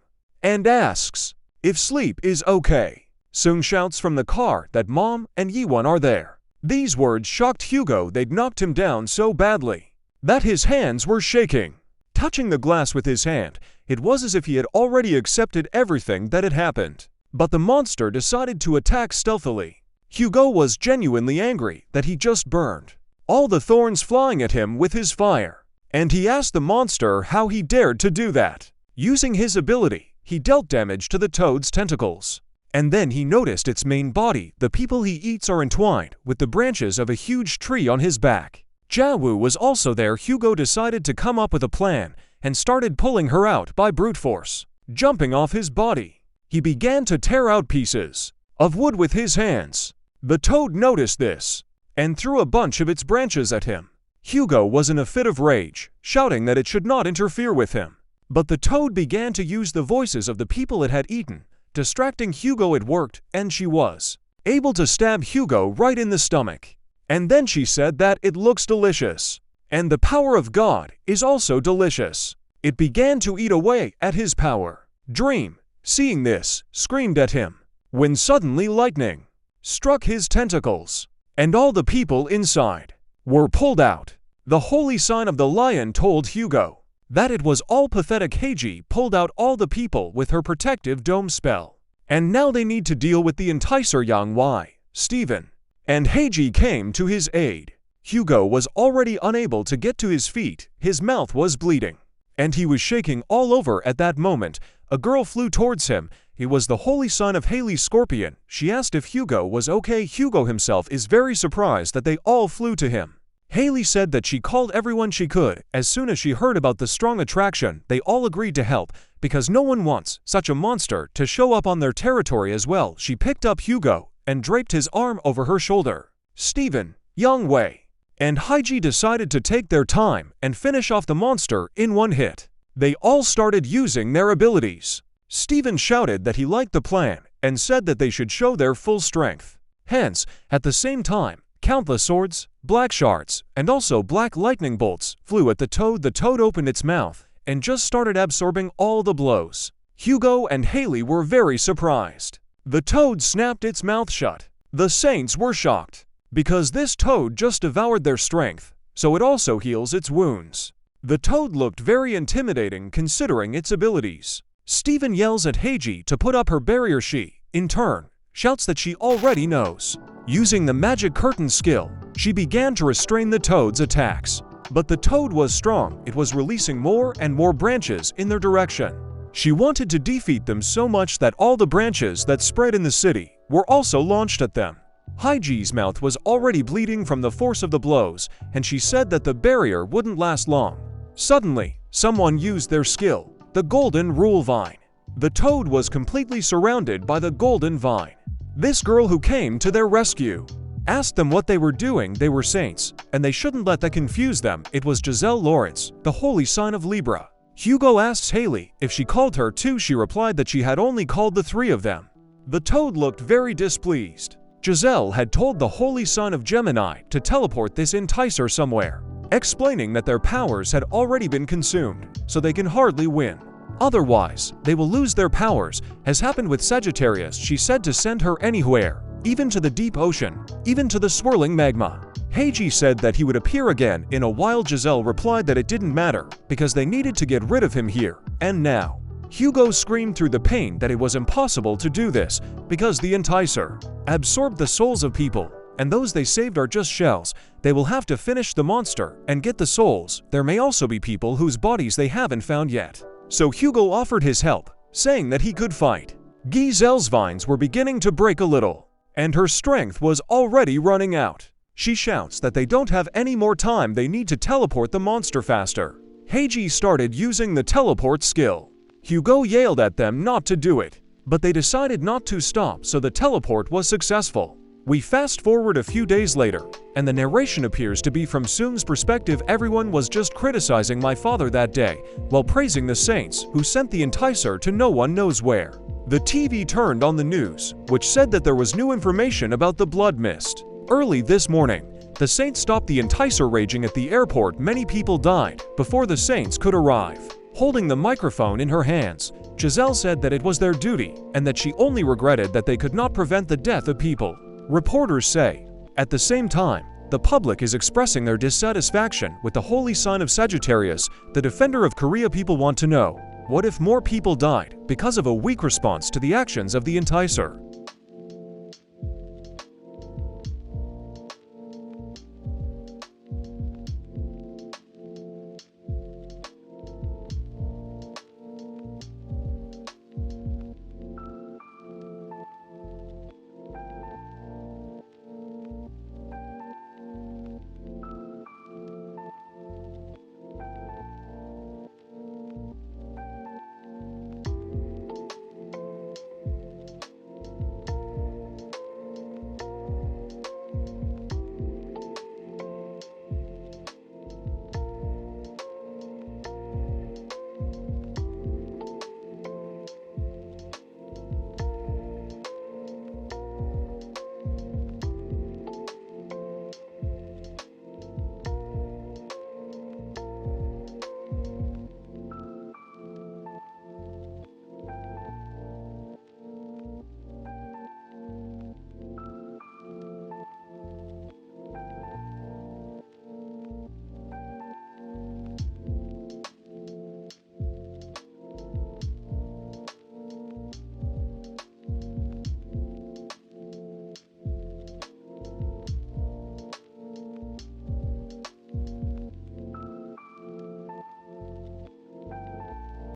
and asks if sleep is okay. Seung shouts from the car that Mom and Yi-won are there. These words shocked Hugo. They'd knocked him down so badly that his hands were shaking. Touching the glass with his hand, it was as if he had already accepted everything that had happened. But the monster decided to attack stealthily. Hugo was genuinely angry that he just burned all the thorns flying at him with his fire, and he asked the monster how he dared to do that. Using his ability, he dealt damage to the toad's tentacles. And then he noticed its main body. The people he eats are entwined with the branches of a huge tree on his back. Jawu was also there. Hugo decided to come up with a plan and started pulling her out by brute force. Jumping off his body, he began to tear out pieces of wood with his hands. The toad noticed this and threw a bunch of its branches at him. Hugo was in a fit of rage, shouting that it should not interfere with him. But the toad began to use the voices of the people it had eaten, distracting Hugo. It worked, and she was able to stab Hugo right in the stomach. And then she said that it looks delicious, and the power of God is also delicious. It began to eat away at his power. Dream, seeing this, screamed at him, when suddenly lightning struck his tentacles, and all the people inside were pulled out. The holy sign of the lion told Hugo that it was all pathetic. Heiji pulled out all the people with her protective dome spell, and now they need to deal with the enticer. Yang Y, Steven, and Heiji came to his aid. Hugo was already unable to get to his feet. His mouth was bleeding, and he was shaking all over. At that moment, a girl flew towards him. It was the holy sign of Haley Scorpion. She asked if Hugo was okay. Hugo himself is very surprised that they all flew to him. Haley said that she called everyone she could. As soon as she heard about the strong attraction, they all agreed to help, because no one wants such a monster to show up on their territory as well. She picked up Hugo and draped his arm over her shoulder. Steven, Yang Wei, and Heiji decided to take their time and finish off the monster in one hit. They all started using their abilities. Steven shouted that he liked the plan and said that they should show their full strength. Hence, at the same time, countless swords, black shards, and also black lightning bolts flew at the toad. The toad opened its mouth and just started absorbing all the blows. Hugo and Haley were very surprised. The toad snapped its mouth shut. The saints were shocked, because this toad just devoured their strength, so it also heals its wounds. The toad looked very intimidating considering its abilities. Steven yells at Heiji to put up her barrier. She, in turn, shouts that she already knows. Using the magic curtain skill, she began to restrain the toad's attacks. But the toad was strong. It was releasing more and more branches in their direction. She wanted to defeat them so much that all the branches that spread in the city were also launched at them. Heiji's mouth was already bleeding from the force of the blows, and she said that the barrier wouldn't last long. Suddenly, someone used their skill, the Golden Rule Vine. The toad was completely surrounded by the Golden Vine. This girl who came to their rescue asked them what they were doing. They were saints, and they shouldn't let that confuse them. It was Giselle Lawrence, the holy sign of Libra. Hugo asks Haley if she called her too. She replied that she had only called the three of them. The toad looked very displeased. Giselle had told the holy sign of Gemini to teleport this enticer somewhere, explaining that their powers had already been consumed, so they can hardly win. Otherwise, they will lose their powers, as happened with Sagittarius. She said to send her anywhere, even to the deep ocean, even to the swirling magma. Heiji said that he would appear again in a while. Giselle replied that it didn't matter, because they needed to get rid of him here and now. Hugo screamed through the pain that it was impossible to do this, because the enticer absorbed the souls of people, and those they saved are just shells. They will have to finish the monster and get the souls. There may also be people whose bodies they haven't found yet. So Hugo offered his help, saying that he could fight. Giselle's vines were beginning to break a little, and her strength was already running out. She shouts that they don't have any more time. They need to teleport the monster faster. Heiji started using the teleport skill. Hugo yelled at them not to do it, but they decided not to stop, so the teleport was successful. We fast forward a few days later, and the narration appears to be from Soong's perspective. Everyone was just criticizing my father that day, while praising the saints who sent the enticer to no one knows where. The TV turned on the news, which said that there was new information about the blood mist. Early this morning, the saints stopped the enticer raging at the airport. Many people died before the saints could arrive. Holding the microphone in her hands, Giselle said that it was their duty and that she only regretted that they could not prevent the death of people. Reporters say. At the same time, the public is expressing their dissatisfaction with the holy sign of Sagittarius, the defender of Korea. People want to know, what if more people died because of a weak response to the actions of the enticer?